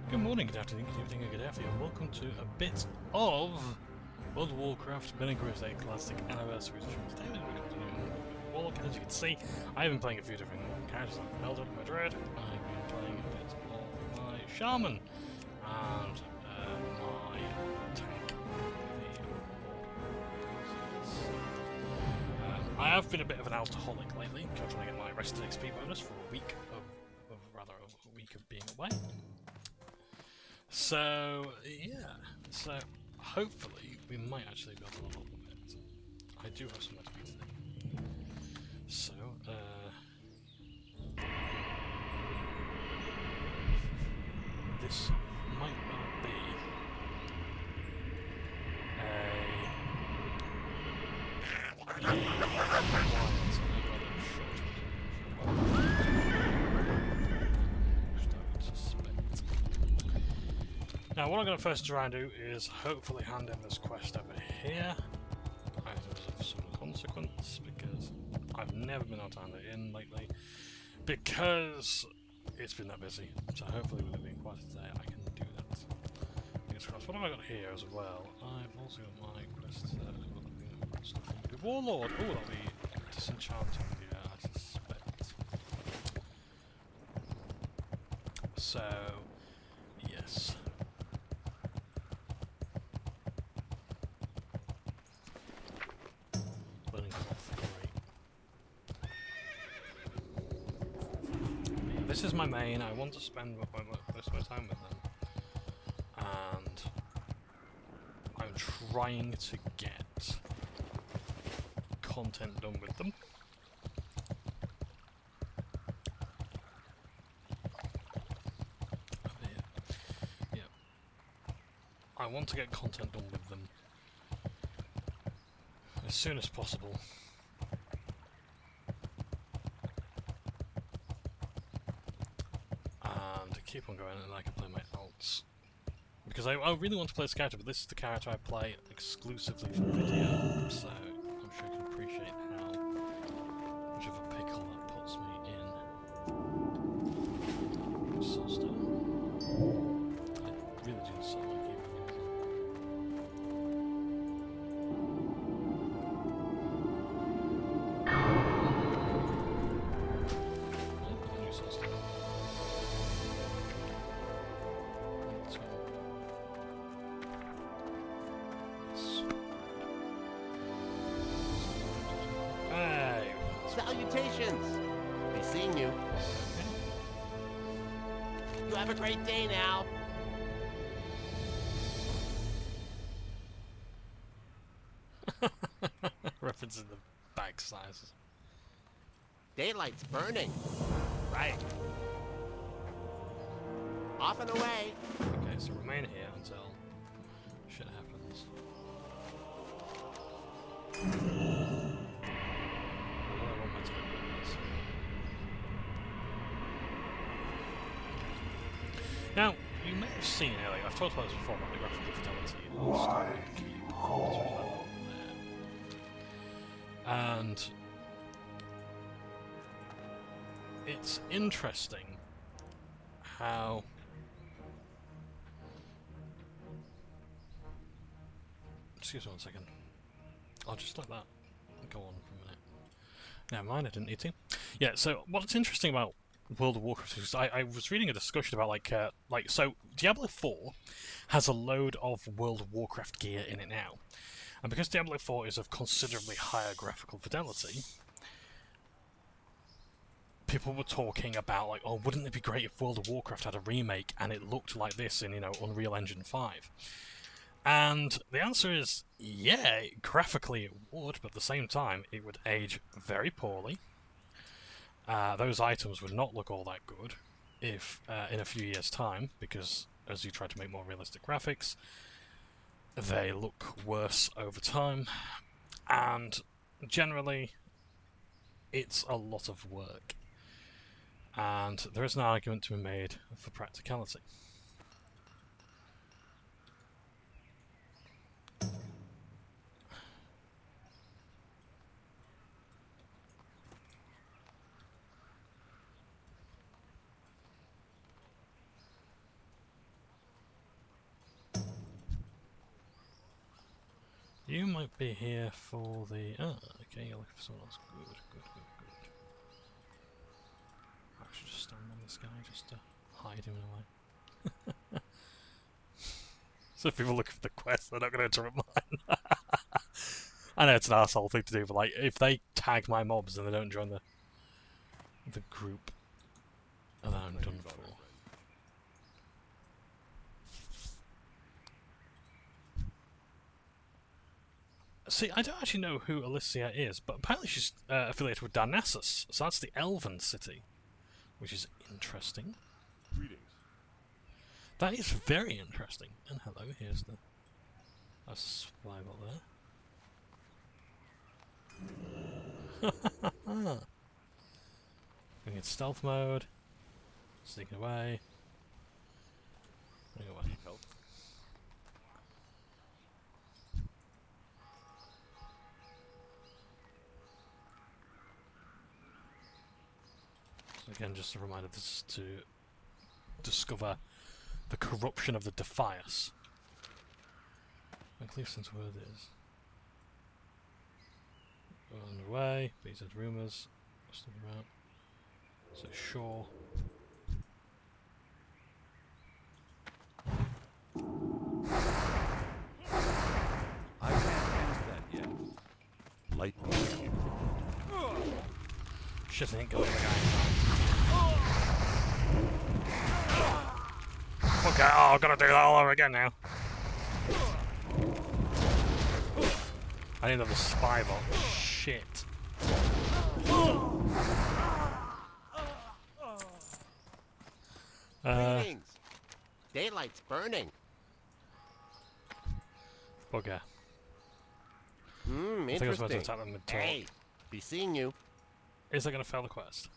Good morning, good afternoon, good evening, and good afternoon. Welcome to a bit of World of Warcraft Mini Crusade Classic Anniversary Stream. Today we're continuing with Warlock. As you can see, I've been playing a few different characters like Elder, my Druid. I've been playing a bit of my Shaman and my tank. I have been a bit of an alcoholic lately, trying to get my rested XP bonus for a week of being away. So, yeah. So, hopefully, we might actually be able to level up a bit. I do have some XP today. So, this might well be Now, what I'm going to first try and do is hopefully hand in this quest over here, items of some consequence, because I've never been able to hand it in lately, because it's been that busy. So hopefully with it being quite today, I can do that. Fingers crossed. What have I got here as well? I've also got my quest stuff. Warlord! Oh, that'll be disenchanting, yeah, I suspect. So, yes. This is my main. I want to spend most of my time with them, and I'm trying to get content done with them. Over here. Yeah. I want to get content done with them as soon as possible. Keep on going, and I can play my alts. Because I really want to play this character, but this is the character I play exclusively for video, so I'm sure you can appreciate how much of a pickle that puts me in. So still. I really do so like keeping Salutations! Be seeing you. You have a great day now. referencing the bag sizes. Daylight's burning. Right. Off and away. Okay, so remain here until shit happens. Now, you may have seen earlier, I've talked about this before about the graphical fidelity. And it's interesting how excuse me 1 second. I'll just let that go on for a minute. Never mind, I didn't need to. Yeah, so what's interesting about World of Warcraft is I was reading a discussion about so Diablo 4 has a load of World of Warcraft gear in it now. And because Diablo 4 is of considerably higher graphical fidelity, people were talking about, like, oh, wouldn't it be great if World of Warcraft had a remake and it looked like this in, Unreal Engine 5? And the answer is, yeah, graphically it would, but at the same time, it would age very poorly. Those items would not look all that good if in a few years' time, because as you try to make more realistic graphics, they look worse over time, and generally it's a lot of work, and there is an argument to be made for practicality. You might be here for the... Oh, okay, you're looking for someone else. Good, good, good, good. I should just stand on this guy just to hide him in a way. So if people look for the quest, they're not going to interrupt mine. I know it's an arsehole thing to do, but like, if they tag my mobs and they don't join the group, then I'm done for. See, I don't actually know who Alicia is, but apparently she's affiliated with Darnassus, so that's the Elven city, which is interesting. Greetings. That is very interesting. And hello, here's the... That's a supply bot there. Going in stealth mode. Sneaking away. Running away. Help. So again, just a reminder, this is to discover the corruption of the Defias. And Cleveland's word is. On the way, these are rumours. Stuff around. So sure. I can't cast that yet. Light me with you. Shit ain't going the guy. Okay, oh, I've got to do that all over again now. I need another spy bot. Shit. Greetings. Daylight's burning. Bugger. I think I was about to Interesting. attack them mid-talk. Hey, be seeing you. Is that going to fail the quest?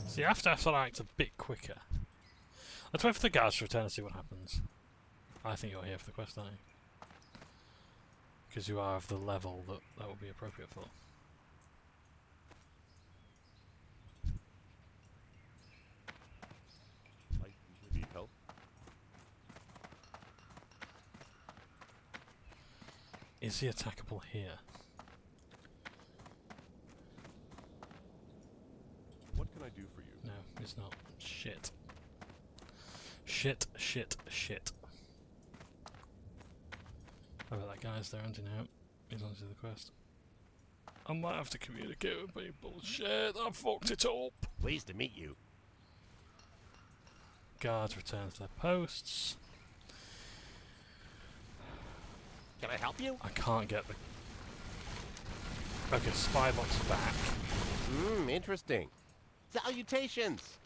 See, you have to sort of act a bit quicker. Let's wait for the guards to return and see what happens. I think you're here for the quest, aren't you? Because you are of the level that that would be appropriate for. Light me. Need help? Is he attackable here? What can I do for you? No, he's not. Shit. Shit, shit, shit. Oh, that guy's there, isn't he now? He's on to the quest. I might have to communicate with people. Shit, I fucked it up. Pleased to meet you. Guards return to their posts. Can I help you? I can't get the... Okay, Spybot's back. Interesting. Salutations.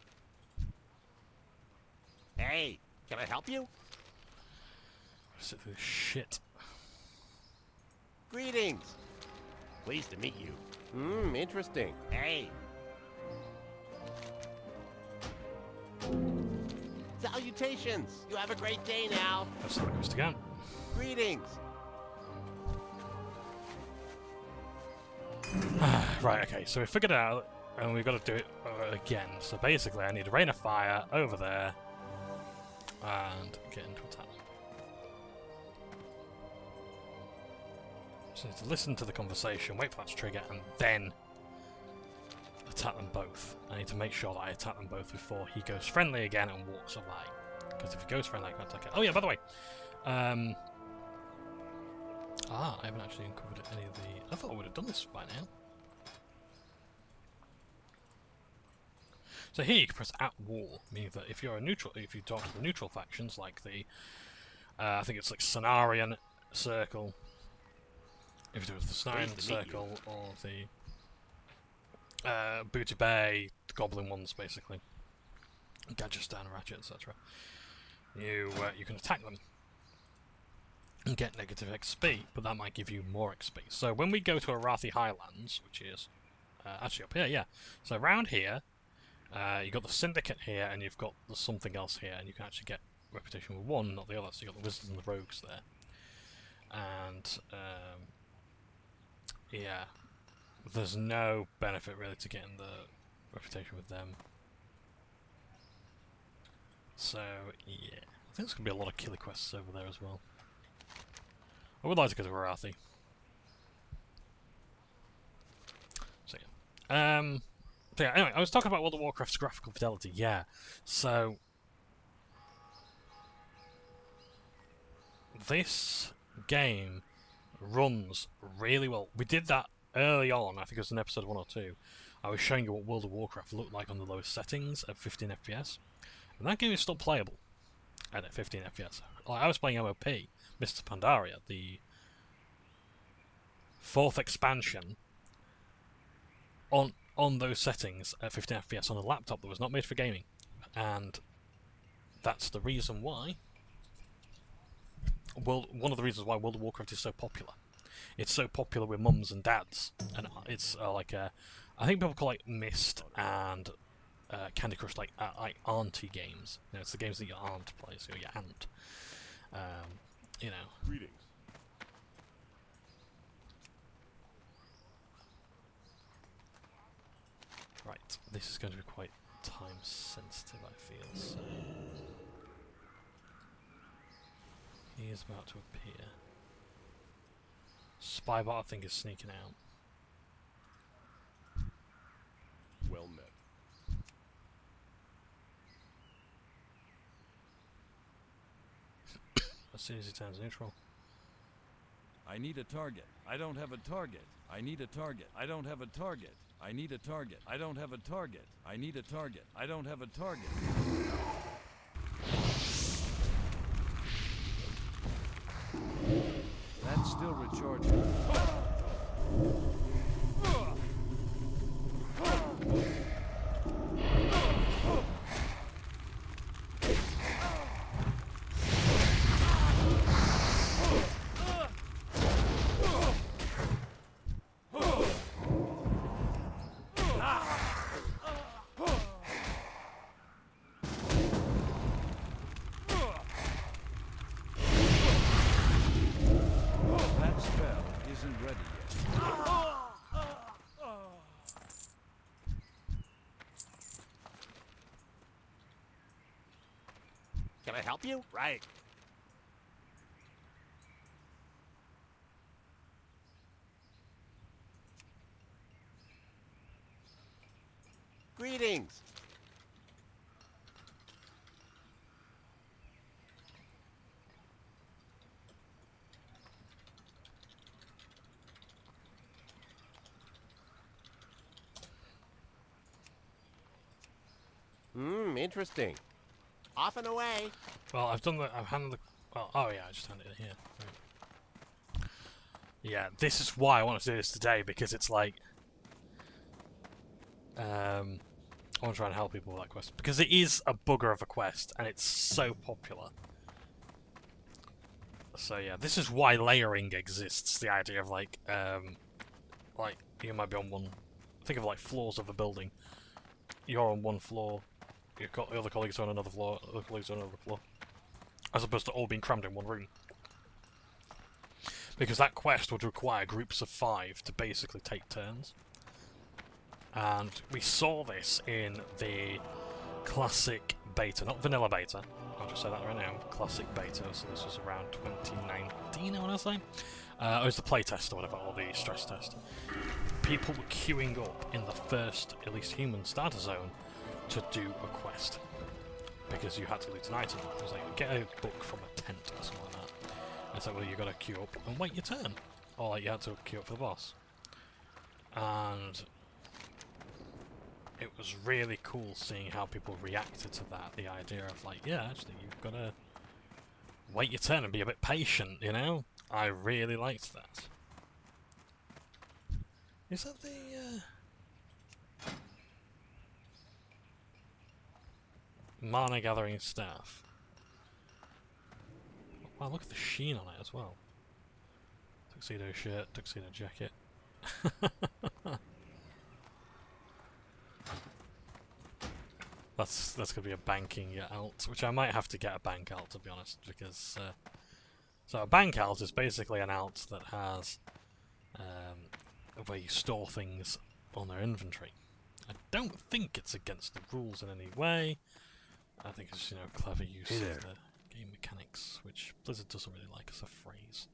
Hey, can I help you? Sit through this shit. Greetings. Pleased to meet you. Interesting. Hey. Salutations. You have a great day now. That's the quest again. Greetings. Right, okay, so we figured it out, and we've got to do it again. So basically, I need a rain of fire over there, and get into attack. So I need to listen to the conversation, wait for that to trigger, and then attack them both. I need to make sure that I attack them both before he goes friendly again and walks away. Because if he goes friendly, I can't attack it. Oh yeah, by the way, I haven't actually uncovered any of the... I thought I would have done this by now. So here you can press at war, meaning that if you're a neutral, if you talk to the neutral factions, like the, I think it's like Cenarian Circle, if you do it with the Cenarian Circle, or the Booty Bay, the Goblin ones, basically, Gadgerstan, Ratchet, etc. You can attack them and get negative XP, but that might give you more XP. So when we go to Arathi Highlands, which is actually up here, yeah. So around here, you've got the Syndicate here, and you've got the something else here, and you can actually get reputation with one, not the other. So you've got the Wizards and the Rogues there. And, yeah, there's no benefit really to getting the reputation with them. So, yeah. I think there's going to be a lot of killer quests over there as well. I would like to go to Arathi. So, yeah. So yeah, anyway, I was talking about World of Warcraft's graphical fidelity, yeah. So, this game runs really well. We did that early on, I think it was in episode 1 or 2. I was showing you what World of Warcraft looked like on the lowest settings at 15 FPS. And that game is still playable at 15 FPS. Like, I was playing MOP, Mr. Pandaria, the 4th expansion, on those settings at 15 FPS on a laptop that was not made for gaming. And that's the reason why one of the reasons why World of Warcraft is so popular. It's so popular with mums and dads, and it's I think people call it Myst and Candy Crush like auntie games. You know, it's the games that your aunt plays, or your aunt. You know. Greetings. Right, this is going to be quite time sensitive, I feel. So he is about to appear. Spybot, I think, is sneaking out. Well met. As soon as he turns neutral. I need a target. I don't have a target. I need a target. I don't have a target. I need a target. I don't have a target. I need a target. I don't have a target. That's still recharging. Can I help you? Right. Greetings. Interesting. Off and away. Well, I've handed the... Well, oh yeah, I just handed it here. Right. Yeah, this is why I want to do this today, because it's like... I want to try and help people with that quest. Because it is a bugger of a quest, and it's so popular. So yeah, this is why layering exists. The idea of like you might be on one... Think of like floors of a building. You're on one floor, you've got the other colleagues on another floor, other colleagues on another floor. As opposed to all being crammed in one room. Because that quest would require groups of 5 to basically take turns. And we saw this in the classic beta, not vanilla beta. I'll just say that right now. Classic beta, so this was around 2019, I want to say. It was the playtest or whatever, or the stress test. People were queuing up in the first, at least human starter zone, to do a quest. Because you had to loot an item. It was like, get a book from a tent or something like that. And so, well, you got to queue up and wait your turn. Or like, you had to queue up for the boss. And it was really cool seeing how people reacted to that. The idea of like, yeah, actually, you've got to wait your turn and be a bit patient, you know? I really liked that. Is that the... Mana Gathering Staff? Wow, look at the sheen on it as well. Tuxedo shirt, tuxedo jacket. That's gonna be a banking alt, which I might have to get a bank alt, to be honest, because so a bank alt is basically an alt that has where you store things on their inventory. I don't think it's against the rules in any way. I think it's, you know, clever use Hey there. of the game mechanics, which Blizzard doesn't really like as a phrase.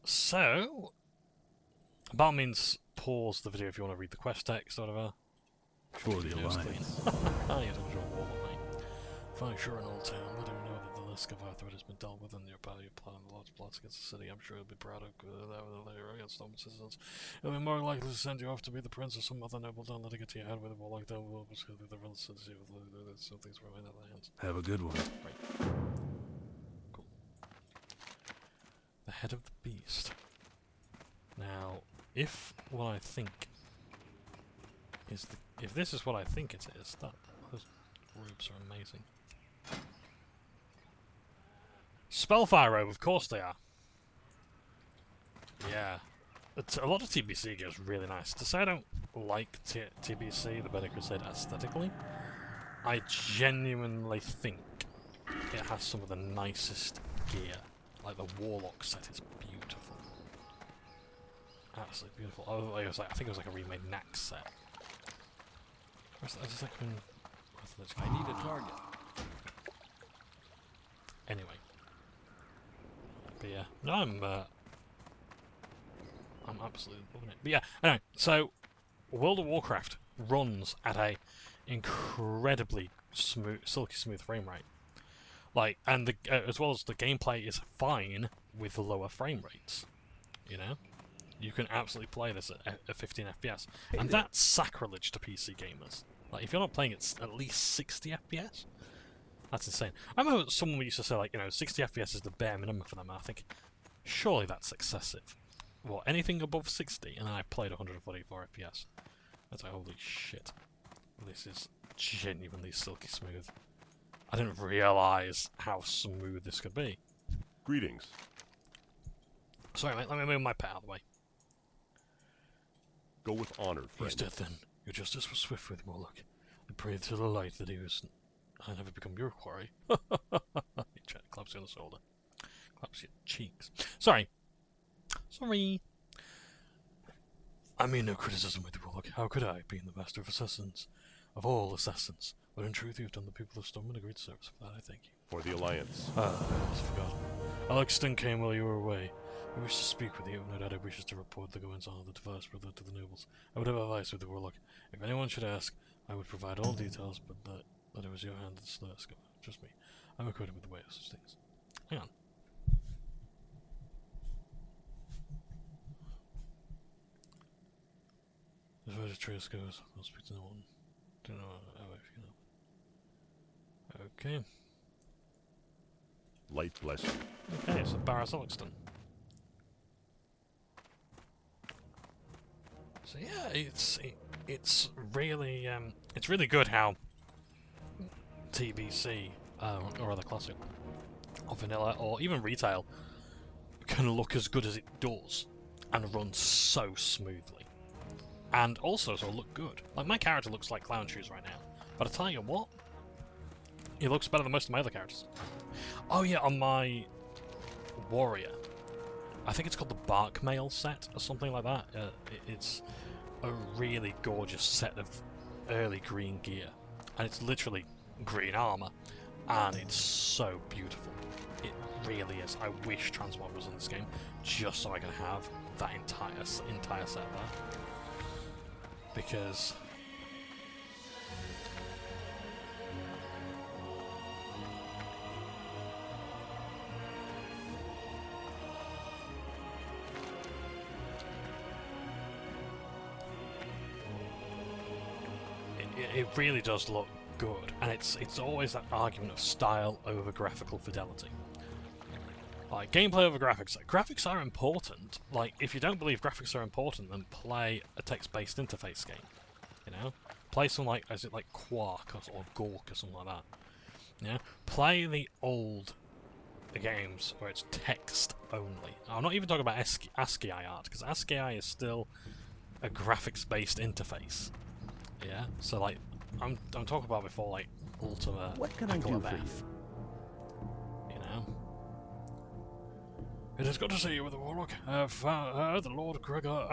So, by all means, pause the video if you want to read the quest text or whatever. For the Video's Alliance. I need to draw Warlock, mate. Find sure an old town, let him know that the Leskava threat has been dealt with and your party are planning the Lord's plots against the city. I'm sure he'll be proud of that with a later against Storm citizens. He'll be more likely to send you off to be the prince or some other noble. Don't let it get to your head with a Warlock. That will be the relativity of some things remain in their hands. Have a good one. Right. Cool. The head of the beast. Now, if what I think is if this is what I think it is, those robes are amazing. Spellfire robe, of course they are. Yeah. A lot of TBC gear is really nice. To say I don't like TBC, the Burning Crusade, aesthetically, I genuinely think it has some of the nicest gear. Like the Warlock set is beautiful. Absolutely beautiful. Oh, I think it was like a remade Nax set. I need a target. Anyway. But yeah. No, I'm absolutely loving it. But yeah, anyway, so World of Warcraft runs at a incredibly smooth, silky smooth frame rate. Like, and the as well as the gameplay is fine with lower frame rates. You know? You can absolutely play this at 15 FPS. And that's sacrilege to PC gamers. Like, if you're not playing it at least 60 FPS, that's insane. I remember someone used to say, like, you know, 60 FPS is the bare minimum for them, and I think, surely that's excessive. Well, anything above 60, and then I played 144 FPS. That's like, holy shit. This is genuinely silky smooth. I didn't realise how smooth this could be. Greetings. Sorry, mate, let me move my pet out of the way. Go with honor, He's friend. dead then. Your justice was swift with Warlock. I prayed to the light that I never become your quarry. He claps you on the shoulder. Claps your cheeks. Sorry. I mean no criticism with Warlock. How could I, being the master of assassins? Of all assassins. But in truth, you've done the people of Stormwind a great service. For that, I thank you. For the Alliance. I almost forgot. Alexton came while you were away. I wish to speak with you, no doubt I wishes to report the goings-on of the diverse brother to the nobles. I would have advice with the Warlock. If anyone should ask, I would provide all details, but that it was your hand that slurs. Trust me, I'm acquainted with the way of such things. Hang on. As far as Trace goes, I'll speak to no one. Don't know how I feel. Okay. Light bless you. Okay, so Barras Alexton. So yeah, it's really good how TBC or other classic or vanilla or even retail can look as good as it does and run so smoothly, and also look good. Like my character looks like clown shoes right now, but I tell you what, he looks better than most of my other characters. Oh yeah, on my warrior, I think it's called the Bark Mail set or something like that. It's a really gorgeous set of early green gear, and it's literally green armor, and it's so beautiful. It really is. I wish Transmog was in this game just so I could have that entire set there, because it really does look good, and it's always that argument of style over graphical fidelity. Like, gameplay over graphics. Graphics are important. Like, if you don't believe graphics are important, then play a text-based interface game. You know? Play some, like, is it like Quark or Gork or something like that. You know? Play the old games where it's text only. I'm not even talking about ASCII art, because ASCII is still a graphics-based interface. Yeah, so like I'm talking about before, like Ultima. What can I do for you? You know, it is good to see you with the Warlock. The Lord Gregor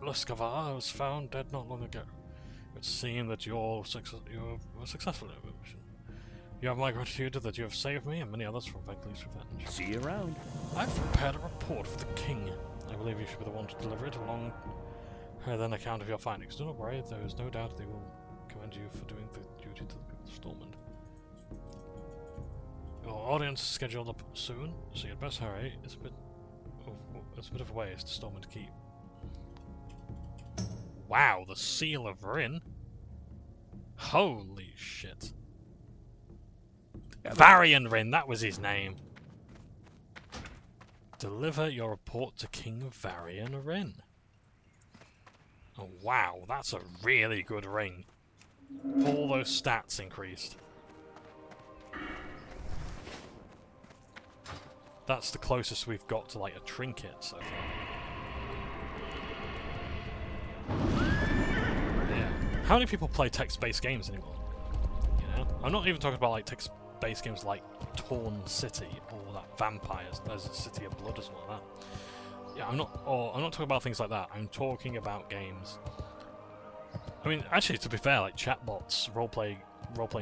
Leskava was found dead not long ago. It seems that you're successful in your mission. You have my gratitude that you have saved me and many others from Venkli's revenge. See you around. I've prepared a report for the king. I believe you should be the one to deliver it along with an account of your findings. Do not worry, there is no doubt they will commend you for doing the duty to the people of Stormwind. Your audience is scheduled up soon, so you'd best hurry. It's a bit of a ways to Stormwind Keep. Wow, the Seal of Rin. Holy shit. Varian Rin, that was his name. Deliver your report to King Varian Rin. Oh wow, that's a really good ring. All those stats increased. That's the closest we've got to like a trinket so far. Yeah. How many people play text-based games anymore? You know? I'm not even talking about like text-based games like Torn City or that Vampires, there's a City of Blood or something like that. Yeah, I'm not talking about things like that. I'm talking about games. I mean, actually, to be fair, like chatbots, role-playing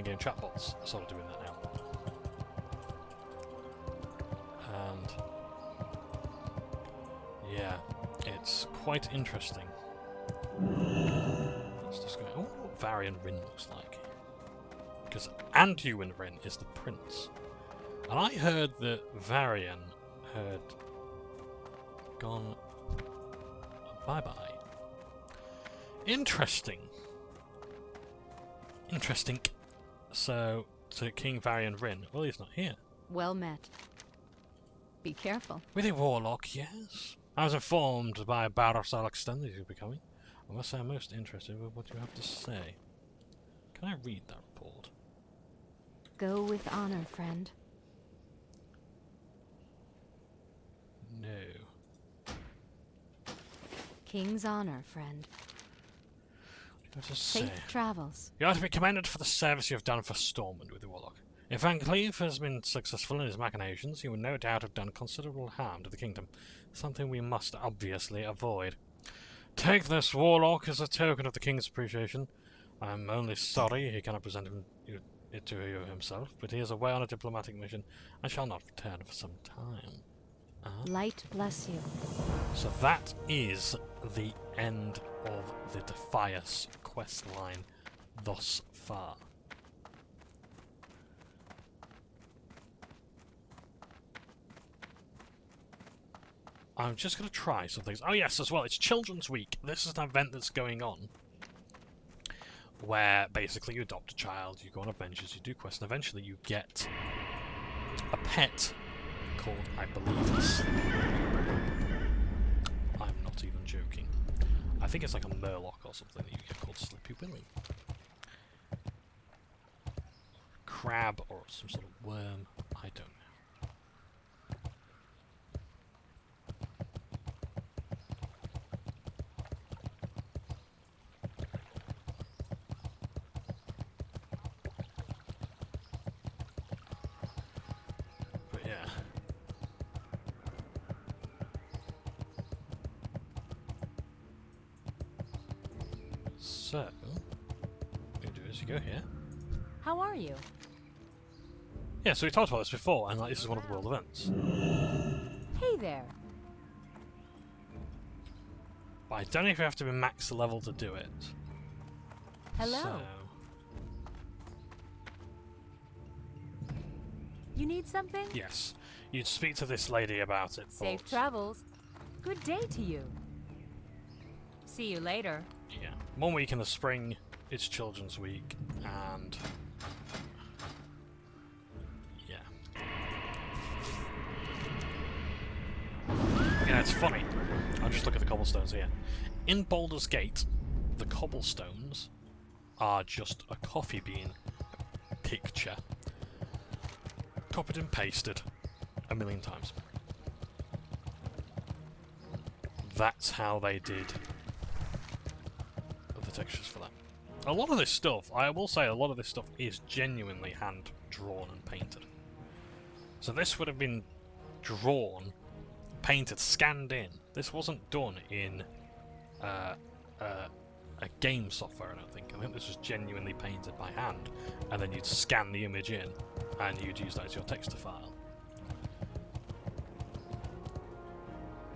game chatbots are sort of doing that now. And yeah, it's quite interesting. Let's just go. Oh, what Varian Rin looks like. Because Anduin Rin is the prince, and I heard that Varian had gone bye-bye. Interesting. So, to King Varian Rin, well, he's not here. Well met. Be careful. Withywarlock, yes. I was informed by Barosal Extended you'll be coming. I must say I'm most interested with what you have to say. Can I read that report? Go with honor, friend. No. King's honor, friend. What do you have to say? Safe travels. You are to be commended for the service you have done for Stormwind with the Warlock. If Van Cleave has been successful in his machinations, he would no doubt have done considerable harm to the kingdom, something we must obviously avoid. Take this Warlock as a token of the king's appreciation. I am only sorry he cannot present it to you himself, but he is away on a diplomatic mission and shall not return for some time. Light bless you. So that is the end of the Defias quest line thus far. I'm just going to try some things. Oh yes, as well, it's Children's Week. This is an event that's going on where basically you adopt a child, you go on adventures, you do quests, and eventually you get a pet called, I believe it's... I'm not even joking. I think it's like a murloc or something that you get called Slippy Willy. Crab or some sort of worm, I don't know. So, what you do is you go here. How are you? Yeah, so we talked about this before, and like, this is one of the world events. Hey there. But I don't know if you have to be max level to do it. Hello. So, You need something? yes, you'd speak to this lady about it. Safe but, travels. Good day to you. See you later. Yeah, 1 week in the spring, it's Children's Week, and yeah. Yeah, it's funny. I'll just look at the cobblestones here. In Baldur's Gate, the cobblestones are just a coffee bean picture, copied and pasted 1,000,000 times. That's how they did the textures for that. A lot of this stuff, I will say, a lot of this stuff is genuinely hand drawn and painted. So this would have been drawn, painted, scanned in. This wasn't done in a game software, I don't think. I think this was genuinely painted by hand, and then you'd scan the image in, and you'd use that as your texture file.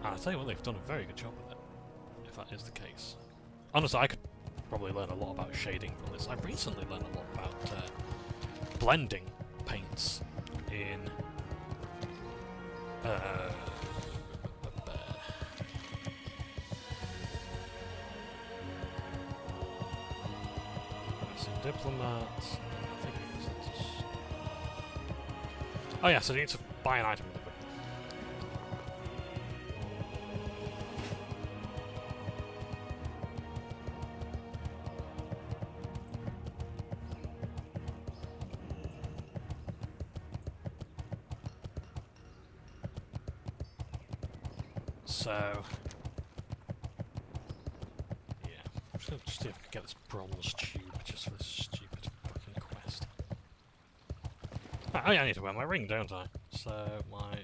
And I tell you what, they've done a very good job with it, if that is the case. Honestly, I could probably learn a lot about shading from this. I've recently learned a lot about blending paints in some diplomats. I think it's just... Oh yeah, so you need to buy an item really quick. So, yeah, I'm just gonna see if I can get this bronze tube just for this stupid fucking quest. Oh yeah, I need to wear my ring, don't I? So, my...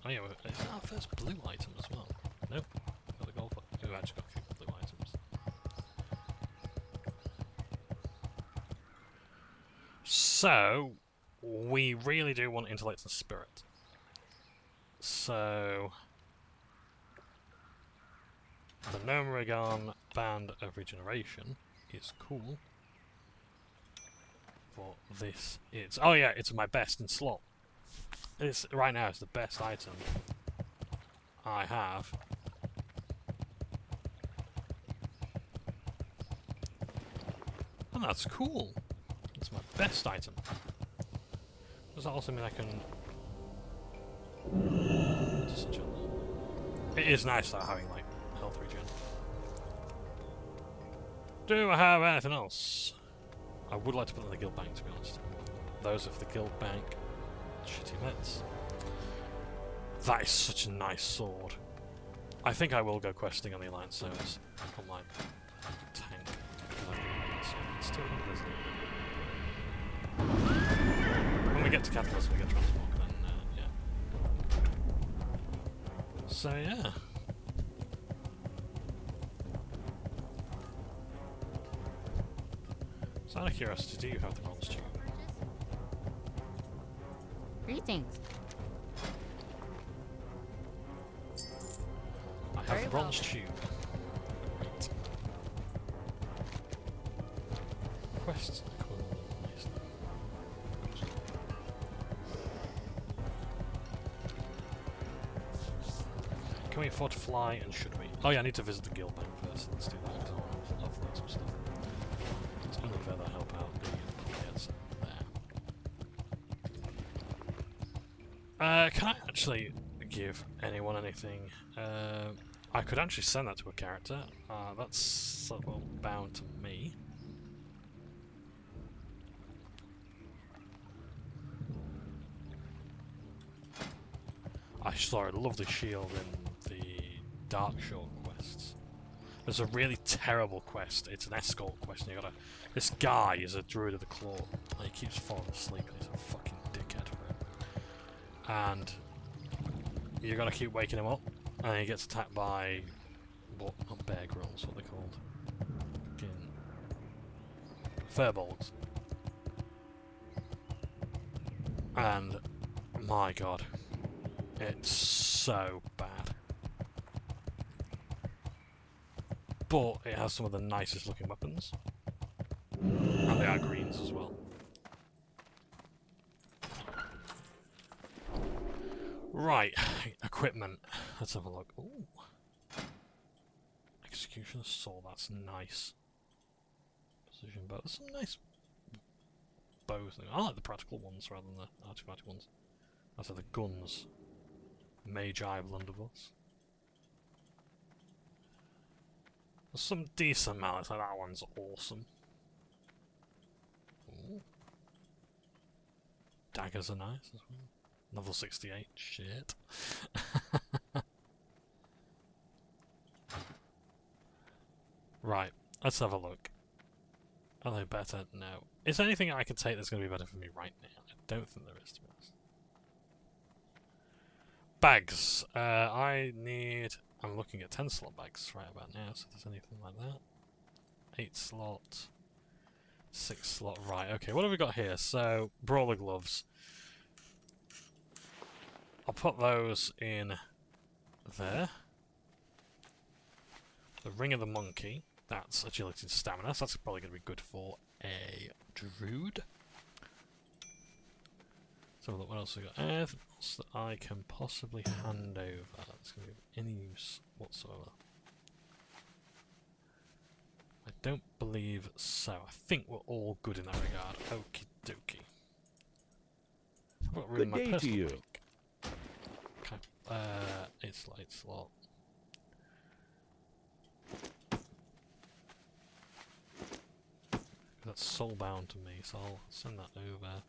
Oh yeah, it's our first blue item as well. Nope, got the gold. We've actually got a few blue items. So, we really do want intellect and spirit. So... The Gnomeregan Band of Regeneration is cool. But this is... Oh yeah, it's my best in slot. It's right now it's the best item I have. And that's cool. It's my best item. Does that also mean I can... It is nice though having like health regen. Do I have anything else? I would like to put in the guild bank, to be honest. Those of the guild bank. Shitty mets. That is such a nice sword. I think I will go questing on the Alliance service on my tank. It's still when we get to Catalyst, we get Transmog, then yeah. So yeah. So out of curiosity, do you have the bronze tube? Greetings. I have the bronze tube. Right. Quests. Can we afford to fly, and should we? Oh yeah, I need to visit the guild bank first. Let's do that, because I'll have loads of stuff. Let's only further help out the players there. Can I actually give anyone anything? I could actually send that to a character. That's sort of bound to me. I saw a lovely shield in the Dark Shore quests. There's a really terrible quest. It's an escort quest, and you gotta... This guy is a druid of the claw, and he keeps falling asleep, and he's a fucking dickhead for it. And you gotta keep waking him up, and he gets attacked by... What? Not bear grylls, what are they called? Fucking... Firbolgs. And... My god. It's so bad. But it has some of the nicest looking weapons. And they are greens as well. Right, equipment. Let's have a look. Ooh. Executioner's Sword, that's nice. Precision bow. There's some nice bows. I like the practical ones rather than the artifact ones. That's the guns. Magi blunderbuss. There's some decent mallets, like that one's awesome. Ooh. Daggers are nice as well. Level 68, shit. Right, let's have a look. Are they better? No. Is there anything I can take that's going to be better for me right now? I don't think there is, to be honest. Bags. I need... I'm looking at 10 slot bags right about now, so if there's anything like that. 8 slot, 6 slot. Right, okay, what have we got here? So, Brawler Gloves. I'll put those in there. The Ring of the Monkey. That's agility and stamina, so that's probably going to be good for a druid. So look, what else we got? Anything else that I can possibly hand over that's going to be of any use whatsoever? I don't believe so. I think we're all good in that regard. Okie dokie. I've got room in my Good day to personal you. bank. Okay. 8 slot, 8 slot. That's soulbound to me, so I'll send that over.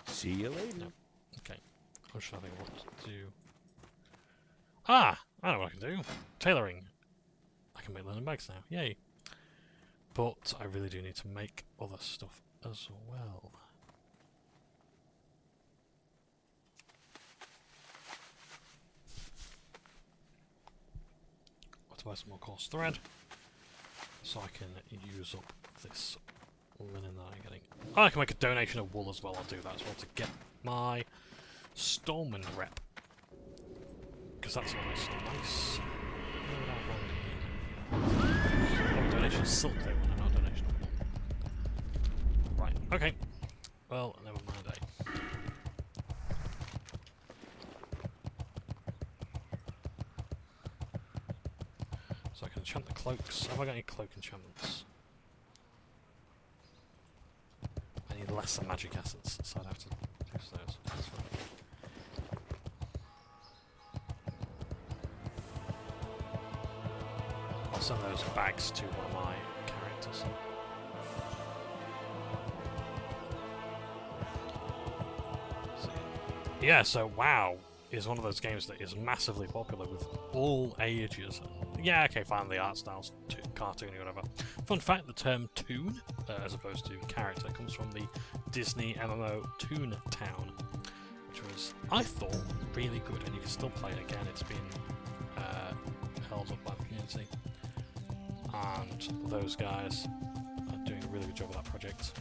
See you later. No. Okay. What should I think what to do? Ah! I know what I can do. Tailoring. I can make linen bags now. Yay. But I really do need to make other stuff as well. To buy some more coarse thread so I can use up this linen that I'm getting. Oh, I can make a donation of wool as well. I'll do that as well to get my Stormwind rep, because that's always nice. Oh, donation of silk they want, not donation of wool. Right, okay. Well, never mind, eh? So I can enchant the cloaks. Have I got any cloak enchantments? I need lesser magic essence, so I'd have to use those. That's fine. I'll send those bags to one of my characters. Yeah, so WoW is one of those games that is massively popular with all ages. Yeah, okay, fine, the art style's cartoony or whatever. Fun fact, the term toon, as opposed to character, comes from the Disney MMO Toontown, which was, I thought, really good, and you can still play it again. It's been held up by the community. And those guys are doing a really good job with that project.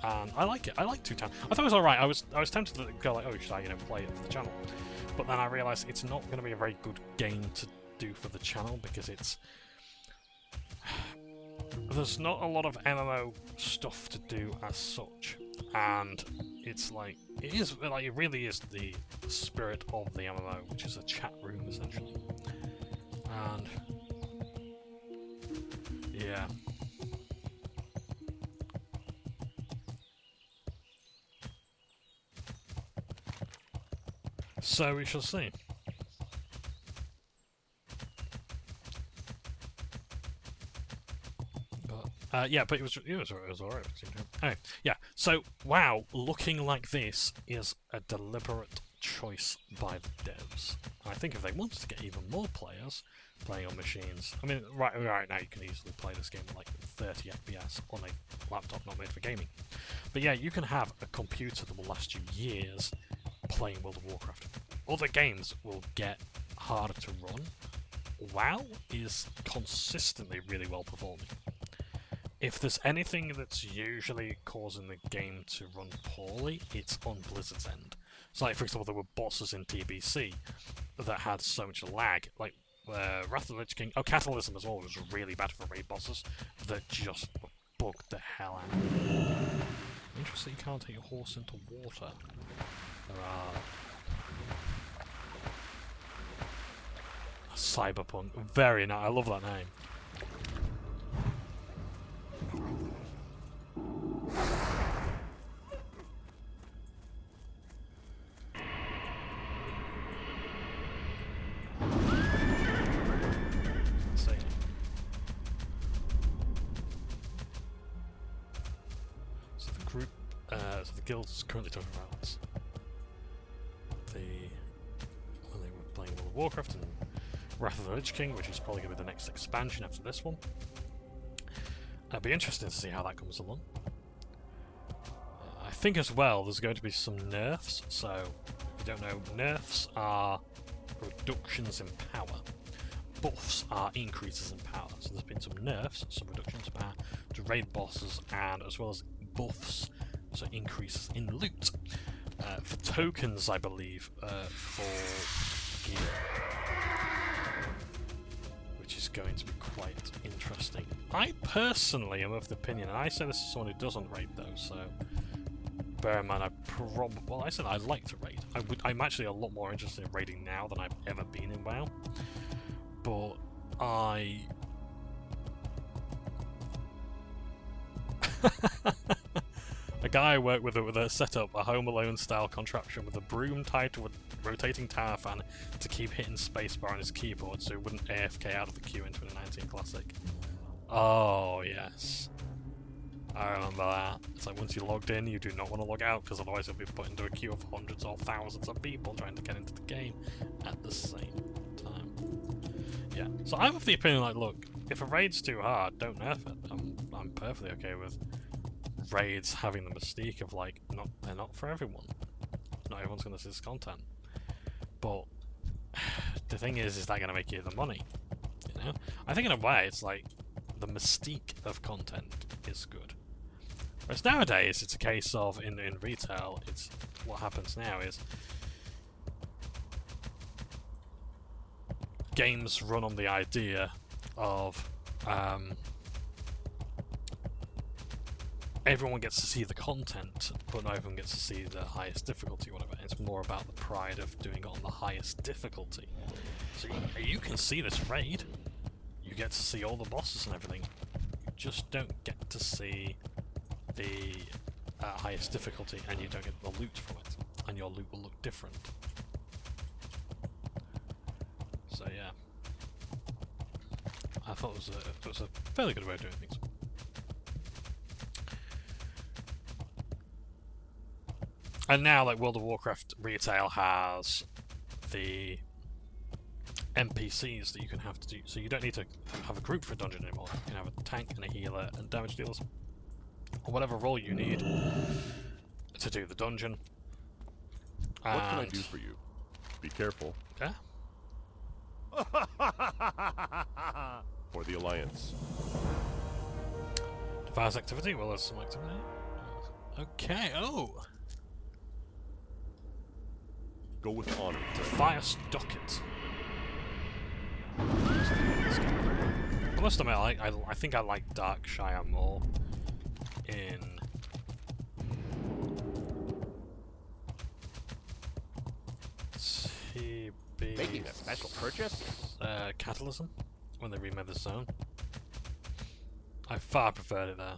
And I like it. I like Toontown. I thought it was alright. I was tempted to go like, oh, should I, play it for the channel? But then I realised it's not going to be a very good game to do for the channel because it's there's not a lot of MMO stuff to do as such, and it's like it really is the spirit of the MMO, which is a chat room essentially. And yeah. So we shall see. But yeah, but it was alright. Anyway, yeah. So WoW looking like this is a deliberate choice by the devs. I think if they wanted to get even more players playing on machines, I mean, right now you can easily play this game at like 30 FPS on a laptop not made for gaming. But yeah, you can have a computer that will last you years playing World of Warcraft. Other games will get harder to run. WoW is consistently really well performing. If there's anything that's usually causing the game to run poorly, it's on Blizzard's end. So, like, for example, there were bosses in TBC that had so much lag. Like, Wrath of the Lich King, Catalysm as well was really bad for raid bosses that just bugged the hell out. Interesting, you can't take your horse into water. There are... Cyberpunk. Very nice. I love that name. Let's see. So the group, so the guild's currently talking about when they were playing World of Warcraft and Wrath of the Lich King, which is probably going to be the next expansion after this one. It'll be interesting to see how that comes along. I think as well there's going to be some nerfs, so you don't know, nerfs are reductions in power. Buffs are increases in power. So there's been some nerfs, some reductions in power to raid bosses, and as well as buffs, so increases in loot. For tokens, I believe, for gear. Which is going to be quite interesting. I personally am of the opinion, and I say this as someone who doesn't raid though, so bear in mind I said I like to raid. I'm actually a lot more interested in raiding now than I've ever been in WoW. But a guy I work with set up a Home Alone style contraption with a broom tied to a rotating tower fan to keep hitting spacebar on his keyboard so he wouldn't AFK out of the queue in 2019 Classic. Oh yes, I remember that. It's like once you're logged in, you do not want to log out because otherwise you'll be put into a queue of hundreds or thousands of people trying to get into the game at the same time. Yeah, so I'm of the opinion like, look, if a raid's too hard, don't nerf it. I'm perfectly okay with raids having the mystique of like, they're not for everyone. Not everyone's going to see this content. But the thing is that going to make you the money? You know, I think in a way it's like the mystique of content is good. Whereas nowadays it's a case of in retail, it's what happens now is games run on the idea of everyone gets to see the content, but not everyone gets to see the highest difficulty or whatever. It's more about the pride of doing it on the highest difficulty. So you can see this raid, you get to see all the bosses and everything, you just don't get to see the highest difficulty, and you don't get the loot from it, and your loot will look different. So yeah, I thought it was a fairly good way of doing things. And now, like, World of Warcraft retail has the NPCs that you can have to do, so you don't need to have a group for a dungeon anymore. You can have a tank and a healer and damage dealers, or whatever role you need to do the dungeon. What can I do for you? Be careful. Yeah. For the Alliance. Device activity? Well, there's some activity. Okay, oh! Go with honor, friend. Defias Docket. I must admit, I think I like Darkshire more in TB. Making a special purchase? Catalysm, when they remade the zone. I far preferred it there.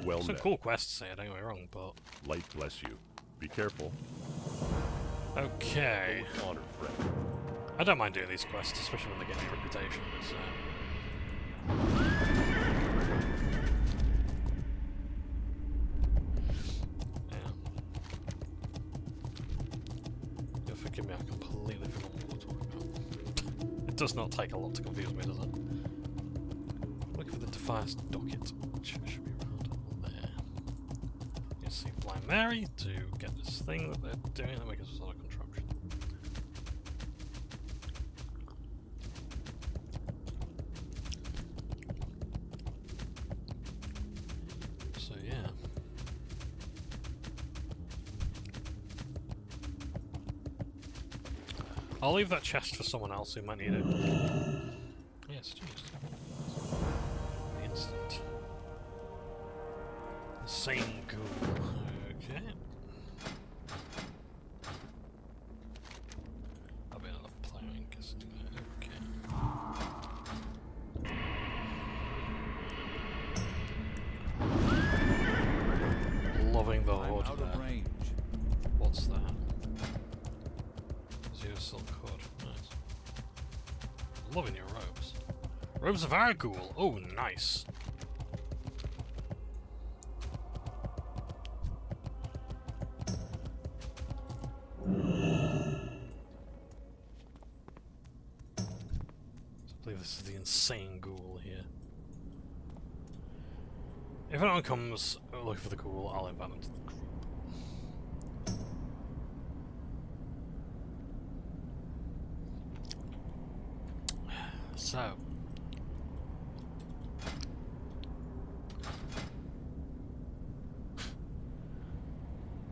Well Some met. cool quests here, don't get me wrong, but... Light bless you. Be careful. Okay. Go with honor, friend. I don't mind doing these quests, especially when they get a reputation, so... Yeah. You'll forgive me, I completely forgot what we're talking about. It does not take a lot to confuse me, does it? Looking for the Defias Docket, which should be around there. You see Blind Mary to get this thing that they're doing, that makes a sort of contraption. So yeah. I'll leave that chest for someone else who might need it. Yes, just instant. Same ghoul. Okay. I'll be another plowing because okay. Loving the I'm horde out there. of range. What's that? Zero silk hood. Nice. Loving your robes. Robes of Argul. Oh, nice. I believe this is the insane ghoul here. If anyone comes looking for the ghoul, I'll invite them to the group. So.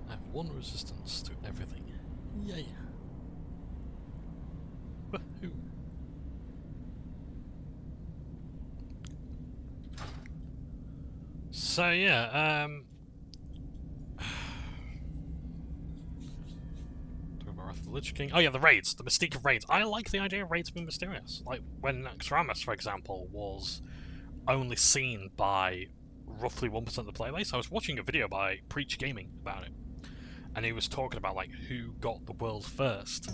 I have 1 resistance to everything. Yay. Woohoo. So yeah, talking about Wrath of the Lich King. Oh yeah, the raids, the mystique of raids. I like the idea of raids being mysterious. Like when Xramas, for example, was only seen by roughly 1% of the playbase. I was watching a video by Preach Gaming about it, and he was talking about like who got the world first,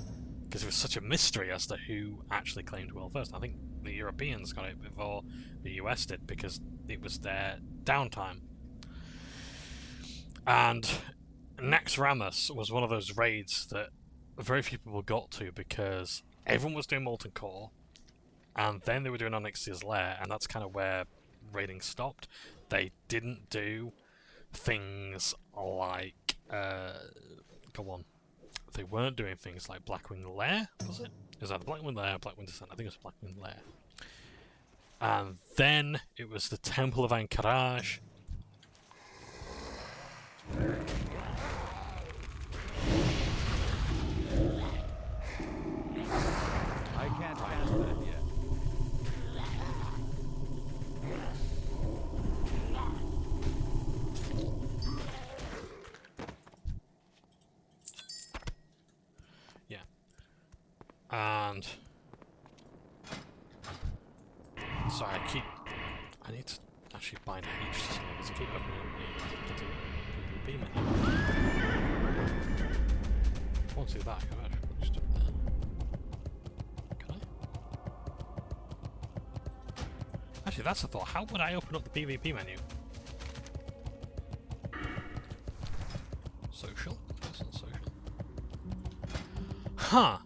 because it was such a mystery as to who actually claimed the world first. I think the Europeans got it before the US did, because it was their downtime. And Naxxramas was one of those raids that very few people got to, because everyone was doing Molten Core, and then they were doing Onyxia's Lair, and that's kind of where raiding stopped. They didn't do things like go on. They weren't doing things like Blackwing Lair, was it? It was either Blackwing Lair or Blackwing Descent. I think it was Blackwing Lair. And then it was the Temple of Anchorage. I can't pass that yet. Yeah. And sorry, I need to actually bind H to something, because I keep opening up the PvP menu. I want to do that, can I actually just do it there? Can I? Actually, that's a thought. How would I open up the PvP menu? Social? Person social. Huh!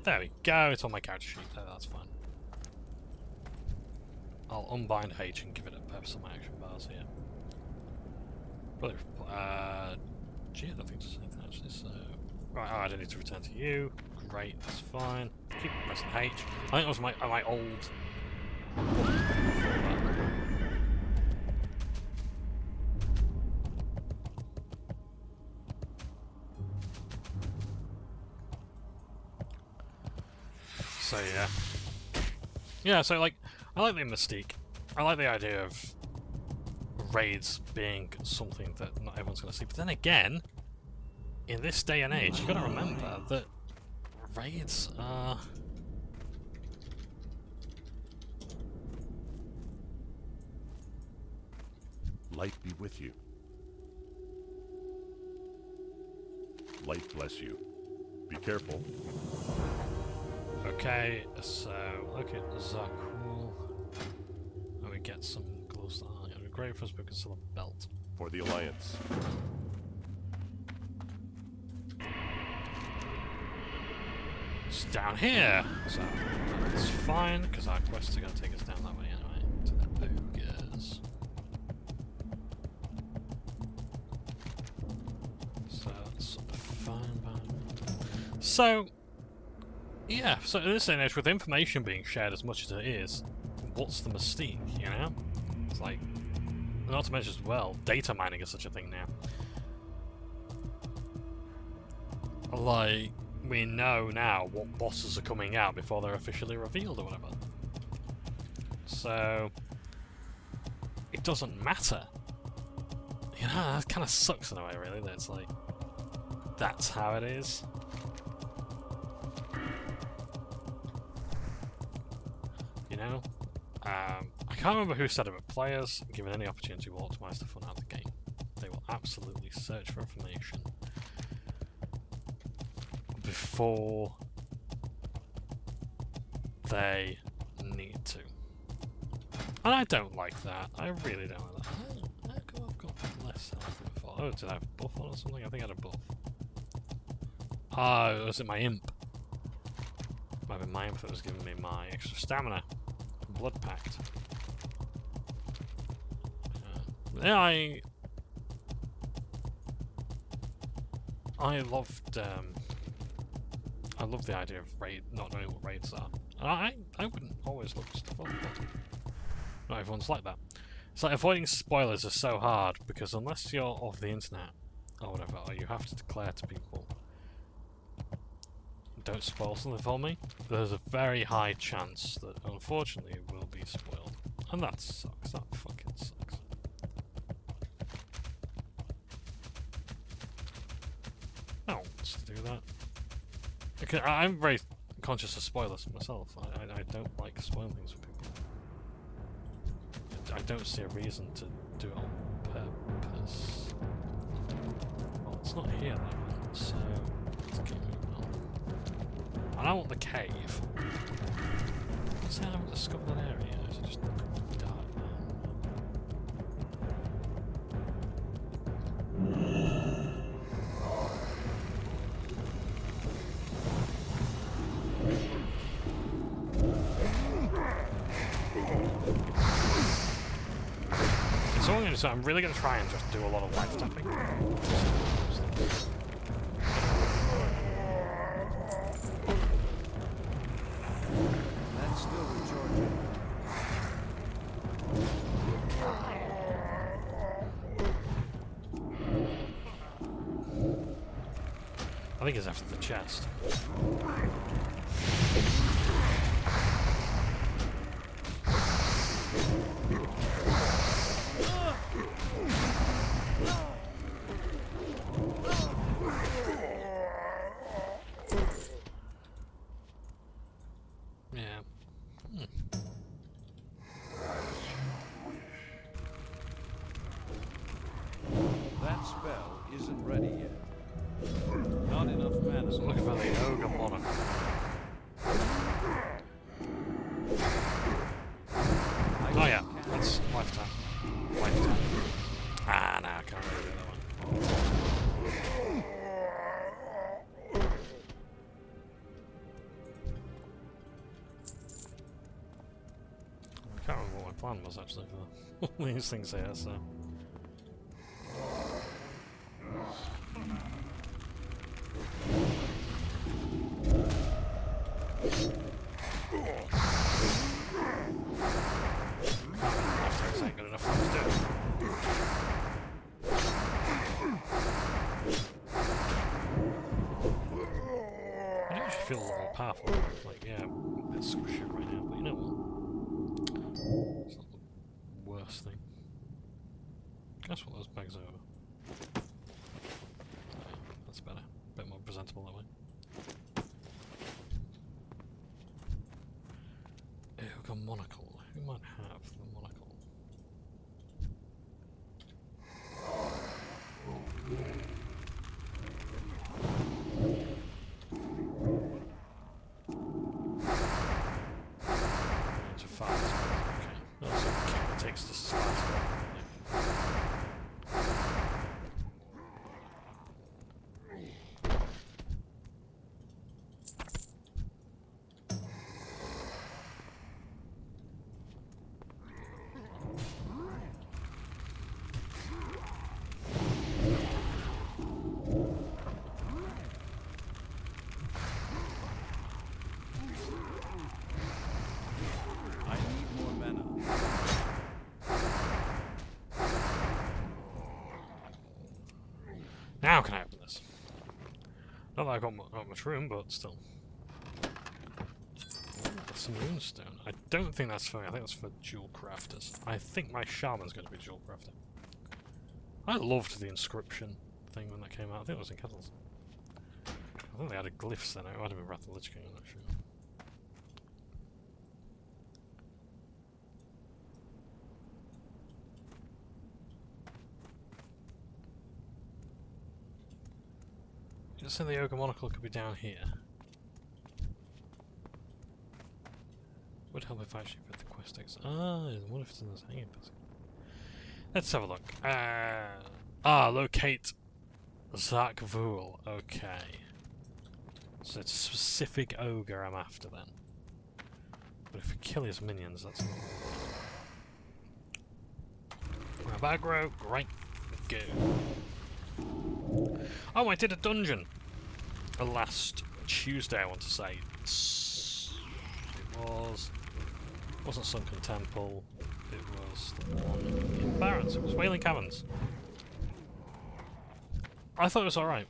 There we go, it's on my character sheet. Oh, that's fine. I'll unbind H and give it a purpose on my action bars here. But gee, I don't think there's anything actually, so... Right, I don't need to return to you. Great, that's fine. Keep pressing H. I think it was my old... So yeah. Yeah, so like, I like the mystique. I like the idea of raids being something that not everyone's going to see. But then again, in this day and age, you've got to remember that raids are... Light be with you. Light bless you. Be careful. Okay, so look at Zakul. And we get some gloves that are great for us, but we can still have a belt. For the Alliance. It's down here! So that's fine, because our quests are going to take us down that way anyway, to the ogres. So that's fine. So, yeah, so in this day and age, with information being shared as much as it is, what's the mystique, you know? It's like, not to mention as well, data mining is such a thing now. Like, we know now what bosses are coming out before they're officially revealed or whatever. So, it doesn't matter. You know, that kind of sucks in a way, really, that it's like, that's how it is. You know? I can't remember who said it, but players, given any opportunity, will optimize the fun out of the game. They will absolutely search for information before they need to. And I don't like that. I really don't like that. Oh, I've got less health than before. Oh, did I have a buff on or something? I think I had a buff. Oh, was it my imp? Might have been my imp that was giving me my extra stamina. Blood Pact. Yeah, I loved the idea of not knowing what raids are. I wouldn't always look stuff up, but not everyone's like that. It's like avoiding spoilers is so hard because unless you're off the internet or whatever, or you have to declare to people, don't spoil something for me, there's a very high chance that unfortunately it will be spoiled. And that sucks. That fucking sucks. I don't want to do that. Okay, I'm very conscious of spoilers myself. I don't like spoiling things for people. I don't see a reason to do it on purpose. Well, it's not here though, so let's keep moving on. And I want the cave. So I haven't discovered that area, or is it just dark there? So what I'm going to do, I'm really going to try and just do a lot of life tapping. That's still recharging. I think it's after the chest. Yeah. That spell isn't ready yet. Not enough mana. So looking for the ogre monocle. Oh yeah, that's lifetime. Lifetime. Ah, no, I can't really do that one. I can't remember what my plan was actually for all these things here, so. Lifetime's ain't good enough for me to do. I do actually feel a lot more powerful. Like, yeah, it's shit right now, but you know what? It's not the worst thing. Guess what, those bags are over. Yeah, that's better. A bit more presentable that way. Ogre monocle. Who might have the monocle? It's a fast one. Okay. That's okay. It takes this fast one. I need more mana. Now can I open this? Not that I've got much room, but still. That's some runestone. I don't think that's for me. I think that's for jewel crafters. I think my shaman's going to be jewel crafter. I loved the inscription thing when that came out. I think it was in Kettles. I think they added glyphs then. It might have been Wrath of the Lich King, I'm not sure. Just say the ogre monocle could be down here. Would help if I actually read the quest text. Ah, what if it's in this hanging basket? Let's have a look. Locate Zakvul. Okay. So it's a specific ogre I'm after then. But if we kill his minions, that's not good. Grab aggro, great. Go. Oh, I did a dungeon last Tuesday, I want to say. It wasn't Sunken Temple, it was the one in Barrens, it was Wailing Caverns. I thought it was alright.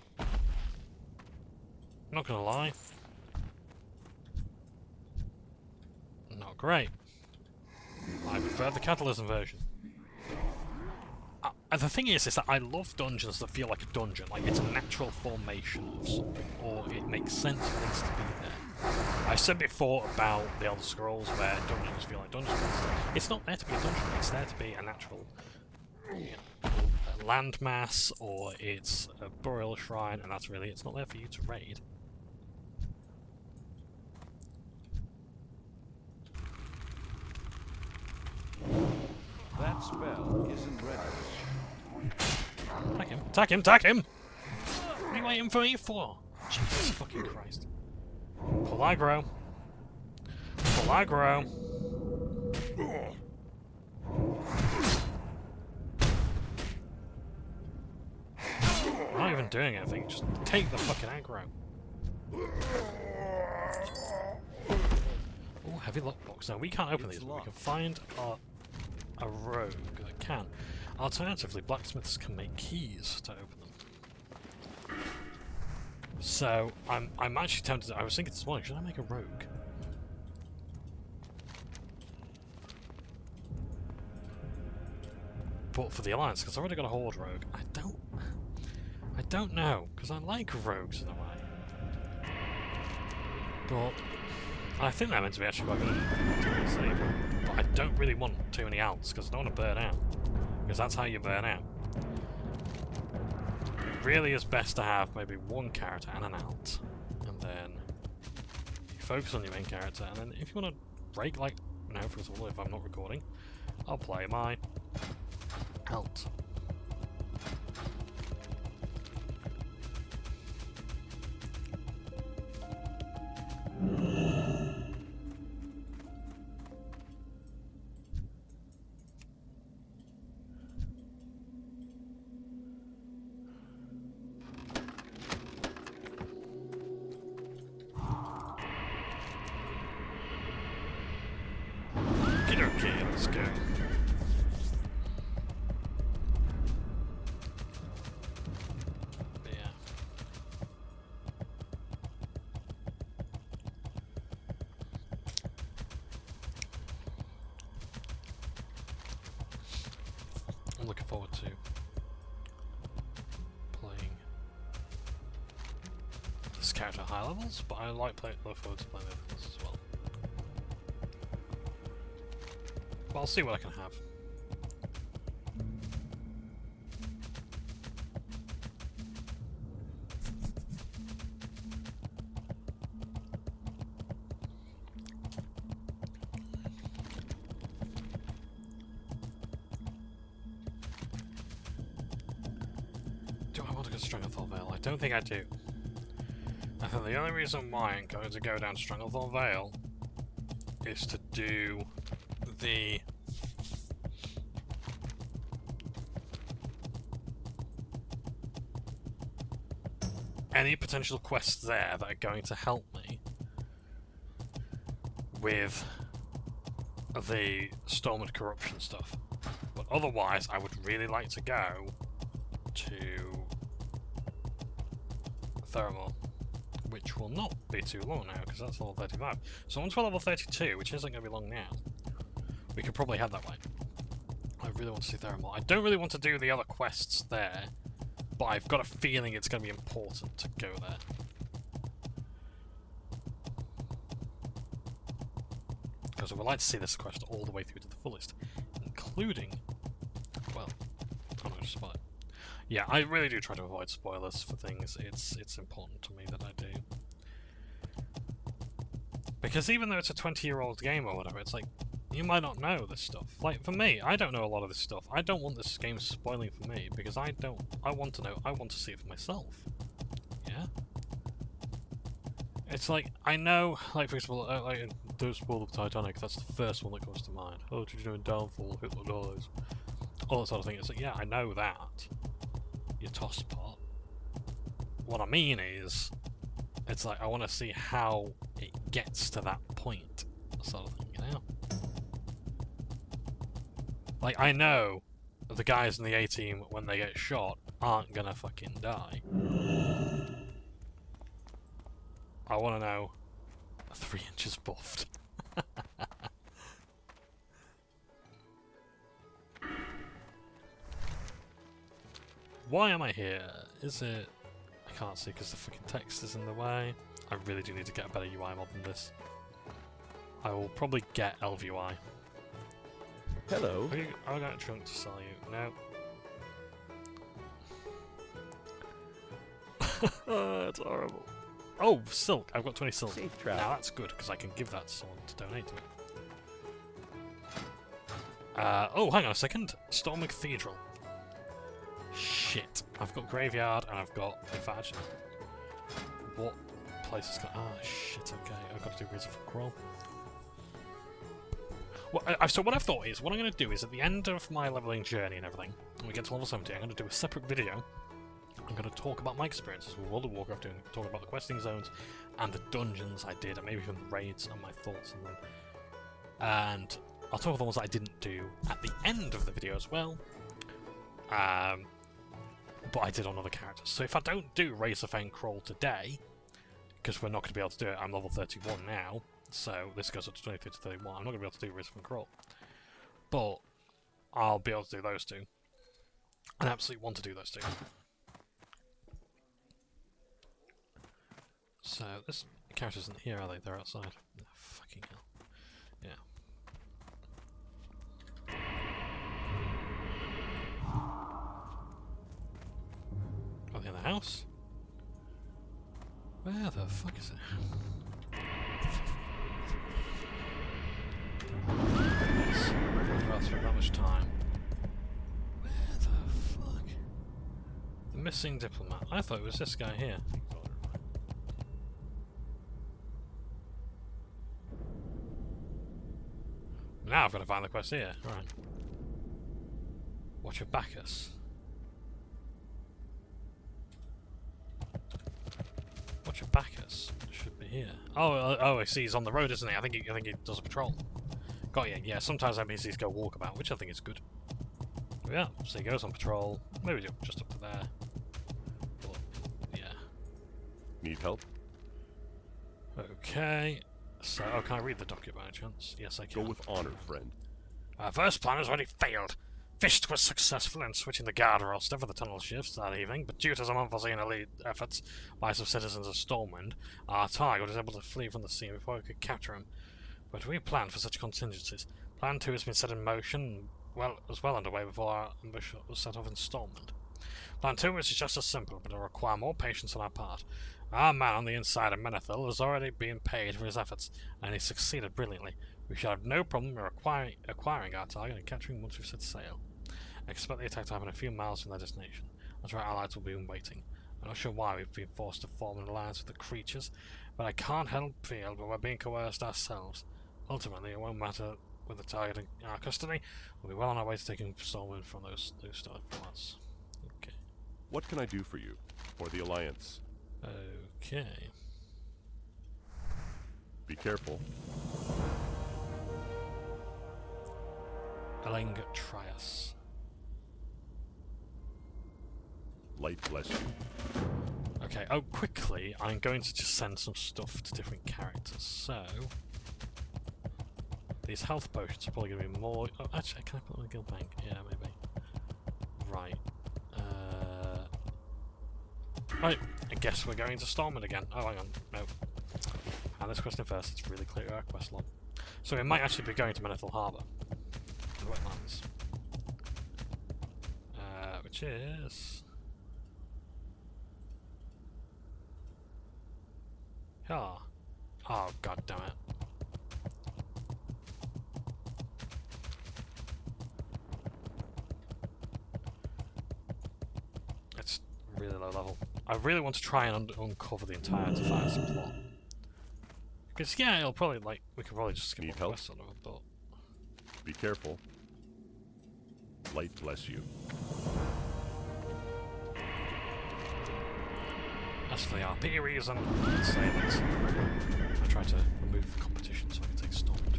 Not gonna lie. Not great. I prefer the Catalysm version. The thing is that I love dungeons that feel like a dungeon, like it's a natural formation of something, or it makes sense for things to be there. I said before about the Elder Scrolls where dungeons feel like dungeons. It's not there to be a dungeon, it's there to be a natural a landmass, or it's a burial shrine, and that's really, it's not there for you to raid. That spell isn't ready. Attack him! Attack him! Attack him! What are you waiting for me for? Jesus fucking Christ. Pull aggro. Pull aggro. I'm not even doing anything, just take the fucking aggro. Oh, heavy lockbox. Now we can't open these, but we can find a rogue that can. Alternatively, blacksmiths can make keys to open them. So I'm actually tempted. I was thinking this morning, should I make a rogue? But for the alliance, because I've already got a horde rogue. I don't know, because I like rogues in a way. But I think they're meant to be actually quite good. But I don't really want too many alts, because I don't want to burn out. Because that's how you burn out. It really is best to have maybe one character and an alt. And then you focus on your main character, and then if you want to break, like, no, for example, if I'm not recording, I'll play my alt. Okay, let's go. But yeah. I'm looking forward to playing this character at high levels, but I look forward to playing the other ones as well. But I'll see what I can have. Do I want to go to Stranglethorn Vale? I don't think I do. I think the only reason why I'm going to go down to Stranglethorn Vale is to do the any potential quests there that are going to help me with the Storm and Corruption stuff. But otherwise, I would really like to go to Theramore, which will not be too long now, because that's level 35. So once we're level 32, which isn't going to be long now, we could probably head that way. I really want to see Theramore. I don't really want to do the other quests there, but I've got a feeling it's going to be important to go there. Because I would like to see this quest all the way through to the fullest, including, well, I'm not going to spoil it. Yeah, I really do try to avoid spoilers for things. It's important to me that I do. Because even though it's a 20-year-old game or whatever, it's like, you might not know this stuff. Like, for me, I don't know a lot of this stuff. I don't want this game spoiling for me, because I want to know, I want to see it for myself. Yeah? It's like, I know, like, for example, like, don't spoil the Titanic, that's the first one that comes to mind. Oh, did you know in Downfall, Hitler dies? All that sort of thing. It's like, yeah, I know that. Your toss pot. What I mean is, it's like, I want to see how it gets to that point. sort of thing, you know? Like, I know the guys in the A-team, when they get shot, aren't gonna fucking die. I wanna know 3 inches buffed. Why am I here? Is it... I can't see because the fucking text is in the way. I really do need to get a better UI mod than this. I will probably get LVUI. Hello. I got a trunk to sell you. No. It's horrible. Oh, silk. I've got 20 silk. Safe travel. Now that's good because I can give that to someone to donate to it. Oh, hang on a second. Storm Cathedral. Shit. I've got Graveyard and I've got Infage. What place is got... Ah, shit, okay. I've got to do Reservoir Crawl. Well, so what I've thought is, what I'm going to do is, at the end of my leveling journey and everything, when we get to level 70, I'm going to do a separate video. I'm going to talk about my experiences with World of Warcraft, talk about the questing zones, and the dungeons I did, and maybe even the raids, and my thoughts on them. And I'll talk about the ones that I didn't do at the end of the video as well. But I did on other characters. So if I don't do Razorfang Crawl today, because we're not going to be able to do it, I'm level 31 now, so this goes up to 23 to 31, I'm not going to be able to do Razorfang Crawl. But I'll be able to do those two. I absolutely want to do those two. So this character isn't here, are they? They're outside. Oh, fucking hell. Yeah. Are they in the house? Where the fuck is it? Never else spent that much time. Where the fuck? The missing diplomat. I thought it was this guy here. Now I've got to find the quest here. Right. Watch your Bacchus. Watch your Bacchus. Should be here. Oh, I see. He's on the road, isn't he? I think he does a patrol. Got you. Yeah. Sometimes NPCs go walkabout, which I think is good. But yeah. So he goes on patrol. Maybe just up to there. But, yeah. Need help? Okay. So, can I read the docket by any chance? Yes, I can. Go with honor, friend. Our first plan has already failed. Fist was successful in switching the guard roster for the tunnel shifts that evening, but due to some unforeseen elite efforts by some citizens of Stormwind, our target was able to flee from the scene before we could capture him. But we planned for such contingencies. Plan 2 has been set in motion, was well underway before our ambush was set off in Stormwind. Plan 2 is just as simple, but it will require more patience on our part. Our man on the inside of Menethil has already been paid for his efforts, and he succeeded brilliantly. We shall have no problem in acquiring our target and capturing once we've set sail. I expect the attack to happen a few miles from their destination. That's where our allies will be waiting. I'm not sure why we've been forced to form an alliance with the creatures, but I can't help feel that we're being coerced ourselves. Ultimately, it won't matter with the target in our custody. We'll be well on our way to taking Stormwind from those started from us. Okay. What can I do for you? For the Alliance? Okay. Be careful. Eleng Trias. Light bless you. Okay, oh, quickly, I'm going to just send some stuff to different characters. So, these health potions are probably going to be more... Oh, actually, can I put them in the guild bank? Yeah, maybe. Right. Right, I guess we're going to Stormwind again. Oh, hang on, no. And this question first, it's really clear our quest log. So we might actually be going to Menethil Harbour. The wetlands. Which is... Ah. Oh, god damn it. It's really low level. I really want to try and uncover the entire Defiance plot. Because, yeah, it'll probably, like, we could probably just skip Need all the help? quests on it, but... Be careful. Light bless you. As for the RP reason, I'd say that I try to remove the competition so I can take Stormwind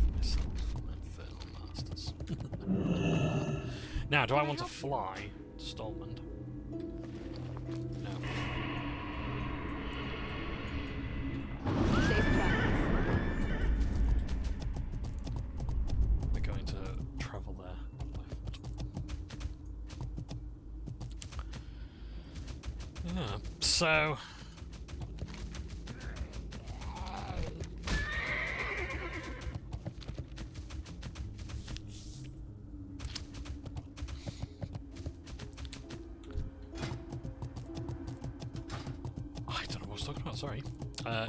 Now, do I want to fly to Stormwind? No. Safe travels. We're going to travel there by foot. Yeah, so... I don't know what I was talking about, sorry.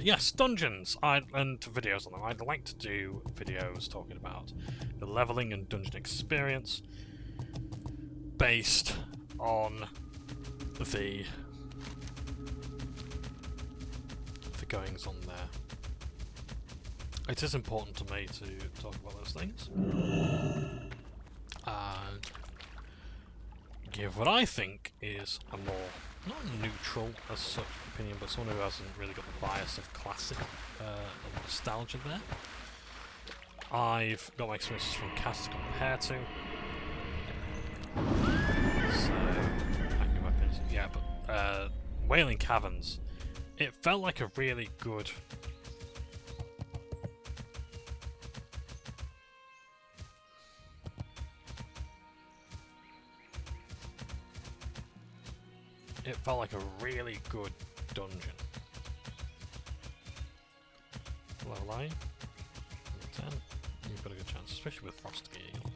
Yes, dungeons and videos on them. I'd like to do videos talking about the leveling and dungeon experience based on the goings on there. It is important to me to talk about those things and give what I think is a more, not neutral as such opinion, but someone who hasn't really got the bias of classic nostalgia there. I've got my experiences from Cast to compare to, so I can give my opinions. Yeah, but Wailing Caverns, it felt like a really good dungeon. Level 9, level 10, you've got a good chance, especially with Frost Gear, you'll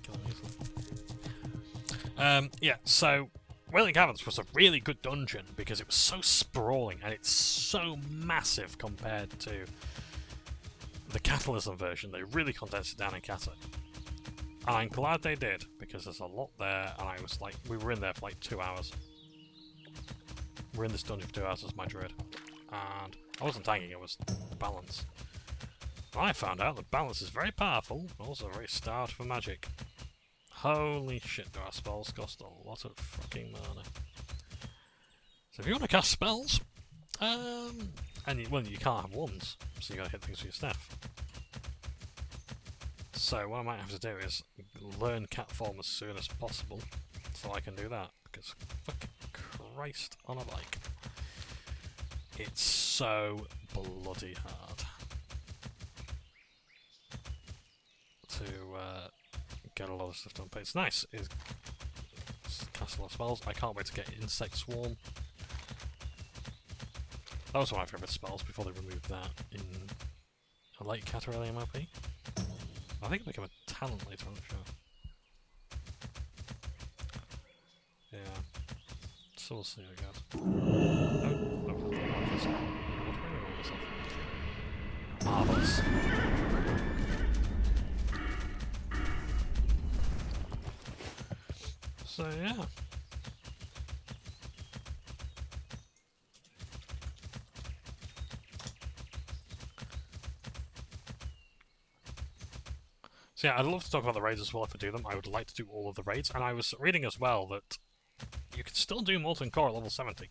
kill him easily. Yeah, so Wailing Caverns was a really good dungeon because it was so sprawling and it's so massive compared to the Catalysm version. They really condensed it down in Cata. And I'm glad they did, because there's a lot there, and I was like, we were in there for like 2 hours. We're in this dungeon for 2 hours as my druid, and I wasn't tanking, it was balance. And I found out that balance is very powerful, and also very starved for magic. Holy shit, do our spells cost a lot of fucking mana. So if you want to cast spells, and you can't have ones, so you gotta hit things with your staff. So what I might have to do is learn cat form as soon as possible, so I can do that, because fucking Christ on a bike. It's so bloody hard to get a lot of stuff done, but it's nice. It's cast a lot of spells. I can't wait to get Insect Swarm. That was one of my favourite spells before they removed that in a late Cata early MOP. I think it became a talent later on the show. Yeah. So we'll see, I guess. Marvellous. So yeah. So yeah, I'd love to talk about the raids as well if I do them. I would like to do all of the raids, and I was reading as well that you can still do Molten Core at level 70.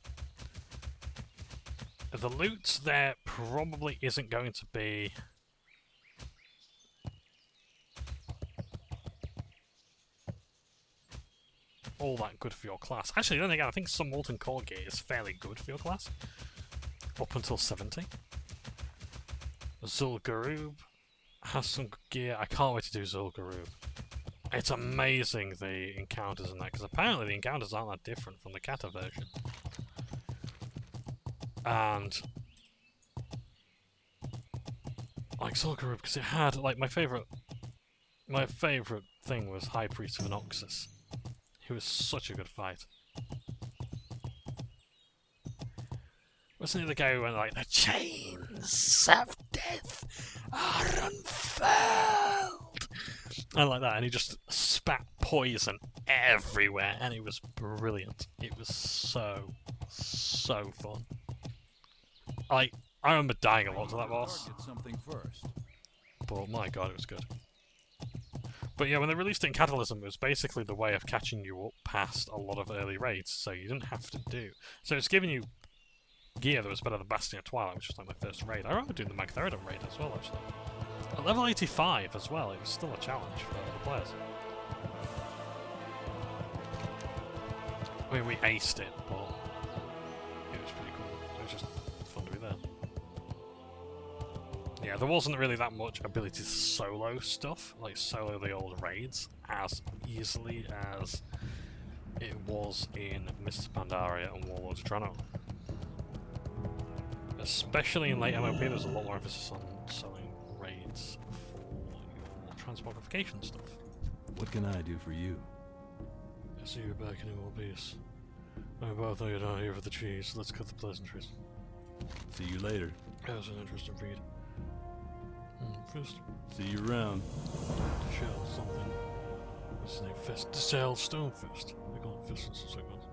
The loot there probably isn't going to be all that good for your class. Actually, then again, I think some Molten Core gear is fairly good for your class. Up until 70. Zul'Gurub has some good gear. I can't wait to do Zul'Gurub. It's amazing, the encounters in that, because apparently the encounters aren't that different from the Cata version. And like Zul'Gurub, because it had, like, my favourite thing was High Priest of Anoxus. He was such a good fight. Wasn't he the guy who went like, the chains of death are unfurled? And like that, and he just spat poison everywhere, and it was brilliant. It was so fun. I remember dying a lot to that boss. Target something first. But my god, it was good. But yeah, when they released it in Catalysm, it was basically the way of catching you up past a lot of early raids, so you didn't have to do. So it's giving you gear that was better than Bastion of Twilight, which was like my first raid. I remember doing the Magtheridon raid as well, actually. At level 85 as well, it was still a challenge for the players. I mean, we aced it, but it was pretty cool. It was just fun to be there. Yeah, there wasn't really that much ability to solo stuff, like solo the old raids, as easily as it was in Mists of Pandaria and Warlords of Draenor. Especially in late MOP, there's a lot more emphasis on selling raids for your transmogrification stuff. What can I do for you? I see you're back in one piece. I both know you're not here for the cheese. Let's cut the pleasantries. See you later. That was an interesting read. First, See you around. to shell something. What's his name? Fist. To sell Stonefist. They call it Fist in some segments.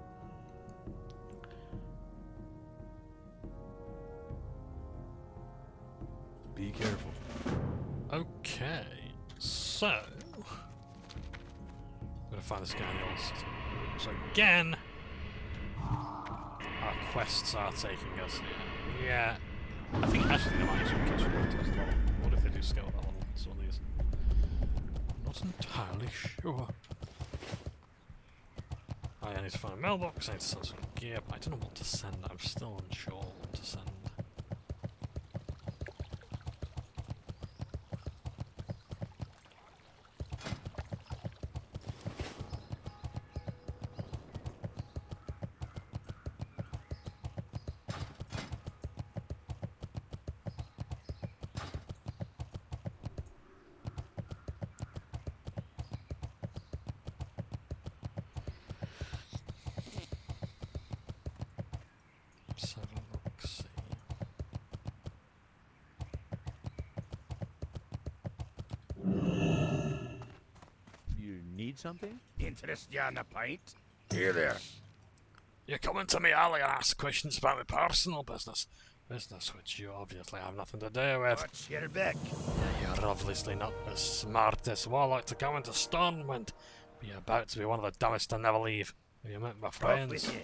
Be careful. Okay, so I'm gonna find this guy in the old city. So again, our quests are taking us here. Yeah, I think actually they might actually catch up to us as well. What if they do scale that level? Some of these. I'm not entirely sure. I need to find a mailbox. I need to send some gear, but I don't know what to send. I'm still unsure what to send. Let's have a look, see. You need something? Interest you on a pint? Here there. You come into me alley and ask questions about my personal business. Business which you obviously have nothing to do with. What's your back? You're obviously not the smartest warlock to go into Stormwind. But you're about to be one of the dumbest to never leave. Have you met my Off friends? with you.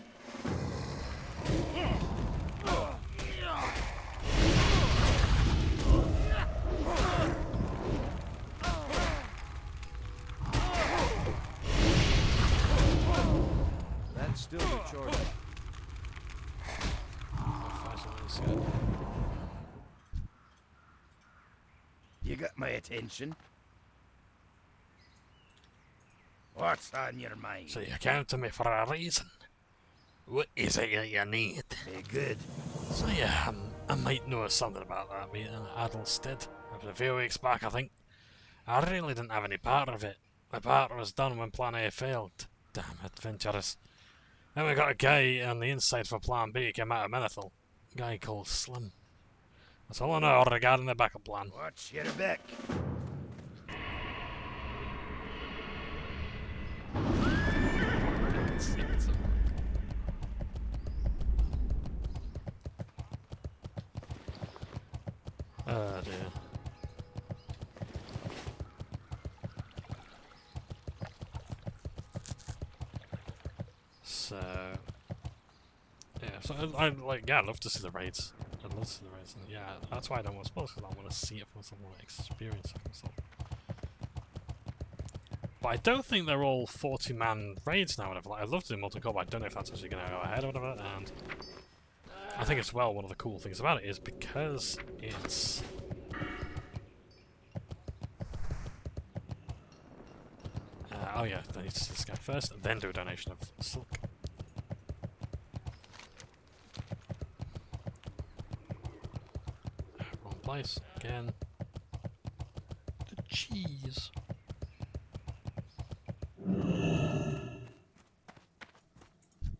That's still your choice. You got my attention. What's on your mind? So you came to me for a reason. What is it that you need? Good. So yeah, I might know something about that meeting at Adelstead. It was a few weeks back, I think. I really didn't have any part of it. My part was done when Plan A failed. Damn adventurous. Then we got a guy on the inside for Plan B who came out of Menethil. A guy called Slim. That's all I know regarding the backup plan. Watch your back. Oh dear. So yeah, so I'd like, yeah, I'd love to see the raids. I'd love to see the raids, and yeah, that's why I don't want to spoil, because I want to see it for myself, I want to experience it for myself. But I don't think they're all 40-man raids now. Whatever. Like, I'd love to do multi-core, but I don't know if that's actually going to go ahead or whatever. And I think as well, one of the cool things about it is because it's oh yeah, I need to see this guy first, and then do a donation of silk. Wrong place again. The cheese.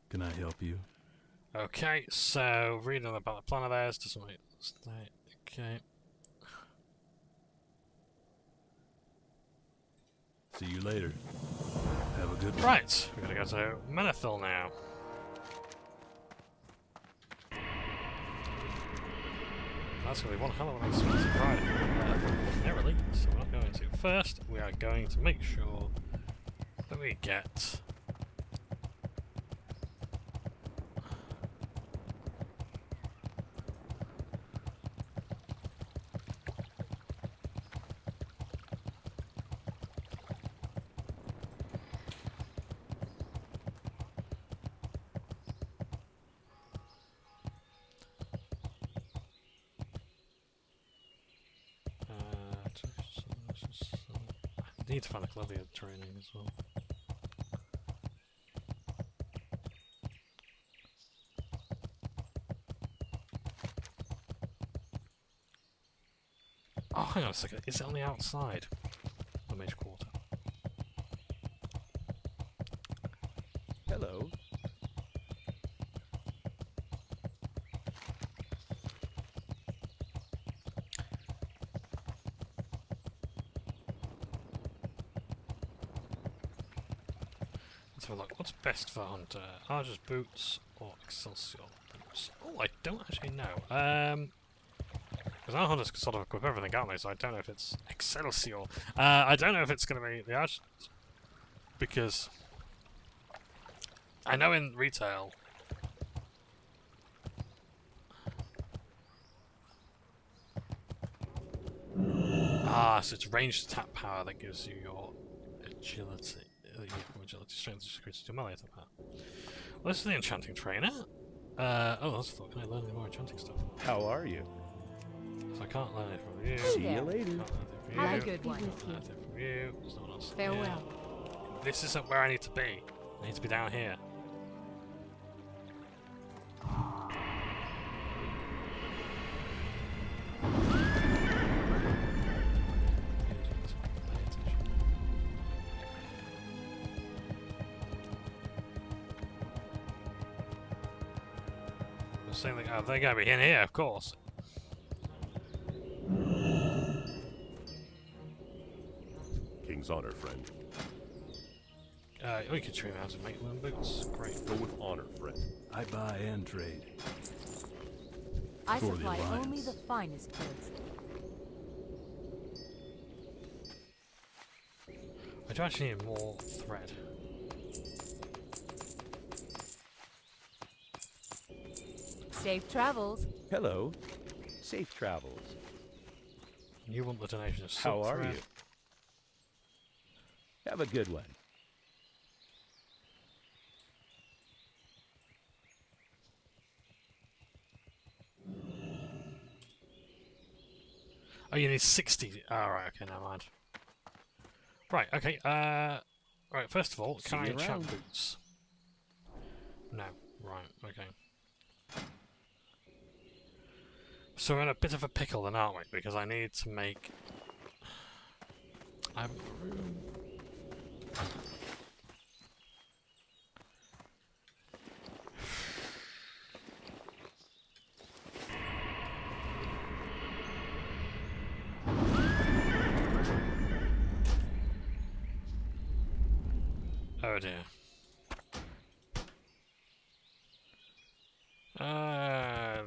Can I help you? Okay, so reading about the plan of theirs doesn't make state. Okay. See you later. Have a good one. Right, we're gonna go to Menethil now. That's gonna be one hell of an expensive ride primarily, so we're not going to. First, we are going to make sure that we get need to find a clever training as well. Oh, hang on a second. Is it on the outside? The mage quarter. Hello. Let's have a look. What's best for Hunter? Archer's boots or Excelsior boots? Oh, I don't actually know. Because our hunters can sort of equip everything, can't they? So I don't know if it's Excelsior. I don't know if it's going to be the Archer, because I know in retail. So it's ranged attack power that gives you your agility. Agility, strength, security, to melee attack power. Well, this is the enchanting trainer. Oh, that's the thought. Can I learn any more enchanting stuff? How are you? So I can't learn it from you. See you later. Can't learn anything from Have you. a good one. Can't learn anything from you. There's no one else Farewell. here. This isn't where I need to be. I need to be down here. Oh, they're going to be in here, of course. King's honor, friend. We could train how to make them boots. Great. Go with honor, friend. I buy and trade. I For the supply only Alliance. the finest goods. I do actually need more thread. Safe travels. Hello. Safe travels. You want the donation of How silk are thread. you? Have a good one. Oh, you need 60. Alright, okay, never mind. Right, okay, right, first of all, See can I you enchant around. boots? No. Right, okay. So we're in a bit of a pickle then, aren't we? Because I need to make... I haven't got room. Oh dear.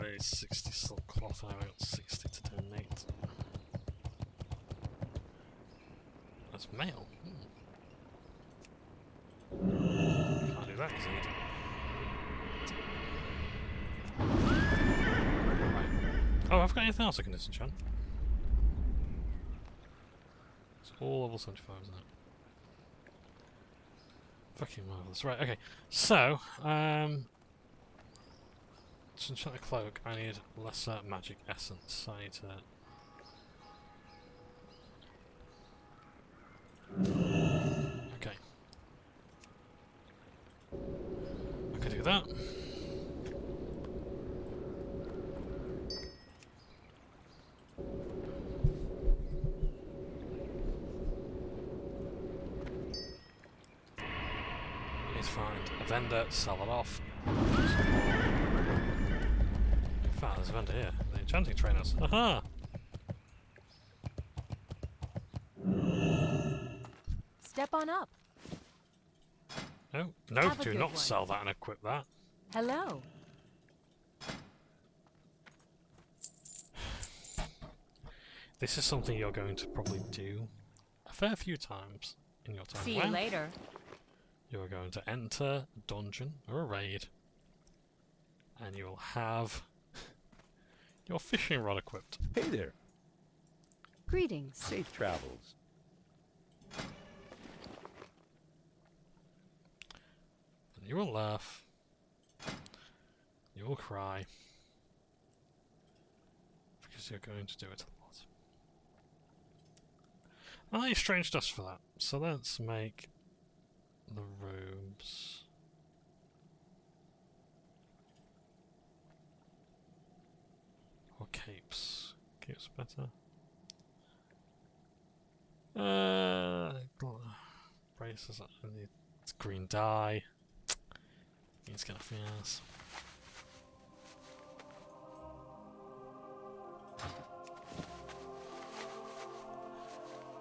There's 60 silk cloth and I've got 60 to donate. That's mail. Can't do that because I need... Right. Oh, I've got anything else I can disenchant? It's all level 75, isn't it? Fucking marvellous. Right, okay. So, to enchant the cloak, I need lesser magic essence. I need to... Okay. I could do that. Need to find a vendor, sell it off. Some more. In fact, there's a vendor here. The enchanting trainers. Aha! Step on up. No, no, Have a do good not one. sell that and equip that. Hello. This is something you're going to probably do a fair few times in your time. See you later. You're going to enter a dungeon or a raid, and you'll have your fishing rod equipped. Hey there. Greetings. Safe travels. And you will laugh. You will cry. Because you're going to do it a lot. I need strange dust for that. So let's make the robes. Or capes. Capes better. Braces. It's green dye. It's kind of fierce.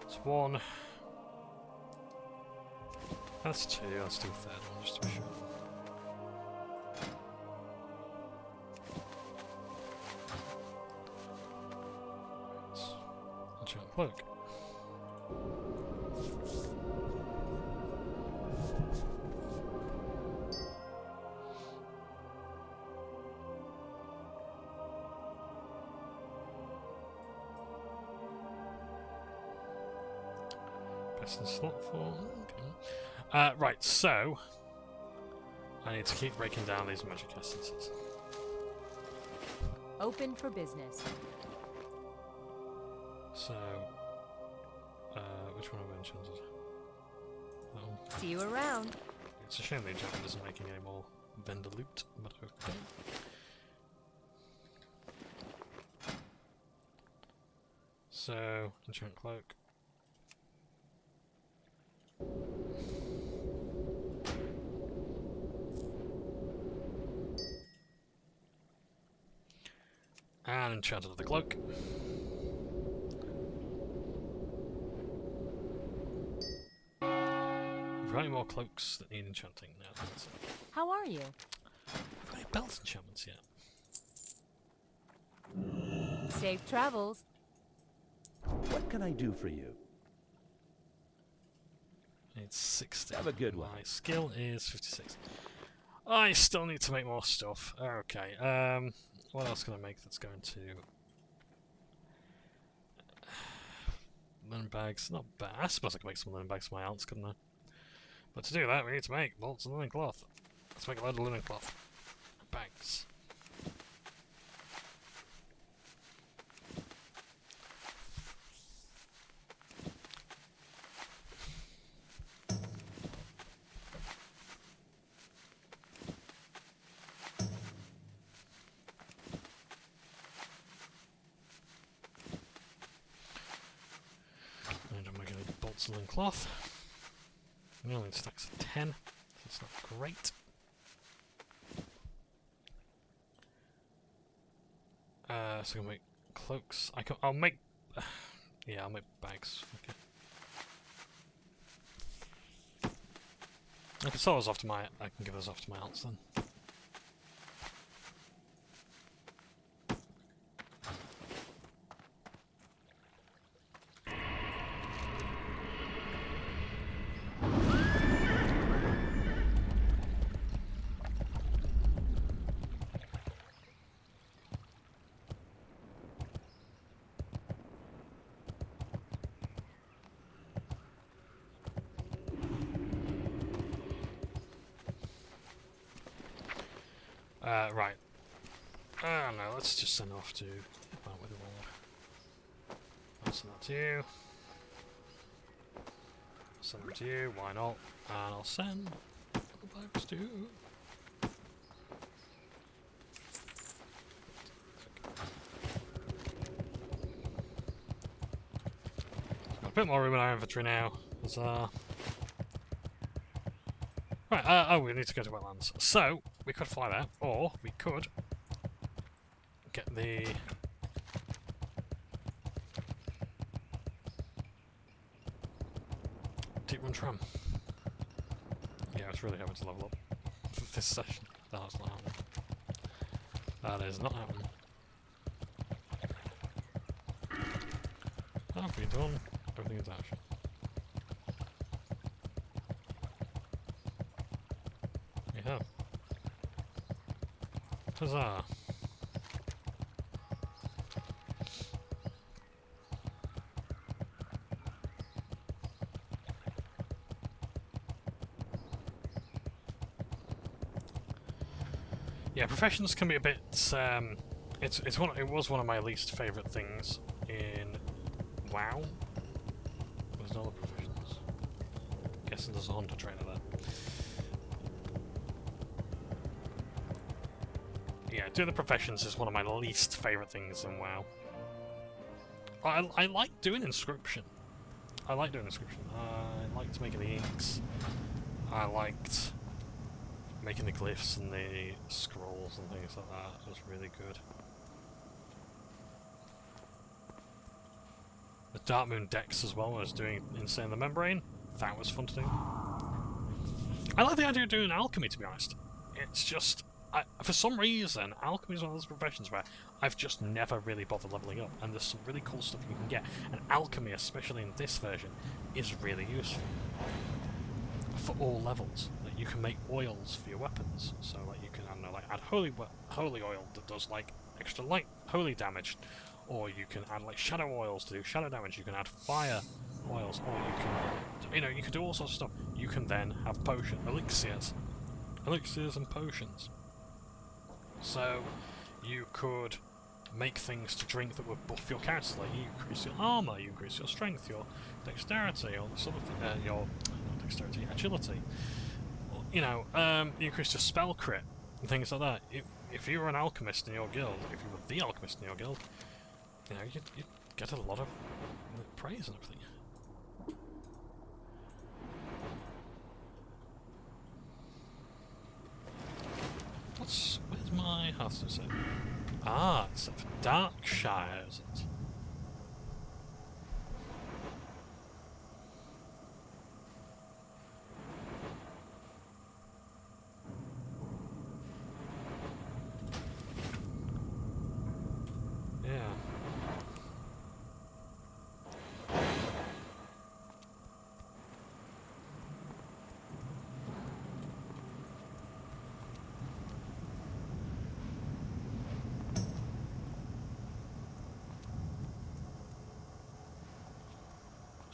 It's one. That's two. Let's do a third one just to be sure. Enchant cloak. Best in slot for. Okay. Right, so I need to keep breaking down these magic essences. Open for business. So, which one have I enchanted? That one. See you around. It's a shame the enchantment isn't making any more vendor loot, but okay. So, enchant cloak. And enchanted the cloak. Have got any more cloaks that need enchanting now? That's it. How are you? Have I got any belt enchantments yet? Safe travels. What can I do for you? I need 60. Have a good one. My skill is 56. I still need to make more stuff. Okay. What else can I make that's going to... linen bags. Not bad. I suppose I could make some linen bags for my aunts, couldn't I? But to do that, we need to make bolts and linen cloth. Let's make a load of linen cloth. Bags. And I'm making bolts and linen cloth. We only need stacks of 10, so it's not great. So I'm gonna make cloaks. I'll make. Yeah, I'll make bags. Okay. I can sell those off to my. I can give those off to my aunts then. Right. No, let's just send off to Withywarlock. I'll send that to you. I'll send them to you, why not? And I'll send the bags to you. Got a bit more room in our inventory now. Right, oh, we need to go to wetlands. So, we could fly there, or we could get the... Deep Run Tram. Yeah, I was really hoping to level up for this session. That's not happening. That is not happening. Have we done? Everything is action. We have. Huzzah! Yeah, professions can be a bit. It was one of my least favourite things in WoW. there's no other professions. Guessing there's a hunter trainer there. Yeah, doing the professions is one of my least favourite things in WoW. I like doing inscription. I like doing inscription. I liked making the inks. I liked making the glyphs and the scrolls and things like that. It was really good. The Dark Moon decks as well, when I was doing Insane the Membrane. That was fun to do. I like the idea of doing alchemy, to be honest. It's just, for some reason, alchemy is one of those professions where I've just never really bothered leveling up, and there's some really cool stuff you can get. And alchemy, especially in this version, is really useful for all levels. Like, you can make oils for your weapons, so like you can, I don't know, like add holy oil that does like extra light holy damage, or you can add like shadow oils to do shadow damage. You can add fire oils, or you can, you know, you can do all sorts of stuff. You can then have elixirs and potions. So you could make things to drink that would buff your character. Like you increase your armor, you increase your strength, your dexterity, or sort of your not dexterity, agility. You know, you increase your spell crit and things like that. If you were an alchemist in your guild, if you were the alchemist in your guild, you know, you'd get a lot of praise and everything. Where's my house? Is it? Ah, it's for Darkshire, is it? Yeah.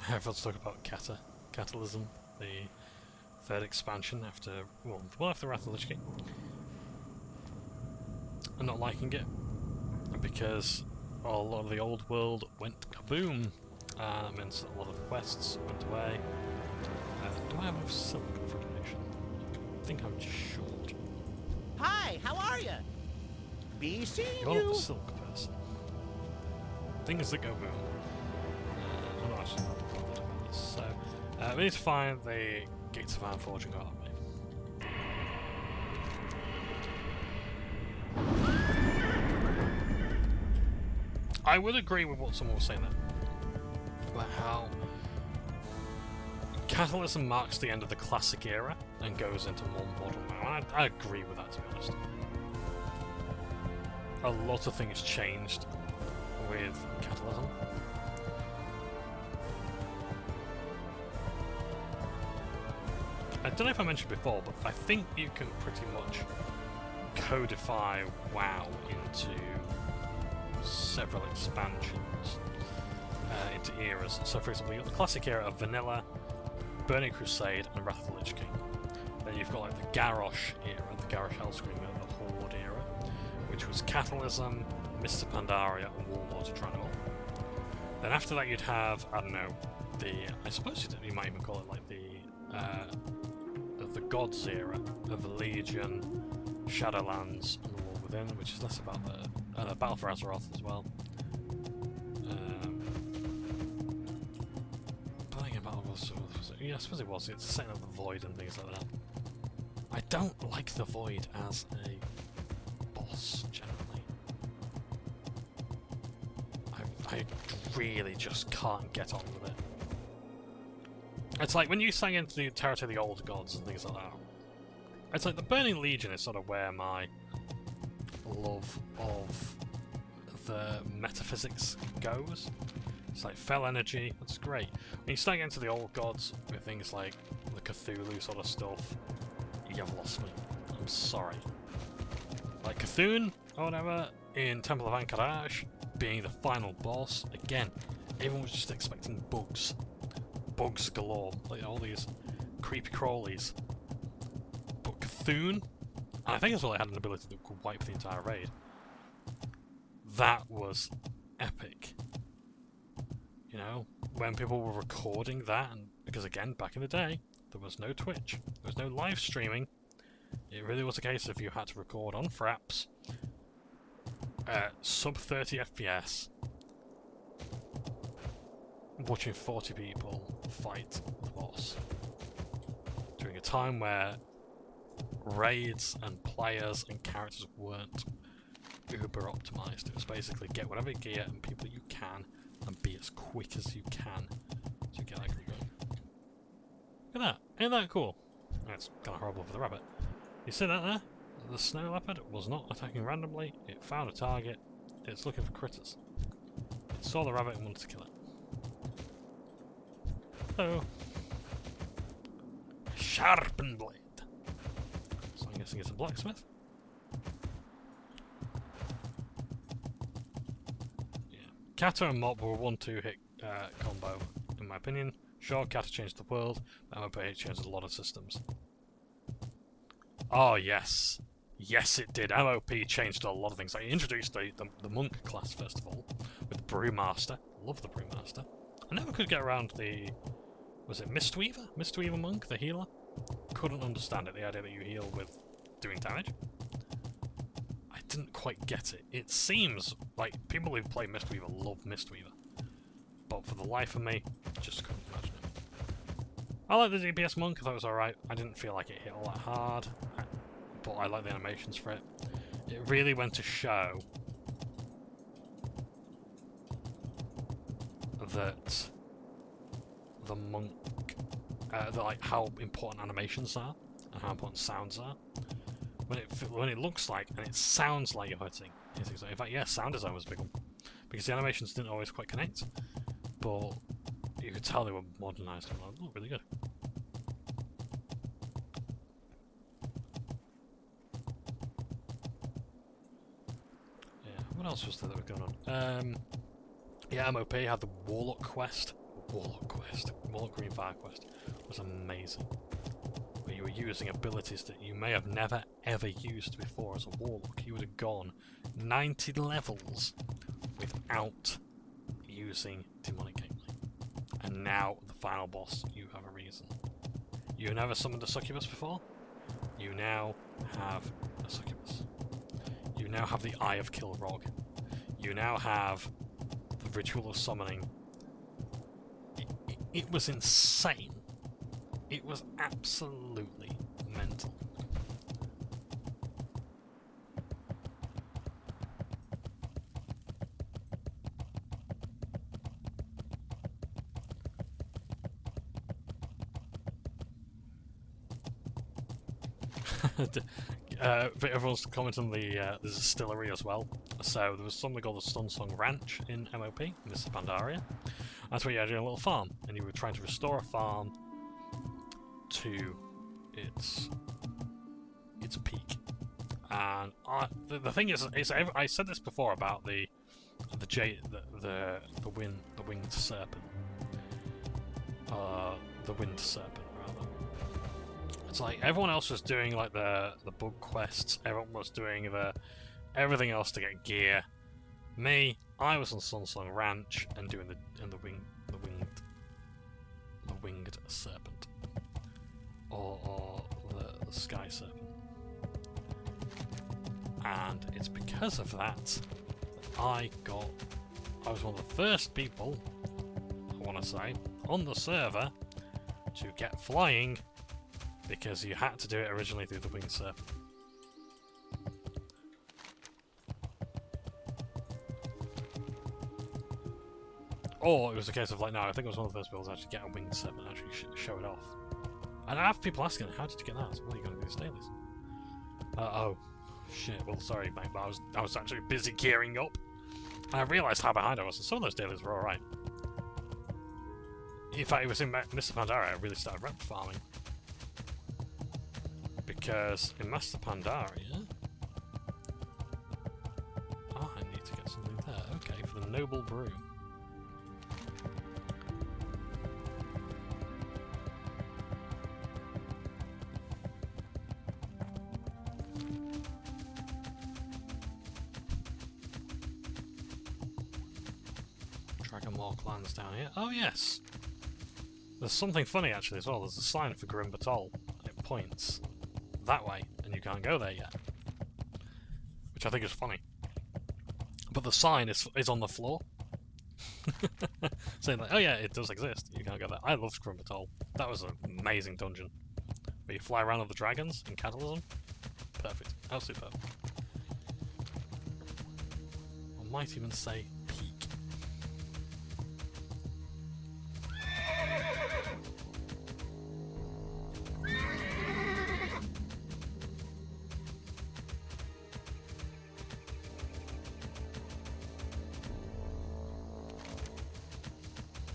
Everyone's talking about Catalysm, the third expansion after, after Wrath of the Lich King. I'm not liking it because a lot of the old world went kaboom. It means that a lot of the quests went away. Do I have enough silk for a donation? I think I'm just short. Hi, how are you? Be seeing You're not you. the silk person. Things that go boom. I'm not actually not bothered about this. So, we need to find the Gates of Iron Forging Army. I would agree with what someone was saying there. About how Catalysm marks the end of the classic era and goes into more modern now. I agree with that, to be honest. A lot of things changed with Catalysm. I don't know if I mentioned before, but I think you can pretty much codify WoW into several expansions, into eras. So, for example, you've got the classic era of Vanilla, Burning Crusade, and Wrath of the Lich King. Then you've got like the Garrosh era, the Garrosh Hellscreamer, the Horde era, which was Catalysm, Mists of Pandaria, and Warlords of Draenor. Then after that, you'd have, I don't know, I suppose you might even call it like the Gods era of Legion, Shadowlands, and the War Within, which is less about the Battle for Azeroth as well. Yeah, I suppose it was. It's setting up the Void and things like that. I don't like the Void as a boss, generally. I really just can't get on with it. It's like when you sang into the territory of the old gods and things like that. It's like the Burning Legion is sort of where my love of the metaphysics goes. It's like fell energy, that's great. When you start getting into the old gods with things like the Cthulhu sort of stuff, you've lost me. I'm sorry. Like Cthulhu or whatever in Temple of Anchorage being the final boss, again, everyone was just expecting bugs. Bugs galore, like all these creepy crawlies. But Cthulhu, and I think that's why they had an ability that could wipe the entire raid. That was epic. You know, when people were recording that, and because again, back in the day, there was no Twitch, there was no live streaming. It really was a case of you had to record on Fraps, sub 30 FPS, watching 40 people fight the boss during a time where raids and players and characters weren't uber optimized. It was basically get whatever gear and people you can and be as quick as you can to get that going. Look at that, ain't that cool? That's kind of horrible for the rabbit. You see that there? The snow leopard was not attacking randomly, it found a target, it's looking for critters. It saw the rabbit and wanted to kill it. Oh. Sharpened blade. So I'm guessing it's a blacksmith. Yeah. Kata and Mop were a 1-2 hit combo, in my opinion. Sure, Kata changed the world, but MOP changed a lot of systems. Oh, yes. Yes, it did. MOP changed a lot of things. Like, it introduced the monk class, first of all, with the Brewmaster. Love the Brewmaster. I never could get around the... Was it Mistweaver? Mistweaver monk, the healer? Couldn't understand it, the idea that you heal with doing damage. I didn't quite get it. It seems like people who play Mistweaver love Mistweaver. But for the life of me, just couldn't imagine it. I like the DPS monk, I thought it was alright. I didn't feel like it hit all that hard, but I like the animations for it. It really went to show that the monk, like how important animations are and how important sounds are. When it looks like and it sounds like you're hitting. In fact, yeah, sound design was a big one because the animations didn't always quite connect, but you could tell they were modernised and looked really good. Yeah, what else was there that was going on? Yeah, MOP had the Warlock quest. Warlock Green Fire quest was amazing. Where you were using abilities that you may have never ever used before as a Warlock. You would have gone 90 levels without using demonic gameplay. And now, the final boss, you have a reason. You never summoned a succubus before? You now have a succubus. You now have the Eye of Kilrog. You now have the Ritual of Summoning. It was insane. It was absolutely mental. But everyone's commenting on the distillery as well. So there was something called the Sunsong Ranch in MOP, in Mr. Pandaria. That's where you had your little farm, and you were trying to restore a farm to its peak. And the thing is I said this before about the winged serpent. The wind serpent, rather. It's like everyone else was doing like the bug quests. Everyone was doing everything else to get gear. Me, I was on Sunsong Ranch and doing the winged serpent, or the sky serpent. And it's because of that I was one of the first people, I want to say, on the server to get flying, because you had to do it originally through the winged serpent. Or it was a case of like, no, I think it was one of the first people to actually get a winged serpent and actually show it off. And I have people asking, how did you get that? So, what are you going to do these dailies? Oh, shit. Well, sorry, mate, but I was actually busy gearing up. And I realised how behind I was, and some of those dailies were alright. In fact, it was in Mr. Pandaria I really started rep farming. Because in Master Pandaria... Oh, I need to get something there. Okay, for the Noble Brew. Dragon more clans down here. Oh yes! There's something funny actually as well. There's a sign for Grim Batol. It points that way, and you can't go there yet. Which I think is funny. But the sign is on the floor. Saying like, oh yeah, it does exist. You can't go there. I loved Grim Batol. That was an amazing dungeon. Where you fly around with the dragons in Catalysm. Perfect. Absolutely perfect. I might even say peak.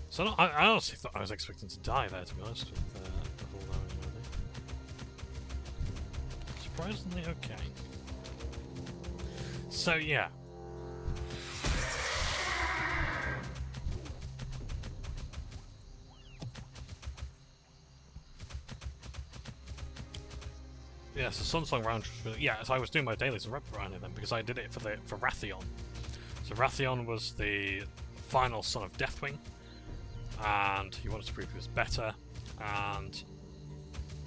So no, I honestly thought I was expecting to die there, to be honest, with all that and everything. Surprisingly okay. So yeah. Yeah, so Sunsong round. Yeah, so I was doing my dailies and rep grinding then because I did it for Wrathion. So Wrathion was the final son of Deathwing, and he wanted to prove he was better. And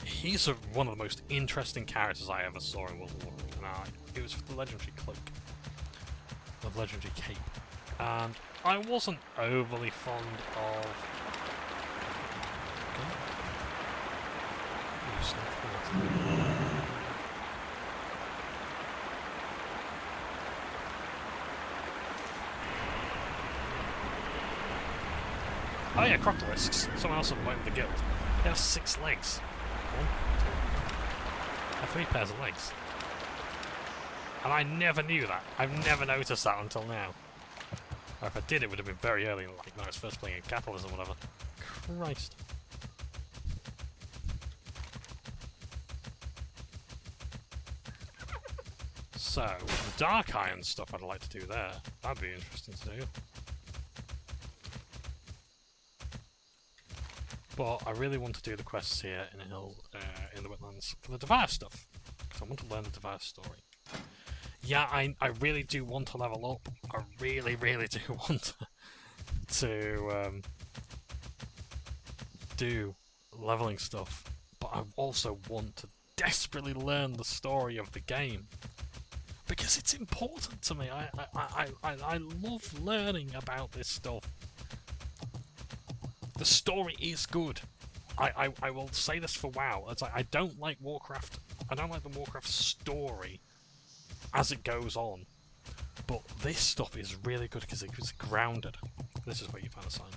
he's one of the most interesting characters I ever saw in World of Warcraft. And it was for the legendary cloak, the legendary cape, and I wasn't overly fond of. Oh yeah, crocodilisks. Someone else at the guild. They have 6 legs. 1, 2. They have 3 pairs of legs. And I never knew that. I've never noticed that until now. Or if I did, it would have been very early, like when I was first playing in Capitalism or whatever. Christ. So, the Dark Iron stuff I'd like to do there. That'd be interesting to do. But I really want to do the quests here in the hill, in the wetlands for the Device stuff, because I want to learn the Device story. Yeah, I really do want to level up. I really do want to do leveling stuff, but I also want to desperately learn the story of the game because it's important to me. I love learning about this stuff. The story is good. I will say this for WoW. It's like I don't like Warcraft. I don't like the Warcraft story as it goes on. But this stuff is really good because it's grounded. This is where you find a sign.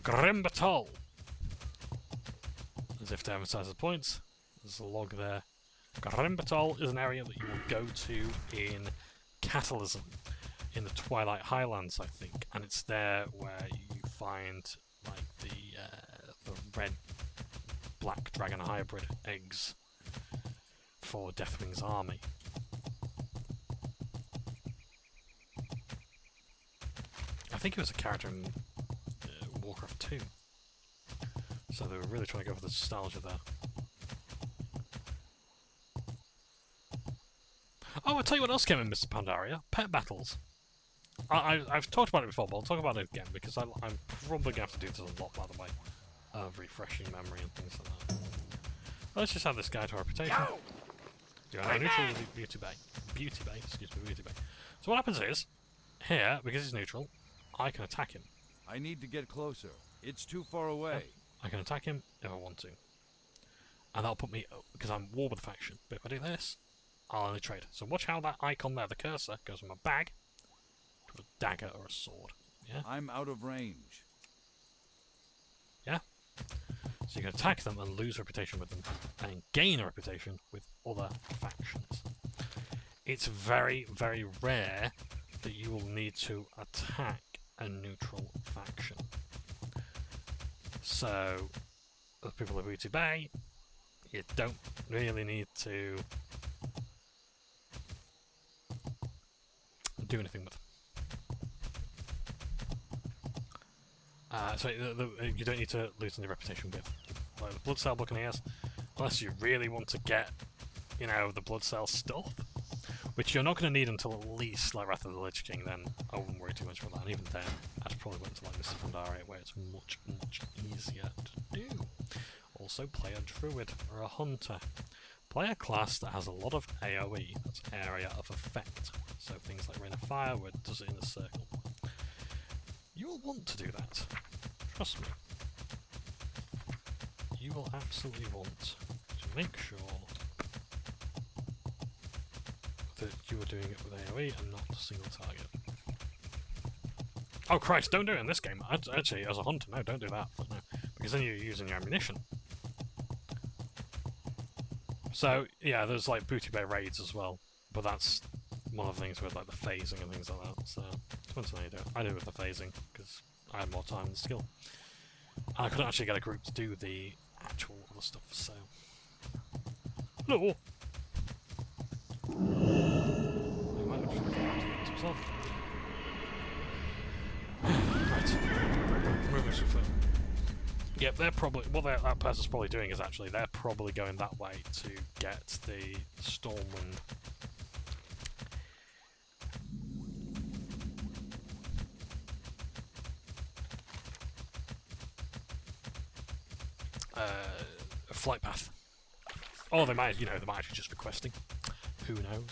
Grim Batol. As if to emphasize the points. There's a log there. Grim Batol is an area that you will go to in Catalysm, in the Twilight Highlands, I think, and it's there where you find like the red black dragon hybrid eggs for Deathwing's army. I think he was a character in Warcraft 2, so they were really trying to go for the nostalgia there. Oh, I'll tell you what else came in Mr. Pandaria. Pet battles. I've talked about it before, but I'll talk about it again, because I'm probably going to have to do this a lot, by the way. Of refreshing memory and things like that. Let's just add this guy to our reputation. You are neutral with Beauty Bay. Beauty Bay. So what happens is, here, because he's neutral, I can attack him. I need to get closer. It's too far away. Yeah, I can attack him if I want to. And that'll put me, because I'm war with the faction. But if I do this, I'll only trade. So watch how that icon there, the cursor, goes from a bag to a dagger or a sword. Yeah? I'm out of range. Yeah? So you can attack them and lose reputation with them, and gain a reputation with other factions. It's very rare that you will need to attack a neutral faction. So, the people of Booty Bay, you don't really need to do anything with them. So you don't need to lose any reputation with like the Blood Cell Buccaneers, unless you really want to get, you know, the Blood Cell stuff, which you're not going to need until at least like Wrath of the Lich King. Then I wouldn't worry too much about that. And even then, I'd probably wait until like Mr. Pandaria, where it's much easier to do. Also, play a druid or a hunter. Play a class that has a lot of AoE, that's area of effect. So things like Rain of Fire, where it does it in a circle. You will want to do that. Trust me. You will absolutely want to make sure that you are doing it with AoE and not a single target. Oh Christ, don't do it in this game. Actually, as a hunter, no, don't do that. No, because then you're using your ammunition. So, yeah, there's like Booty Bay raids as well, but that's one of the things with like the phasing and things like that, so depends on how you do it. I do it with the phasing, because I had more time and skill. And I couldn't actually get a group to do the actual other stuff, so... Hello! He might have just recorded to himself. Right. Moving so far. Yep, they're probably... What that person's probably doing is actually, they're probably going that way to get the Stormwind. Flight path. Or they might, they might actually just be questing. Who knows?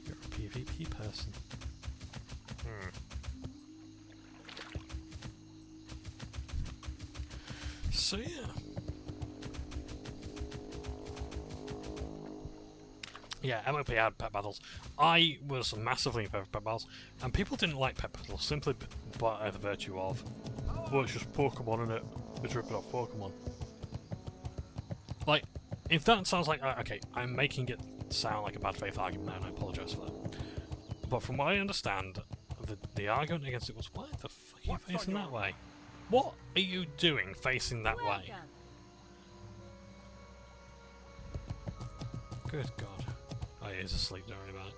You're a PvP person. So yeah. Yeah, MOP had pet battles. I was massively in favour of pet battles, and people didn't like pet battles simply by the virtue of, well, it's just Pokemon, innit? It's ripping off Pokemon. Like, if that sounds like, okay, I'm making it sound like a bad faith argument now, and I apologise for that. But from what I understand, the argument against it was, why the fuck are you facing that way? What are you doing facing that way? Good God. Oh, yeah, he's asleep, don't worry about it.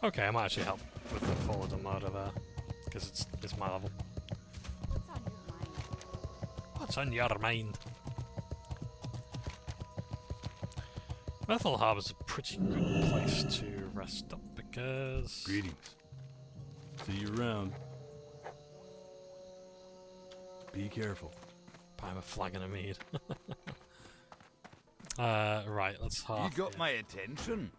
Okay, I might actually help with the forward and murder there, because it's my level. What's on your mind? Bethel Harbour's a pretty good place to rest up, because... Greetings. See you around. Be careful. I'm a flag and a mead. Right, let's half. You got my attention.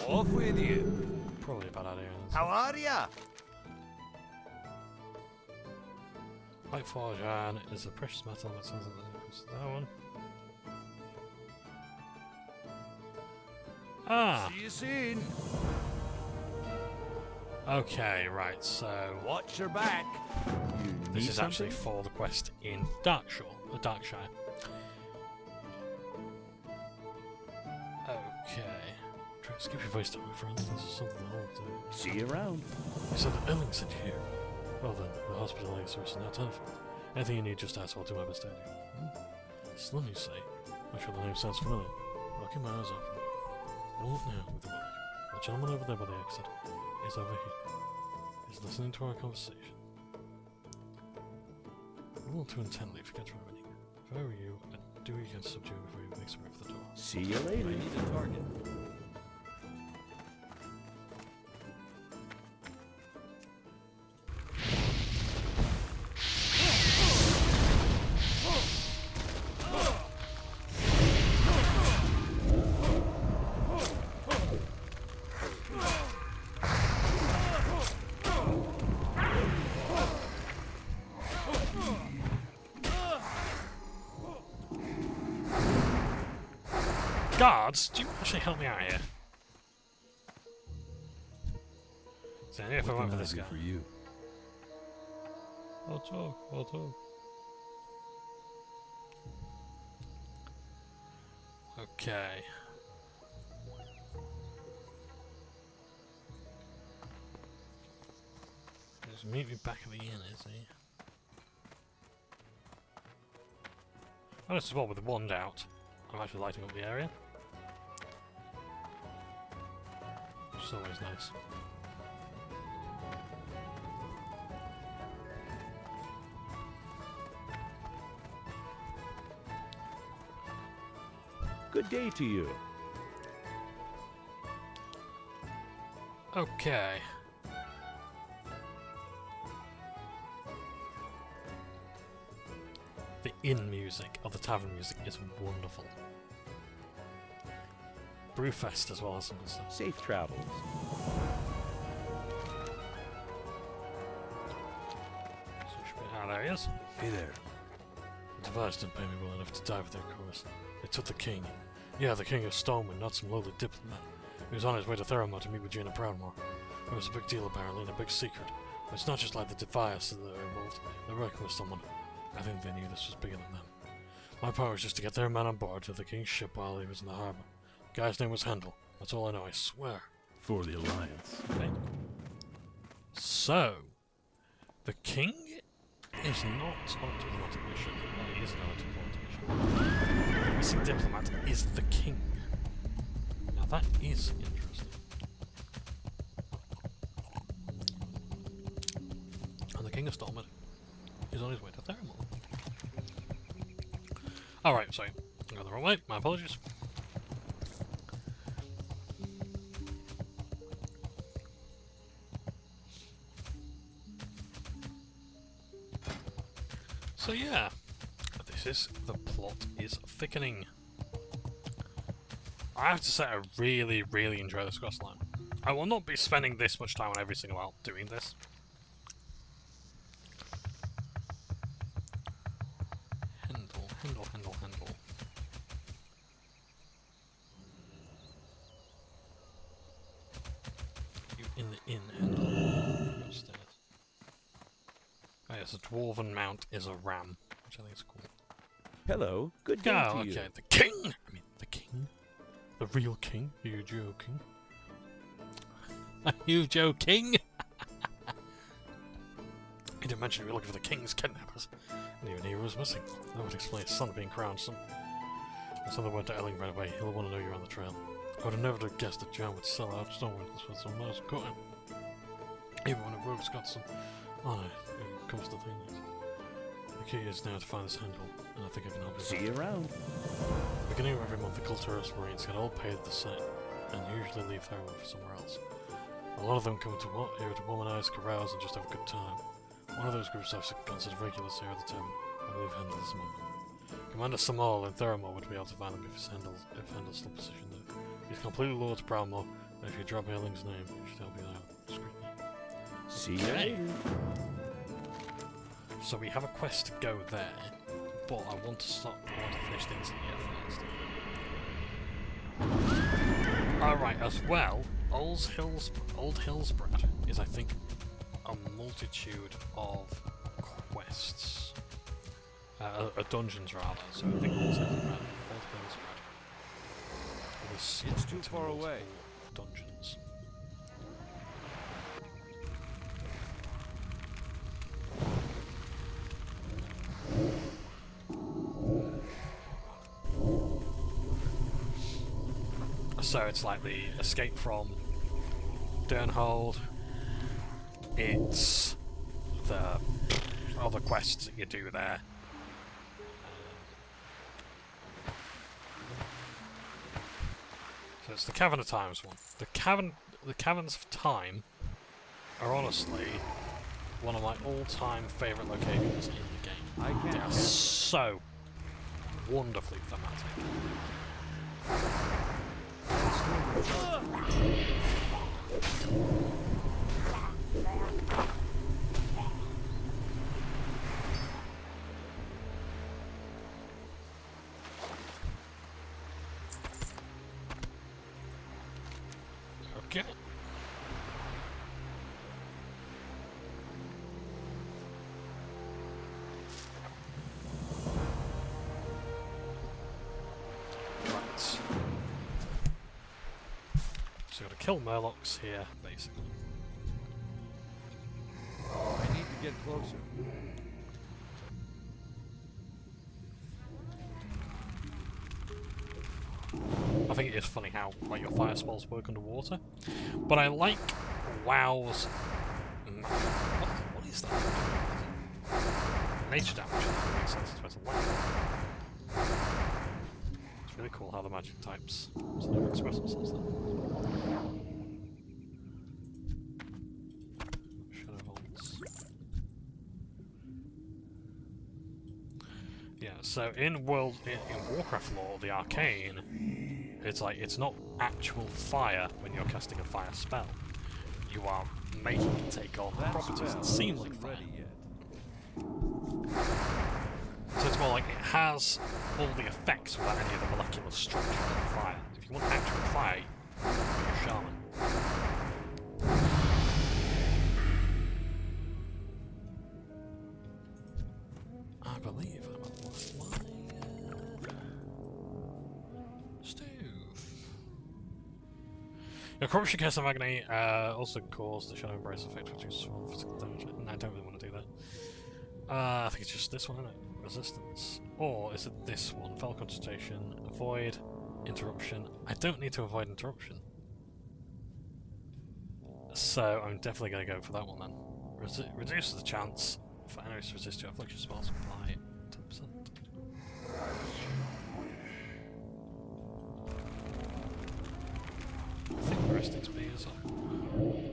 Off with you. Probably a bad idea. How are ya? White Forge iron is a precious metal that sounds like that one. Ah! See you soon. Okay, right, so... Watch your back. This is actually for the quest in Darkshire. Okay. Try to skip your voice down, my friend. This is something I'll do. See you around. You said that Erling sent you here. Well then, the hospital service is now telephone. Anything you need, just ask. I'll do my best to help you. Slum, you say? I'm sure the name sounds familiar. I'll keep my eyes open. I'll look now with the work. The gentleman over there by the exit is over here. He's listening to our conversation. I will too intently forget to remedy. If I were you, I'd do what you can to subdue him before he makes a move for the door. See you I later. need a target. Guards, do you actually help me out here? So if I went for this guy. For you. I'll talk. Okay. Just meet me back at the inn, is he? Oh, this is what with the wand out. I'm actually lighting up the area. It's always nice. Good day to you. Okay. The inn music, or the tavern music, is wonderful. Brewfest as well as some good stuff. Safe travels. There he is. Hey there. The device didn't pay me well enough to die for their cause. They took the king. Yeah, the king of Stormwind, not some lowly diplomat. He was on his way to Theramore to meet with Jaina Proudmoore. It was a big deal apparently, and a big secret. But it's not just like the Defias that are involved. They're working with someone. I think they knew this was bigger than them. My power was just to get their man on board to the king's ship while he was in the harbour. The guy's name was Handel. That's all I know, I swear. For the Alliance. Okay. So, the king is not on a diplomatic mission. Well, he is not on a diplomatic mission. The missing diplomat is the king. Now that is interesting. And the king of Stormwind is on his way to Theramore. Alright, sorry. I got the wrong way. My apologies. So yeah, the plot is thickening. I have to say I really, really enjoy this quest line. I will not be spending this much time on every single out doing this. Handle. You in the inn, Handle. Upstairs. Oh yes, a dwarven mount is a ram, which I think is cool. Hello. Good day Oh, to you. okay, the king! I mean, the king? The real king? Are you joking? Are you joking? He didn't mention we were looking for the king's kidnappers. And even he was missing. That would explain his son being crowned son. And so they went to Elling right away. He'll want to know you're on the trail. I would have never guessed that John would sell out Stormwind for some miles got him. Even when a rogue's got some... Oh no, it comes to things. The key is now to find this Handel, and I think I can help you. See you around. Beginning of every month, the Culturist Marines get all paid the same, and usually leave Theramore for somewhere else. A lot of them come here to womanize, carouse, and just have a good time. One of those groups I've considered regulars here at the tavern. I believe Handel is among them. Commander Samal in Theramore would be able to find him if Handel's still positioned there. He's completely loyal to Proudmoore, and if you drop Erling's name, it should help you out discreetly. See you later. So we have a quest to go there, but I want to finish things here first. Alright, as well, Old Hillsbrad is, I think, a multitude of quests. Dungeons, rather, so I think Old Hillsbrad. It's too far away. Dungeons. So it's like the escape from Durnhold. It's the other quests that you do there. So it's the Cavern of Times one. The Caverns of Time are honestly one of my all-time favourite locations in the game. They are so wonderfully thematic. Okay. Right. So gotta kill Murlocs here, basically. I need to get closer. I think it is funny how like your fire spells work underwater. But I like WoW's. What is that? Nature damage. That makes sense. It's really cool how the magic types sort of express themselves there. Shadow bolts. Yeah, so in Warcraft lore, the arcane, it's not actual fire when you're casting a fire spell. You are making it take on properties that seem like fire. So it's more like it has all the effects without any of the molecular structure of fire. If you want actual fire, you be a shaman. I believe I'm at my stove. Your corruption cast of agony also caused the shadow embrace effect, which is physical damage. And I don't really want to do that. I think it's just this one, isn't it? Resistance. Or is it this one? Fell concentration, avoid interruption. I don't need to avoid interruption. So I'm definitely going to go for that one then. Reduces the chance for enemies to resist your affliction spells by 10%. I think the rest XP is up.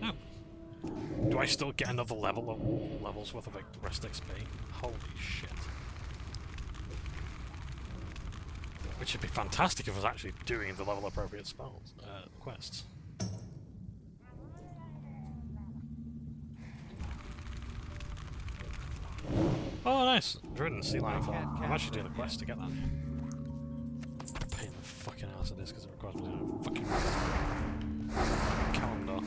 No. Do I still get another levels worth of like, rest XP? Holy shit. Which would be fantastic if I was actually doing the level appropriate spells, quests. Oh nice! Druid Sea Lion Fall. I'm actually doing a quest to get that. Pain in the fucking ass it is because it requires me to do a fucking calendar.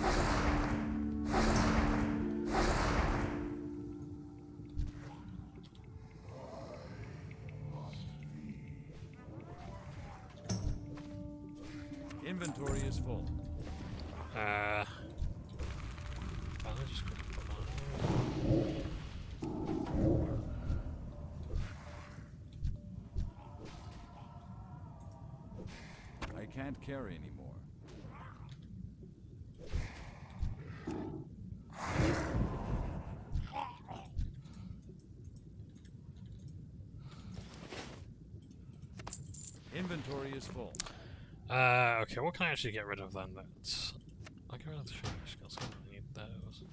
Inventory is full. I'll just quickly put that in. I can't carry anymore. Inventory is full. Okay, what can I actually get rid of then? I'll get rid of the sugar skills, I don't need those.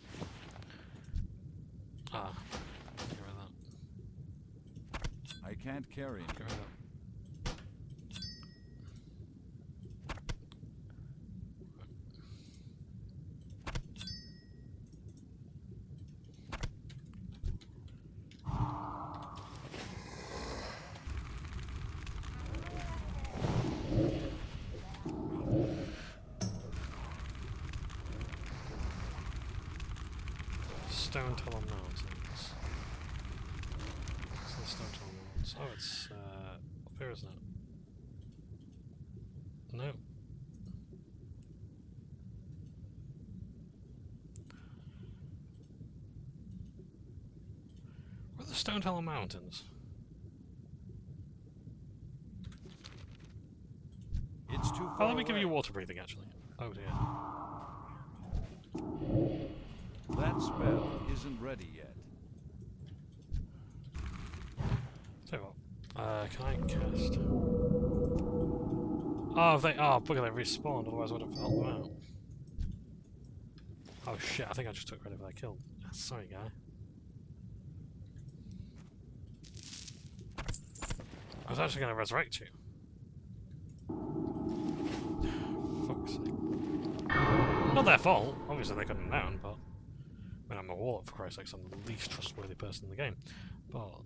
Get rid of that. I can't carry Get rid of that. Stone Tunnel Mountains. What's the Stone Tunnel Mountains? Oh, it's up here, isn't it? No. Where are the Stone Tunnel Mountains? It's too far. Oh, let me give you water breathing actually. Oh dear. That spell isn't ready yet. Tell you what, can I cast? Oh, they bugger, they respawned. Otherwise, I would have helped them out. Oh shit! I think I just took credit for that kill. Sorry, guy. I was actually going to resurrect you. Fuck's sake. Not their fault. Obviously, they couldn't have known, but. I mean, I'm a warlock, for Christ's sake, so I'm the least trustworthy person in the game. But...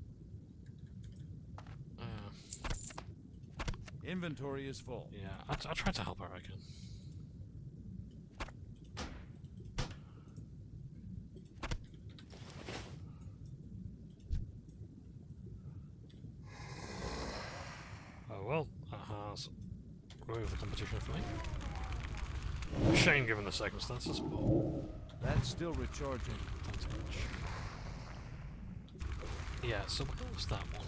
Inventory is full. yeah, I'll try to help her, I reckon. Oh well, that has removed the competition for me. A shame given the circumstances, but... That's still recharging. yeah, so what was that one?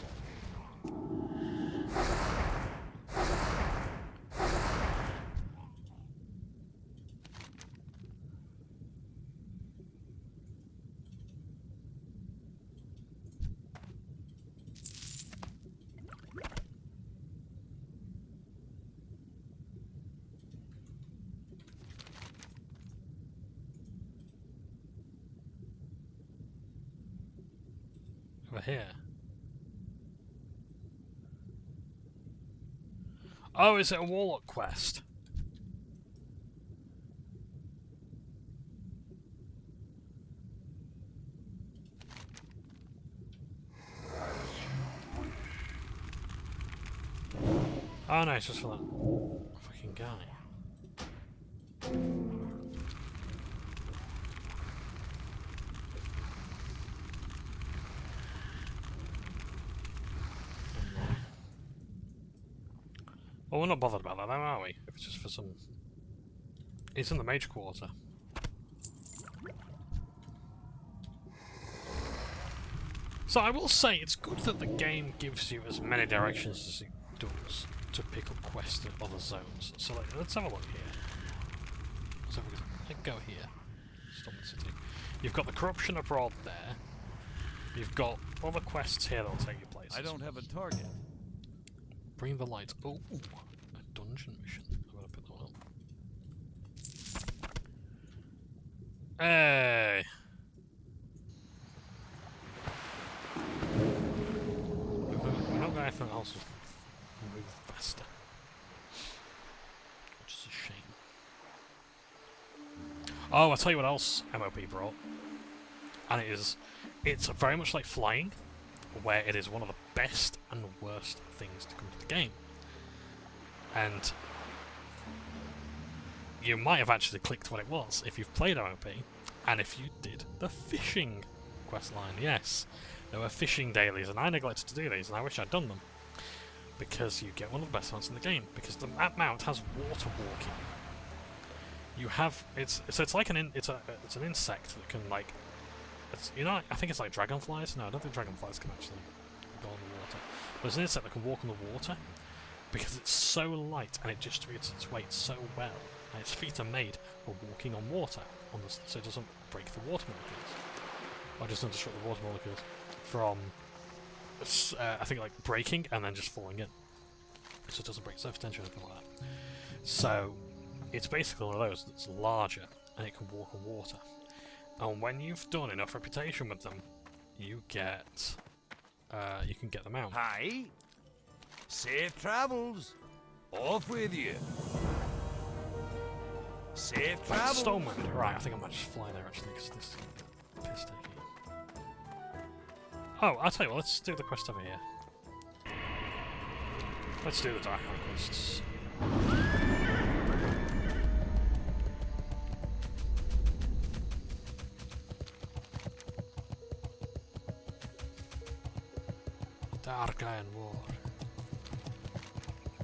Over here. Oh, is it a Warlock quest? Oh no, it's just for that fucking guy. Well, we're not bothered about that, though, are we? If it's just for some... It's in the Mage Quarter. So I will say, it's good that the game gives you as many directions as it does to pick up quests in other zones. So like, let's have a look here. Let's have a look. Go here. Stormwind City. You've got the Corruption Abroad there. You've got other quests here that'll take you places. I don't have a target. Bring the light. Oh, a dungeon mission. I'm gonna put that one up. Hey! We're not going anything else. Move faster. Which is a shame. Oh, I'll tell you what else MOP brought. And it's very much like flying, where it is one of the best and worst things to come to the game. And you might have actually clicked what it was if you've played MOP, and if you did the fishing questline, yes. There were fishing dailies, and I neglected to do these, and I wish I'd done them. Because you get one of the best ones in the game, because the mount has water walking. You have it's like an insect that can like I think it's like dragonflies. No, I don't think dragonflies can actually go on the water. But it's an insect that can walk on the water because it's so light and it distributes its weight so well. And its feet are made for walking on water, so it doesn't break the water molecules. Or doesn't disrupt the water molecules from, I think, like breaking and then just falling in. So it doesn't break surface tension or anything like that. So it's basically one of those that's larger and it can walk on water. And when you've done enough reputation with them, you can get them out. Hi. Safe travels. Off with you. Safe travels. Stonewind. Right, I think I might just fly there actually, because this is piss taking. Oh, I'll tell you what, let's do the quest over here. Let's do the Dark Conquests. Dark Iron War.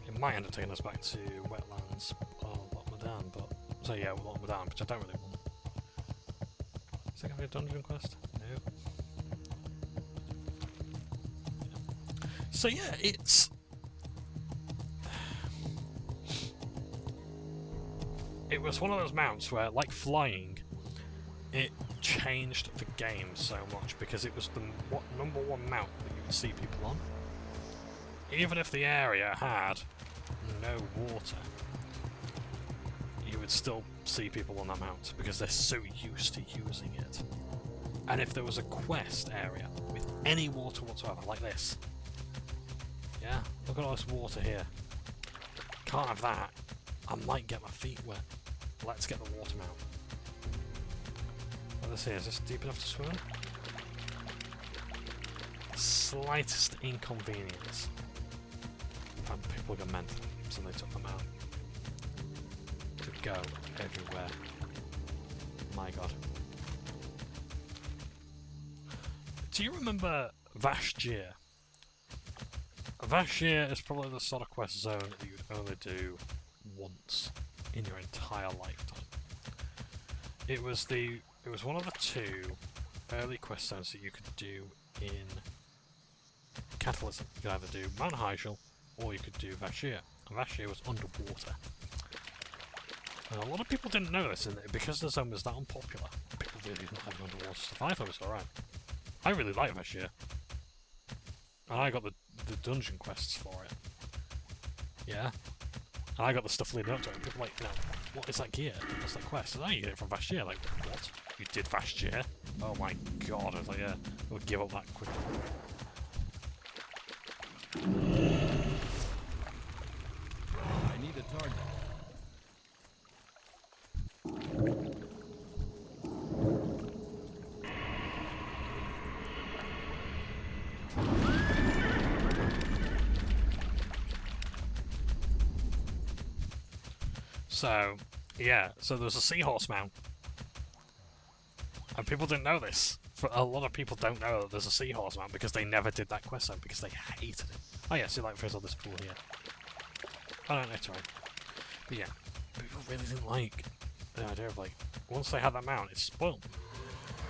It might end up taking us back to Wetlands or Lochmadan, but... So yeah, Lochmadan, which I don't really want. Is that going to be a dungeon quest? No. So yeah, it's... It was one of those mounts where, like flying, it changed the game so much because it was the number one mount that you would see people on. Even if the area had no water, you would still see people on that mount because they're so used to using it. And if there was a quest area with any water whatsoever, like this, yeah, look at all this water here. Can't have that. I might get my feet wet. Let's get the water mount. Let's see, is this deep enough to swim in? Slightest inconvenience. And people got mental, so they took them out. To go everywhere. My god. Do you remember Vashjir? Vashjir is probably the sort of quest zone that you'd only do once in your entire lifetime. It was one of the two early quest zones that you could do in Catalysm. You could either do Mount Hyjal or you could do Vashjir. And Vashjir was underwater. And a lot of people didn't know this, and because the zone was that unpopular, people really didn't have underwater stuff. I thought it was alright. I really like Vashjir. And I got the dungeon quests for it. Yeah. And I got the stuff leading up to it. People were like, what is that gear? What's that quest? And I get it from Vashjir. Like, what? You did fast, yeah? Oh my god, I was like, yeah, I would give up that quickly. I need a target. So, yeah, so there's a seahorse mount. And people didn't know this. A lot of people don't know that there's a seahorse mount because they never did that quest zone because they hated it. Oh yeah, see, like there's all this pool here. I don't know, it's right. But yeah, people really didn't like the idea of like, once they had that mount, it's spoiled.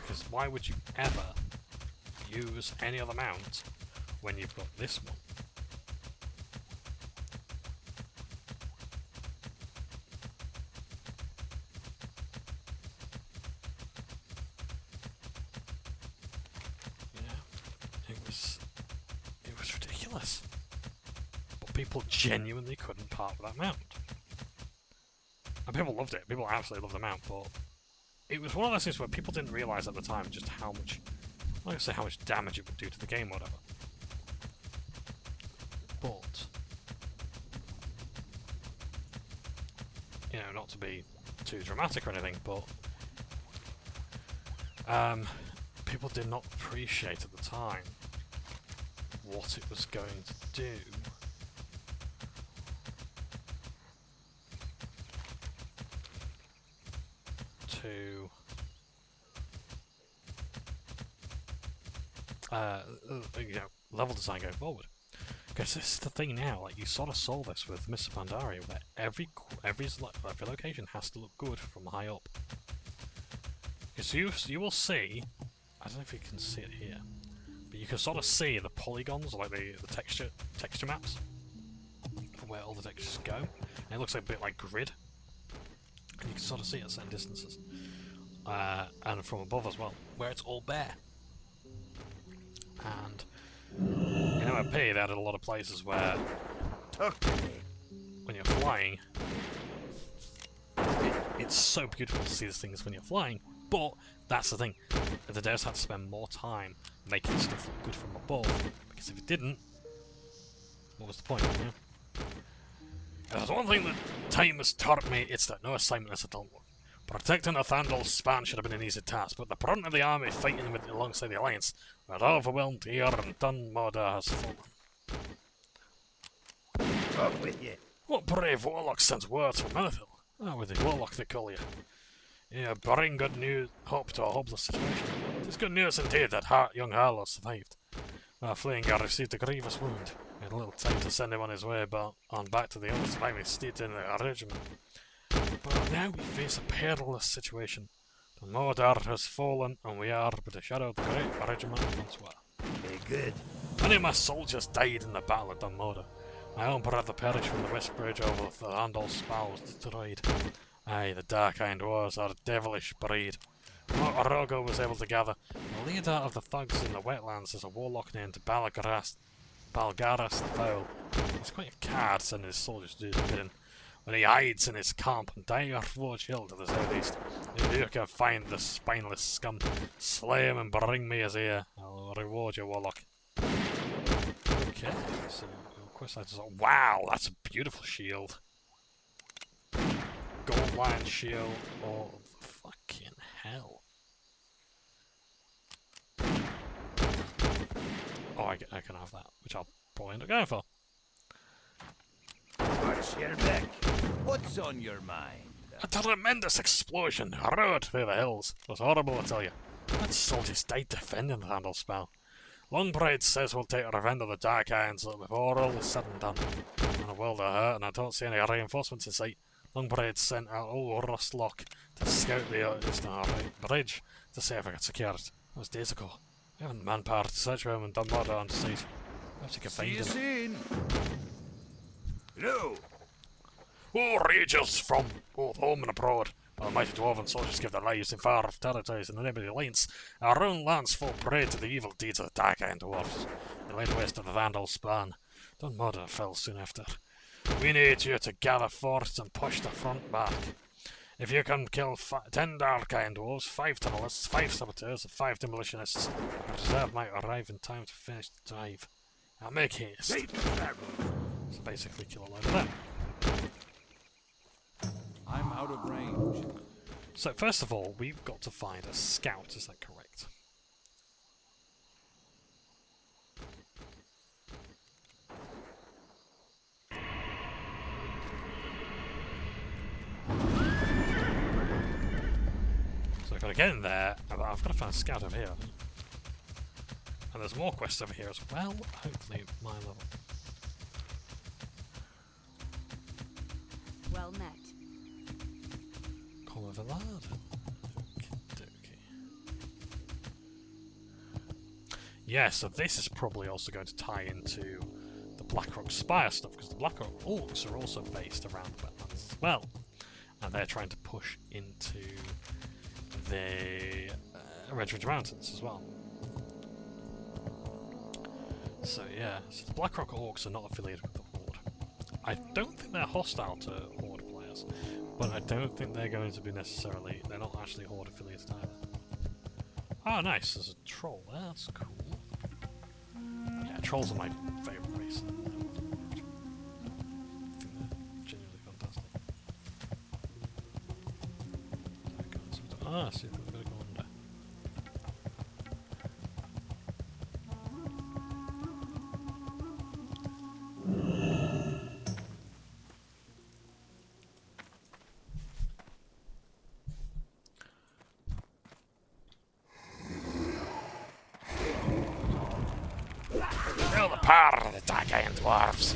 Because why would you ever use any other mount when you've got this one? It was ridiculous. But people genuinely couldn't part with that mount. And people loved it. People absolutely loved the mount, but it was one of those things where people didn't realise at the time just how much, like I say, how much damage it would do to the game or whatever. But, you know, not to be too dramatic or anything, but people did not appreciate at the time what it was going to do to you know, level design going forward. Because this is the thing now, like you sort of saw this with Mr. Pandaria, where every location has to look good from high up. Because you will see, I don't know if you can see it here, but you can sort of see the polygons, like the texture maps, for where all the textures go, and it looks like a bit like grid. And you can sort of see it at certain distances, and from above as well, where it's all bare. And in MOP, they added a lot of places where, when you're flying, it's so beautiful to see these things when you're flying. But that's the thing, the devs had to spend more time making stuff look good from above, because if it didn't, what was the point? You know? If there's one thing that time has taught me, it's that no assignment is a dull one. Protecting the Thandal span should have been an easy task, but the brunt of the army fighting alongside the Alliance were overwhelmed here, and Dunmorda has fallen. Up with you. What brave warlock sends words from Manethil? Ah, with the warlock they call you. You bring good news, hope to a hopeless situation. It is good news indeed that young Harlow survived. While fleeing, I received a grievous wound. We had a little time to send him on his way, but on back to the only surviving state in the regiment. But now we face a perilous situation. The Mordor has fallen, and we are but a shadow of the great regiment once were. Very good. Many of my soldiers died in the battle of Dunmorda. My own brother perished when the west bridge over the Thandal Spa was destroyed. Aye, the Dark-Eyed Dwarves are a devilish breed. What Orogo was able to gather, the leader of the thugs in the wetlands is a warlock named Balgaras the Foul. He's quite a card sending his soldiers to do his bidding. When he hides in his camp on Forge Hill to the southeast, if you can find the spineless scum, slay him and bring me his ear. I'll reward you, warlock. Okay, so quest items. Wow, that's a beautiful shield. Gold lion shield. Oh, fucking hell. Oh, I can have that, which I'll probably end up going for. Watch your back. What's on your mind? A tremendous explosion roared through the hills. It was horrible, I tell you. But soldiers died defending the Thandal spell. Longbride says we'll take revenge of the Dark Irons before all is said and done. And a world of hurt, and I don't see any reinforcements in sight. Longbride sent out old Rustlock to scout the eastern bridge to see if it got secured. That was days ago. We haven't manpower to search for him and Dunmorda on site. Perhaps you can find him. Soon. No. War rages from both home and abroad. While the mighty dwarven soldiers give their lives in far-off territories in the name of the Alliance, our own lands fall prey to the evil deeds of the Dark-Eyed Dwarves. They laid waste of the Thandal span. Dunmorda fell soon after. We need you to gather force and push the front back. If you can kill 10 Dark Iron Dwarves, 5 Tunnelists, 5 Saboteurs, and 5 Demolitionists, the reserve might arrive in time to finish the drive. Now make haste. So basically kill a load of them. I'm out of range. So first of all, we've got to find a scout, is that correct? So I've got to get in there, and I've got to find a scout over here. And there's more quests over here as well, hopefully my level. Well met. Come over that. Yeah, so this is probably also going to tie into the Blackrock Spire stuff, because the Blackrock Orcs are also based around the wetlands as well. And they're trying to push into the Red Ridge Mountains as well. So yeah, so the Blackrock Orcs are not affiliated with the Horde. I don't think they're hostile to Horde players, but I don't think they're going to be necessarily... They're not actually Horde affiliated either. Oh nice, there's a troll there, that's cool. Yeah, trolls are my favourite race. I think they're genuinely fantastic. Ah, see if we've got to go under. Feel the power of the Dark Iron Dwarves.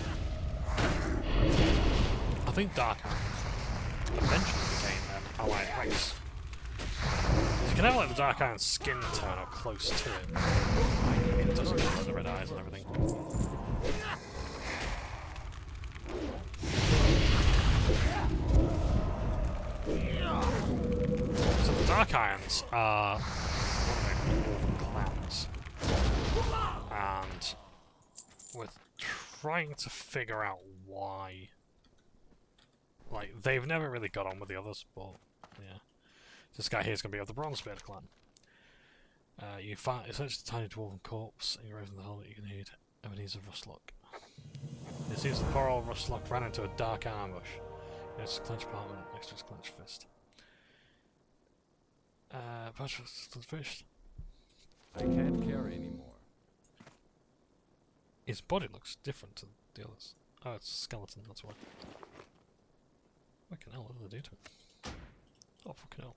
I think Dark Iron eventually became an allied race. You can have like the Dark Iron skin tone or close to it. It doesn't have the red eyes and everything. So the Dark Irons are one of the dwarven clans. And we're trying to figure out why. Like, they've never really got on with the others, but yeah. This guy here is going to be of the Bronzebeard clan. You find essentially a tiny dwarven corpse, and you're over the helmet you can need Ebenezer Rustlock. It seems the poor old Rustlock ran into a dark ambush. In his clenched apartment next to his clenched fist. Fist. I can't carry anymore. His body looks different to the others. Oh, it's a skeleton, that's why. Fucking hell, what did they do to him? Oh, fucking hell.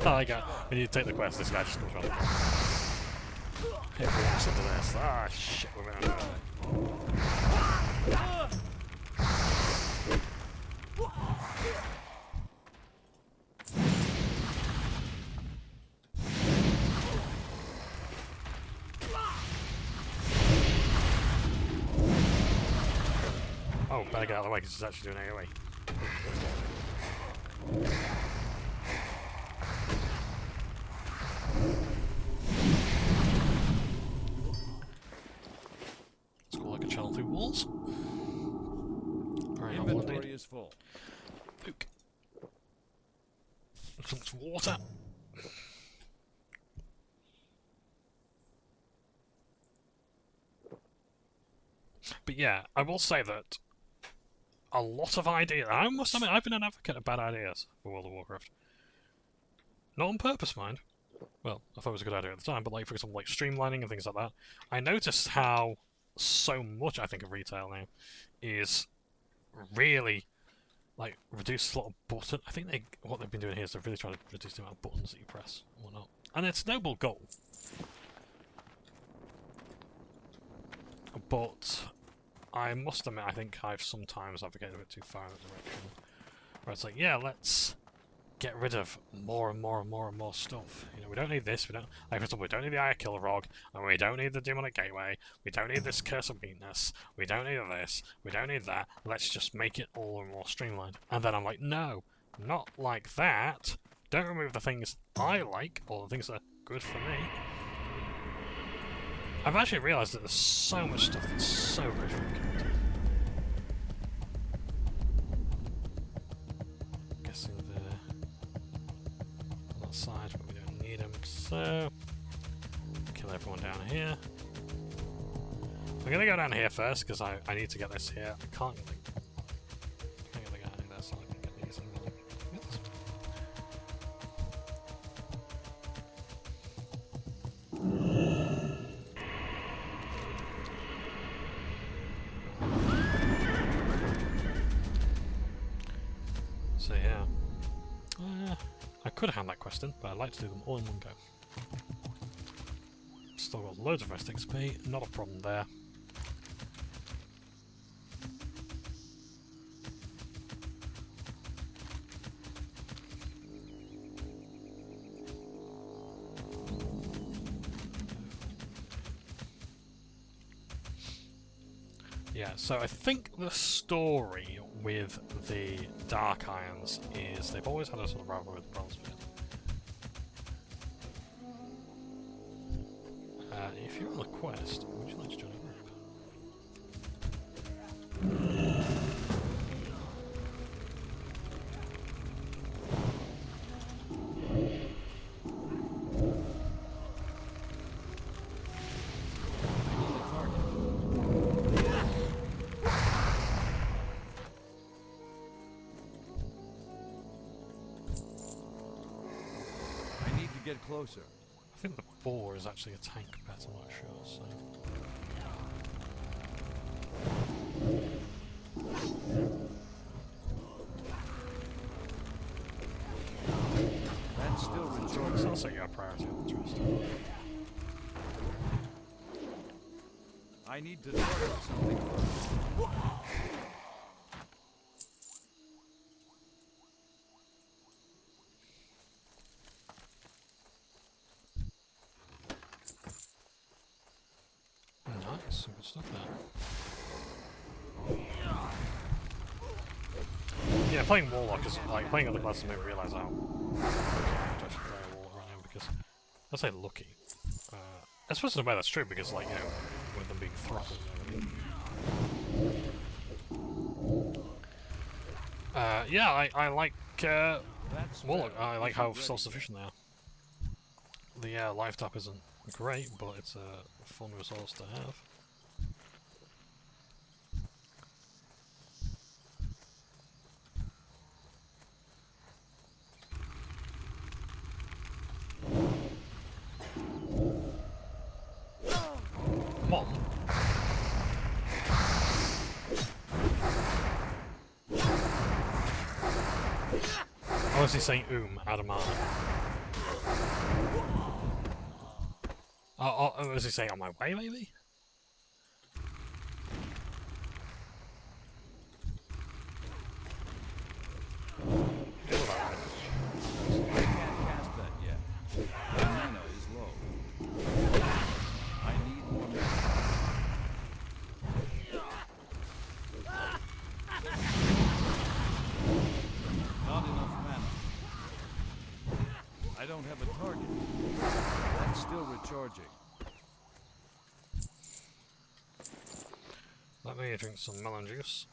I got. We need to take the quest. This guy just comes around. Here, we listen to this. Ah, shit, we're gonna do it. Oh, better get out of the way because it's actually doing AoE. Let's go like a channel through walls. Very helpful indeed. Inventory is full. Pook. Some water. But yeah, I will say that a lot of ideas. I must admit, I've been an advocate of bad ideas for World of Warcraft. Not on purpose, mind. Well, I thought it was a good idea at the time, but like for example, like streamlining and things like that. I noticed how so much I think of retail now is really like reduce slot of button. I think what they've been doing here is they're really trying to reduce the amount of buttons that you press and whatnot, and it's a noble goal. But I must admit, I think I've sometimes advocated a bit too far in that direction. Where it's like, yeah, let's get rid of more and more and more and more stuff. You know, we don't need this, we don't... Like, for example, we don't need the Eye Killer Rog, and we don't need the Demonic Gateway, we don't need this Curse of Weakness, we don't need this, we don't need that, let's just make it all more streamlined. And then I'm like, no, not like that. Don't remove the things I like, or the things that are good for me. I've actually realised that there's so much stuff that's so great for the character. Guessing they're on that side, but we don't need them, so kill everyone down here. I'm gonna go down here first because I need to get this here. I can't get the guy in there, so I can get these and get this. So yeah, I could hand that quest in, but I like to do them all in one go. Still got loads of rest XP, not a problem there. Yeah, so I think the story with the Dark Irons is they've always had a sort of rivalry with the Bronzebeard. If you're on the quest, would you like to join a group? Get closer. I think the boar is actually a tank pet, I'm not sure, so... That's still recharging. Sounds like your priority of interest. I need to target something first. Nice, some good stuff there. Yeah, playing Warlock is like playing other classes made me realise how lucky I should play a Warlock right now, because I say lucky. I suppose in a way that's true because, like, you know, with them being throttled and everything. Yeah, I like Warlock. I like how self-sufficient they are. The life tap isn't great, but it's a fun resource to have. Come on. I was he saying Adamana. Oh, was he saying on my way, maybe? I can't cast that yet. My mana is low. I need more mana. Not enough mana. I don't have a target. That's still recharging. Let me drink some melon juice.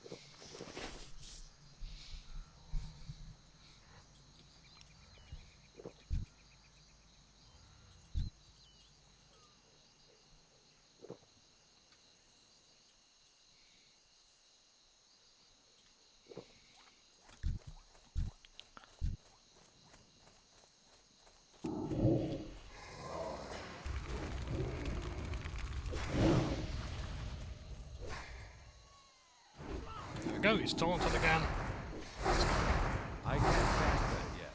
There we go, he's taunted again. I can't cast that yet.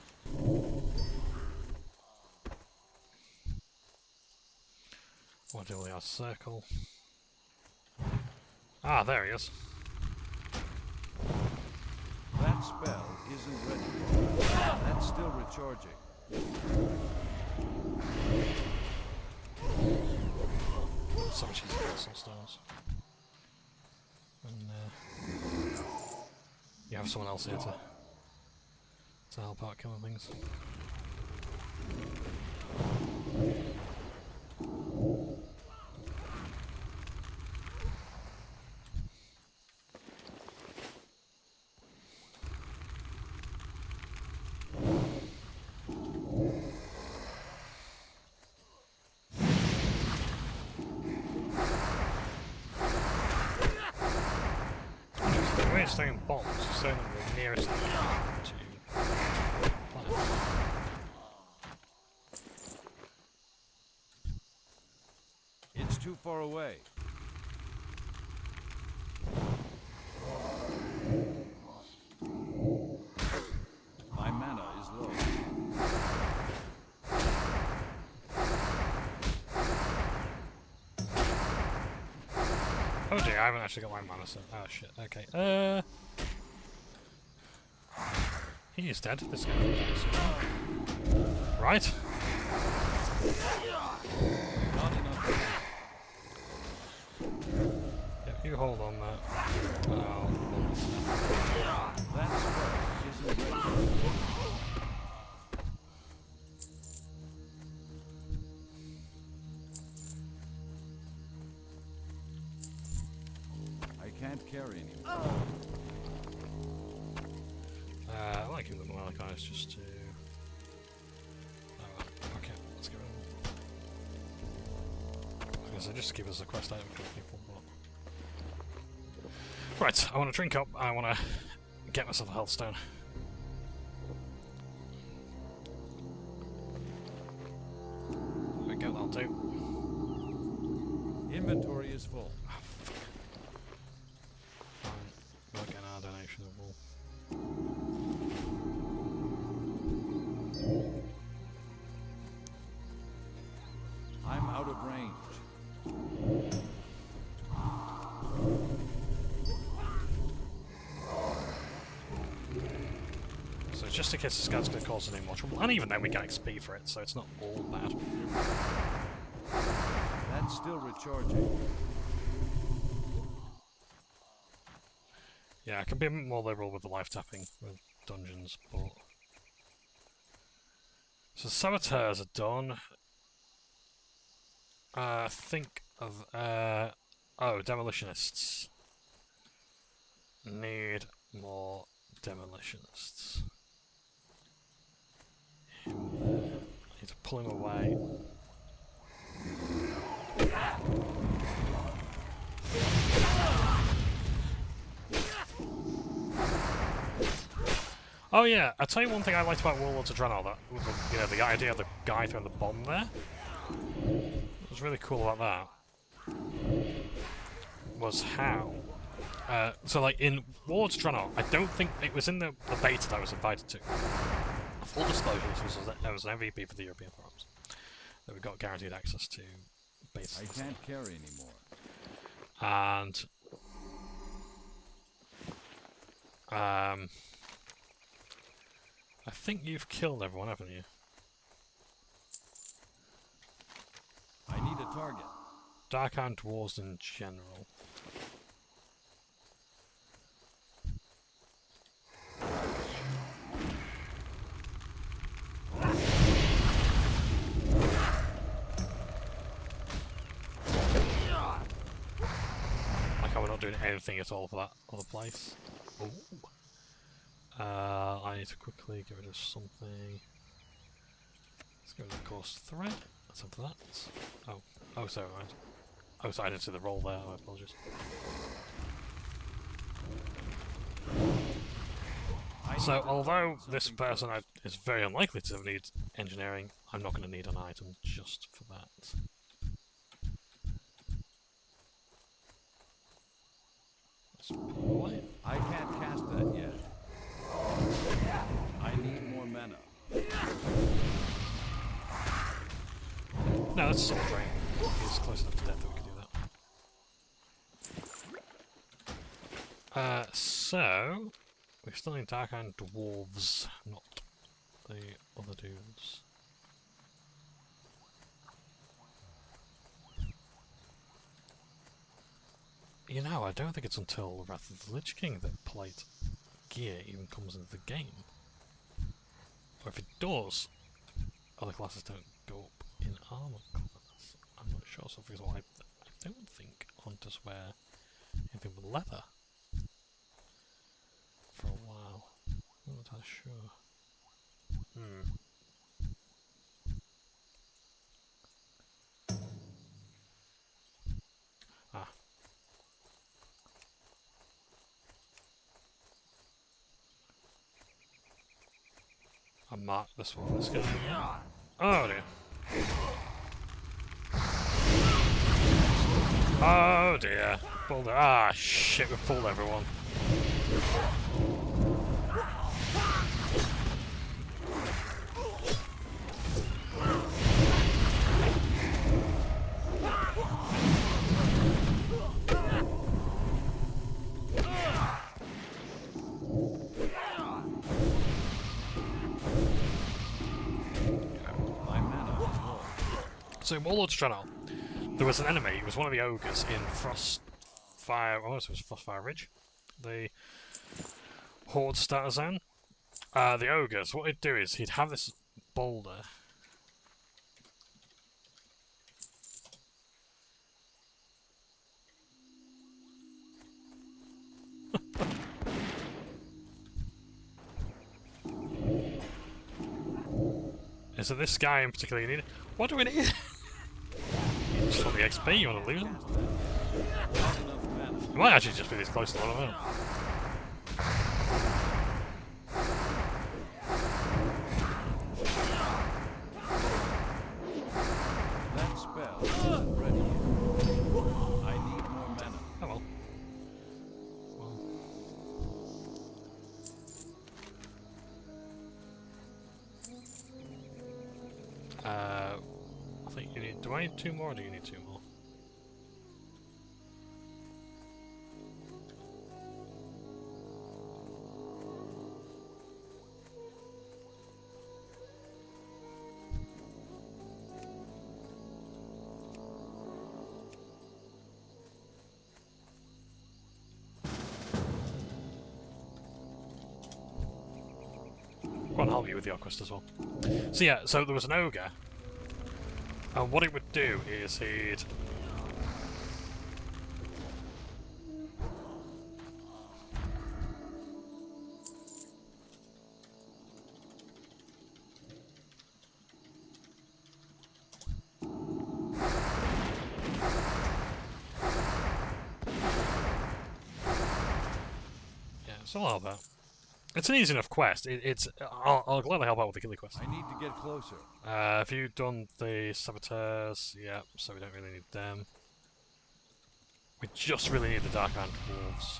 What do we have? Circle. Ah, there he is. That spell isn't ready. That's still recharging. So much easier to get some stones. And you have someone else here to help out killing things. way it's throwing bombs, it's throwing them the nearest thing to planet. It's too far away. My mana is low. Oh dear, I haven't actually got my mana, so... Oh shit, okay. He is dead, this guy. Right. Not enough. Yeah, you hold on that. Oh. That spell isn't ready. I can't carry anymore. I like him with the Warlock eyes just to... Oh, okay, let's go. I guess I just give us a quest item for people, but... Right, I want to drink up, I want to get myself a health stone. There we go, that'll do. Inventory is full. Fine, we'll get our donation of wool. I'm out of range. So just in case this guy's going to cause any more trouble, and even then we get XP for it, so it's not all bad. That's still recharging. Yeah, I can be a bit more liberal with the life tapping with dungeons, but... So saboteurs are done. Think of... oh, demolitionists. Need more demolitionists. Him there. I need to pull him away. Oh yeah, I'll tell you one thing I liked about Warlords of Draenor, that, you know, the idea of the guy throwing the bomb there. What was really cool about that was how... so like in Warlords of Draenor, I don't think it was in the beta that I was invited to. Full disclosure, I was an MVP for the European forums. That we got guaranteed access to bases. I can't carry anymore. And I think you've killed everyone, haven't you? I need a target. Dark-Iron Dwarves in general. Like how we're not doing anything at all for that other place. Ooh. I need to quickly get rid of something. Let's go to the course thread. Let's have that. Oh, sorry, right. Oh, sorry, I didn't see the roll there. I apologize. So, although this person is very unlikely to need engineering, I'm not going to need an item just for that. Let's pull away. I can't cast that yet. I need more mana. No, that's Soul Drain. He's close enough to death that we can do that. So... we still need Dark-Iron Dwarves, not the other dudes. You know, I don't think it's until Wrath of the Lich King that plate gear even comes into the game. Or if it does, other classes don't go up in armor class. I'm not sure, so for example, I don't think hunters wear anything but leather for a while. I'm not entirely sure. I marked this one. Let's go. Oh dear. Oh dear. Pulled it. Ah shit, we've pulled everyone. So in Warlord's Channel, there was an enemy, it was one of the ogres in Frostfire, oh, it was Frostfire Ridge, the Horde starter zone. The ogres, what he'd do is he'd have this boulder. Is it this guy in particular you need? What do we need? You just want the XP, you want to lose him? It might actually just be this close to one of them. That spell isn't ready yet. I need more mana. Oh well. I think you need. Do I need 2 more or do you need 2 more? Go on, I'll help you with the Alquist as well. So yeah, so there was an ogre. And what it would do is he'd... Yeah, it's all about. It's an easy enough quest. I'll gladly help out with the Gilly quest. I need to get closer. Have you done the saboteurs? Yeah, so we don't really need them. We just really need the Dark Hand Wolves.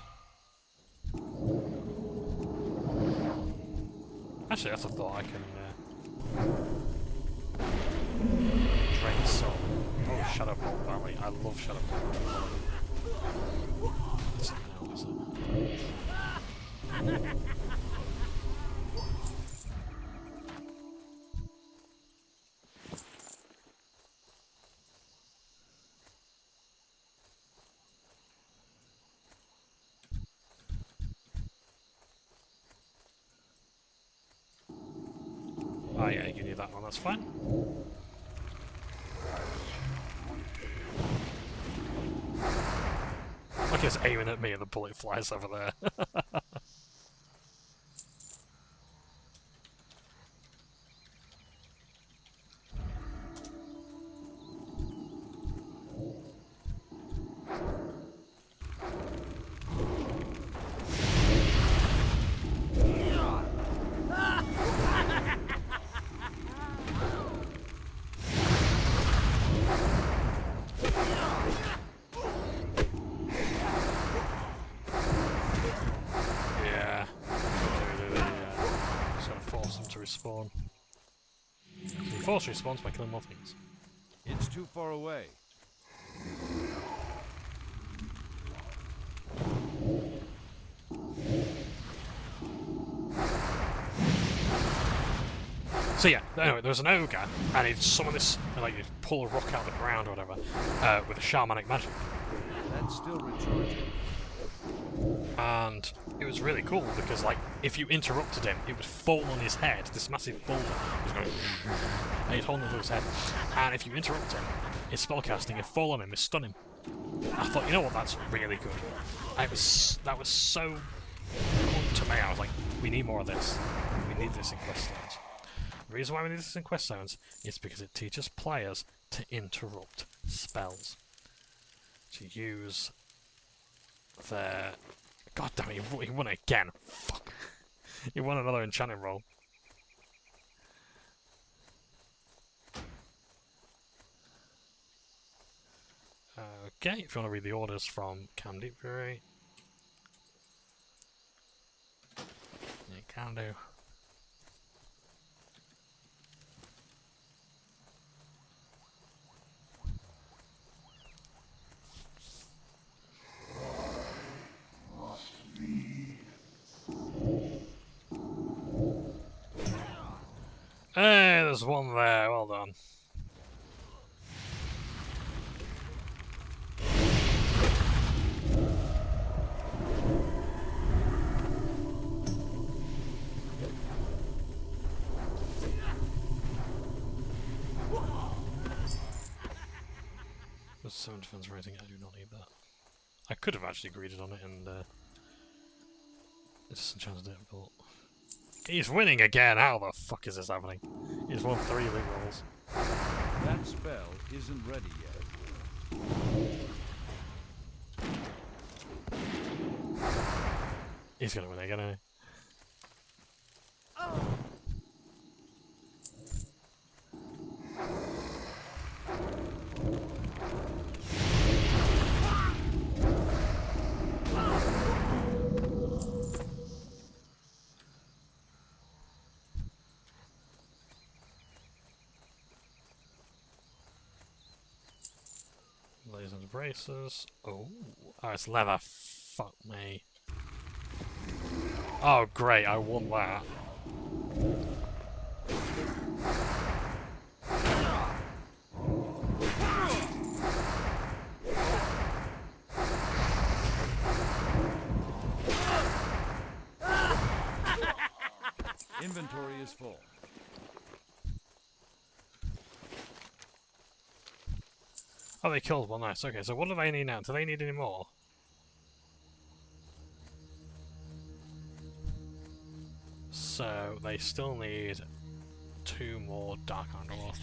Actually, that's a thought. I can drain soul. Oh, Shadowbolt Valley. I love Shadowbolt Valley. What's it now, is it? Oh yeah, you need that one, that's fine. Like it's aiming at me and the bullet flies over there. Respawn. So you force respawns by killing more things. It's too far away. So yeah, anyway, there was an ogre, and he'd summon this, like he'd pull a rock out of the ground or whatever, with a shamanic magic. That's still recharging. And it was really cool because, like, if you interrupted him, it would fall on his head. This massive boulder was going, and he'd hold onto his head. And if you interrupt him, his spellcasting would fall on him, and stun him. I thought, you know what, that's really good. And that was so good to me. I was like, we need more of this. We need this in quest zones. The reason why we need this in quest zones is because it teaches players to interrupt spells. To use their... God damn it, he won it again. Fuck. He won another enchanting roll. Okay, if you want to read the orders from Cam Deep Fury, you can do. Hey, there's one there. Well done. There's 7 defense rating. I do not need that. I could have actually greeted on it and it just enchanted it, but he's winning again. How the fuck is this happening? He's won 3 league rolls. That spell isn't ready yet. He's gonna win again, isn't he? Laser and braces. Oh, it's leather. Fuck me. Oh, great, I won that. Inventory is full. Oh, they killed one. Nice. Okay, so what do they need now? Do they need any more? So they still need 2 more Dark Iron Dwarves.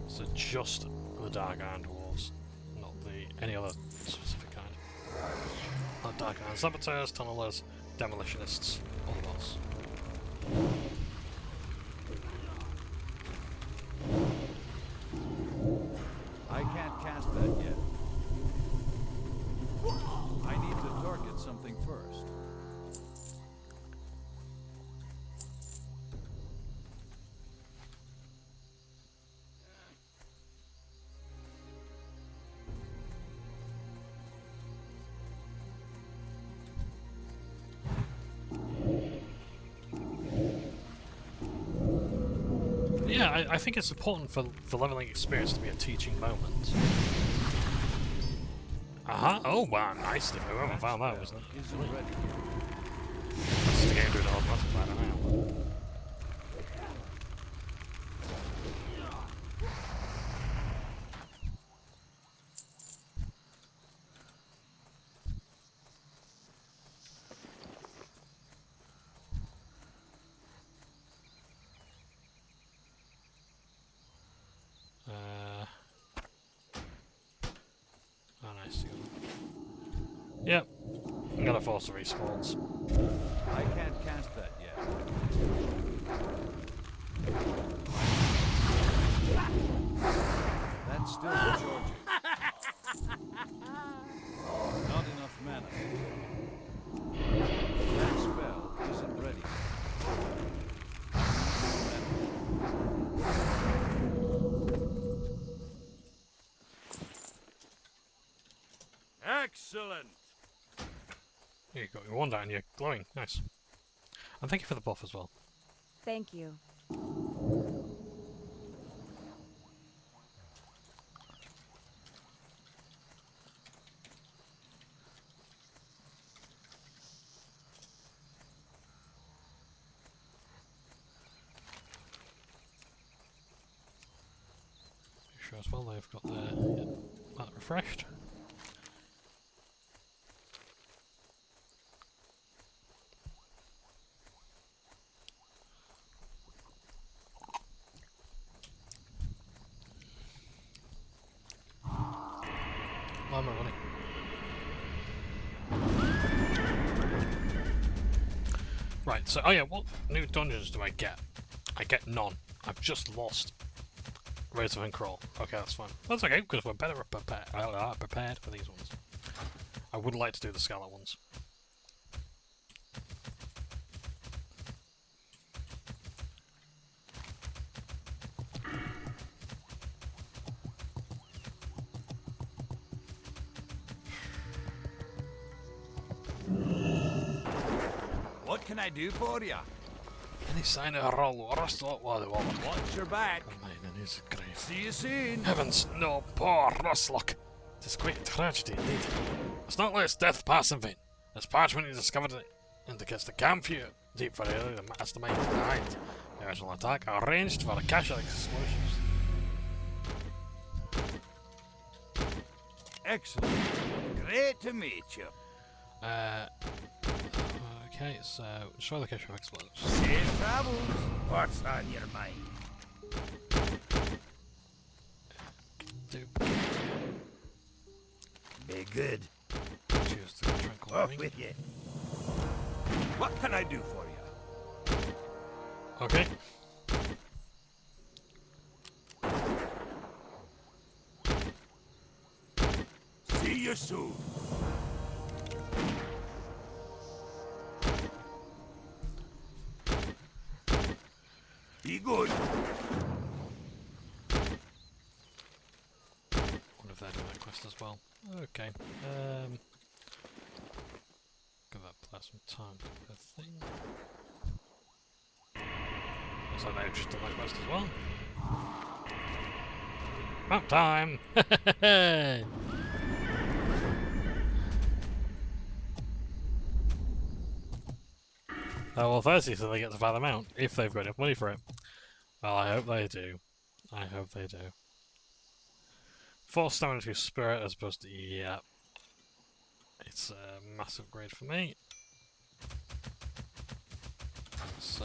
So just the Dark Iron Dwarves, not any other specific kind. Not Dark Iron Saboteurs, Tunnelers, Demolitionists, all the boss. I can't cast that yet. I need to target something first. Yeah, I think it's important for leveling experience to be a teaching moment. Oh wow, nice. If I haven't found that, wasn't it? Isn't ready yet. That's the game doing automatic by now. Oh, nice. Yep. I'm gonna force the respawns. I can't cast that yet. That's still charging. Not enough mana. That spell isn't ready. Excellent! Here you go, your one down, you're glowing. Nice. And thank you for the buff as well. Thank you. Sure as well they've got their that refreshed. Why am I running? Right, so, oh yeah, what new dungeons do I get? I get none. I've just lost Razor and Crawl. Okay, that's fine. That's okay, because we're better prepared for these ones. I would like to do the Scarlet ones. What can I do for you? Any sign of a roll? What's Watch your back. is grave. See you soon. Heavens, no, poor Rustlock. It is quite a tragedy indeed. It's not let its death pass in vain. This parchment you discovered indicates the camp here, deep for the mastermind behind the original attack, arranged for a cache of explosions. Excellent. Great to meet you. Okay, so show the cache of explosions. Safe travels. What's on your mind? Be good. Choose the tranquil Off ring. with you. What can I do for you? Okay. See you soon. Be good. Wonder if they're doing that quest as well. Okay. Give that plasma time to do the thing. Looks like they're interested in that quest as well. Map time! Oh, well, firstly, so they get to buy them out, if they've got enough money for it. Well, I hope they do. I hope they do. 4 stamina to spirit as opposed to... yeah. It's a massive grade for me. So,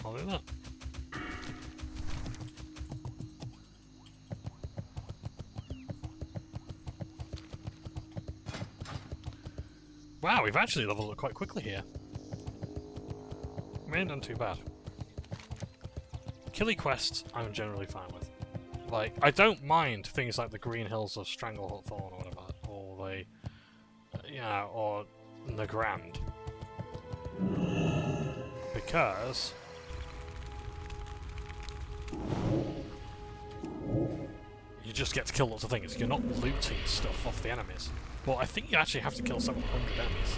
I'll do that. Wow, we've actually leveled up quite quickly here. We ain't done too bad. Killy quests, I'm generally fine with. Like, I don't mind things like the Green Hills of Stranglethorn or whatever, or the, or the Grand, because you just get to kill lots of things. You're not looting stuff off the enemies. But I think you actually have to kill 700 enemies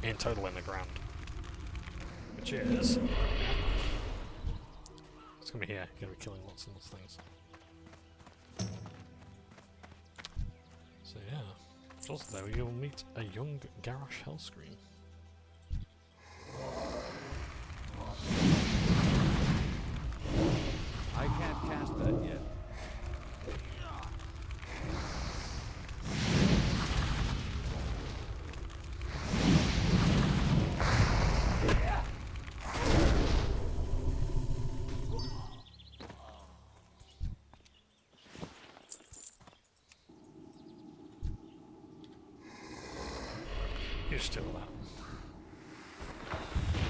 in total in the Grand. Which is... it's going to be here. You're going to be killing lots and lots of things. So yeah. Also there you'll meet a young Garrosh Hellscream. I can't cast that yet. You steal that.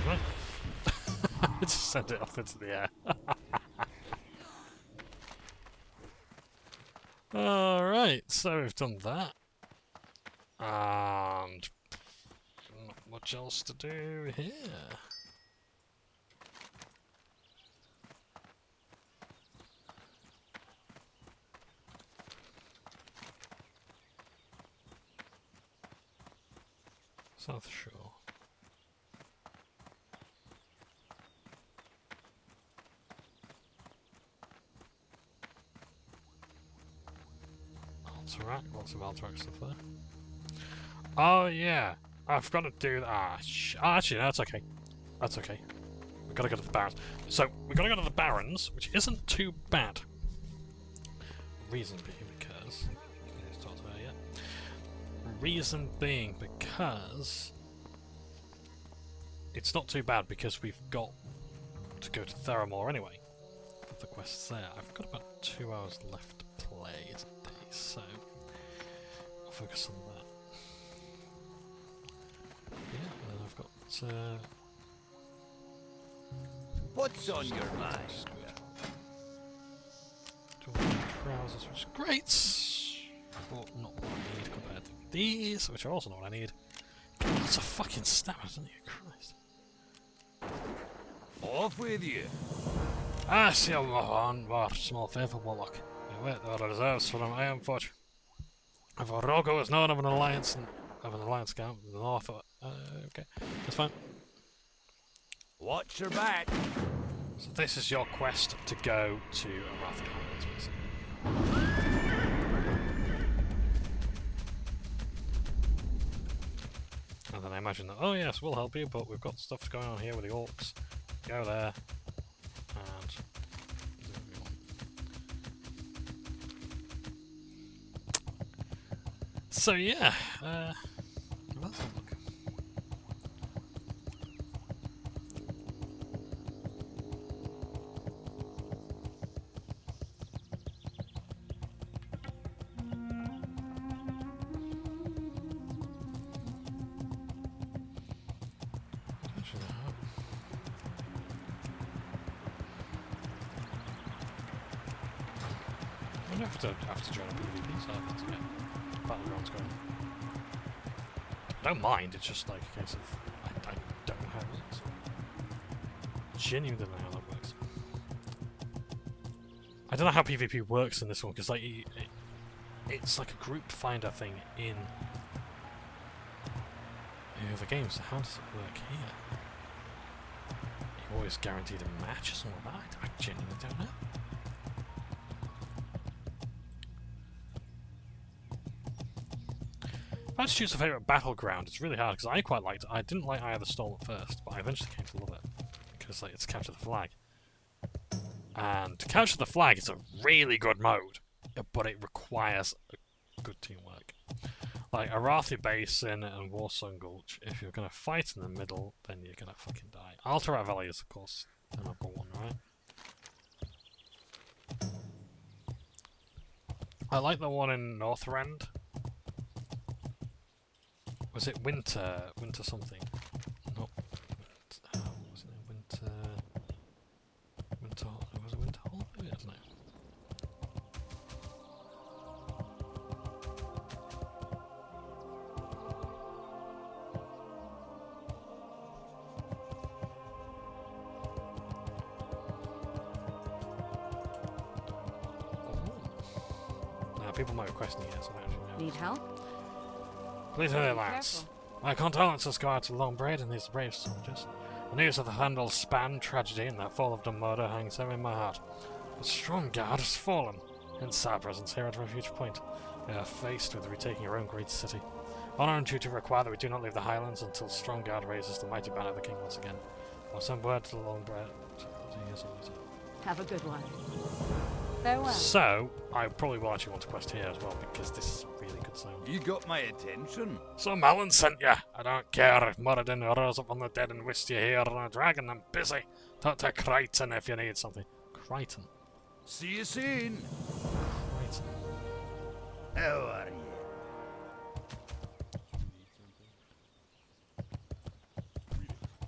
Right. I just sent it off into the air. Alright, so we've done that. And not much else to do here. South Shore. Alterac, lots of Alterac stuff there. Oh yeah, I forgot to do that. Actually, no, that's okay. That's okay. We've got to go to the Barrens. So, we've got to go to the Barrens, which isn't too bad. Reason being because... let's talk to her yet. Reason being because... it's not too bad because we've got to go to Theramore anyway. For the quests there. I've got about 2 hours left to play today, so I'll focus on that. Yeah, and then I've got What's on your mind? Good. trousers, which are great, but not what I need compared to these, which are also not what I need. It's a fucking stamina, isn't it? Christ. Off with you. I see a one small favour, Warlock. I wait there are reserves for an iron forge. If Rogo is known of an alliance camp in the north, okay, that's fine. Watch your back. So this is your quest to go to Wrath Highlands, basically. And then I imagine that, oh yes, we'll help you, but we've got stuff going on here with the orcs. Go there, and do what we want. So yeah, let's have a look. I have to join a PvP server to get battlegrounds going. I don't mind, it's just like a case of I don't know how it works. Genuinely don't know how that works. I don't know how PvP works in this one because like it's like a group finder thing in the other games. How does it work here? You're always guaranteed a match or something like that. I genuinely don't know. If I had to choose a favourite battleground, it's really hard because I quite liked it. I didn't like Eye of the Storm at first, but I eventually came to love it because like, it's Capture the Flag. And to Capture the Flag is a really good mode, but it requires a good teamwork. Like Arathi Basin and Warsong Gulch, if you're going to fight in the middle, then you're going to fucking die. Altarat Valley is, of course, the number one, right? I like the one in Northrend. Was it Winter something? Not was it Winter? Was it Winter Hall? I don't know. Now people might be questioning it, so I actually know. Need help? Please hurry, lads. My condolences go out to Long Braid and these brave soldiers. The news of the Handel Span tragedy and the fall of Dummoda hangs heavy in my heart. A strong guard has fallen. Hence our presence here at Refuge Point. We are faced with retaking our own great city. Honour and duty require that we do not leave the Highlands until Strong Guard raises the mighty banner of the king once again. I'll send word to the Long Braid. Have a good one. Farewell. So, I probably will actually want to quest here as well because this is a really good sound. You got my attention. So Malin sent ya. I don't care if Muradin rose up from the dead and whisked you here on a dragon. I'm busy. Talk to Crichton if you need something. Crichton. See you soon. Crichton. How are you?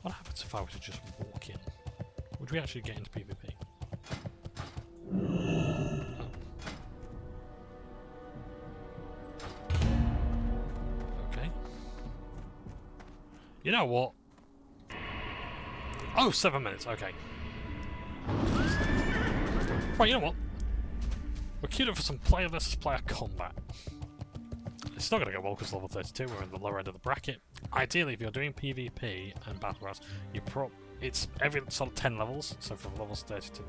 What happens if I were to just walk in? Would we actually get into PvP? Okay. You know what? Oh, 7 minutes. Okay. Right, you know what? We're queued up for some player versus player combat. It's not going to go well because level 32, we're in the lower end of the bracket. Ideally, if you're doing PvP and Battle Royals, it's every sort of 10 levels, so from levels 30 to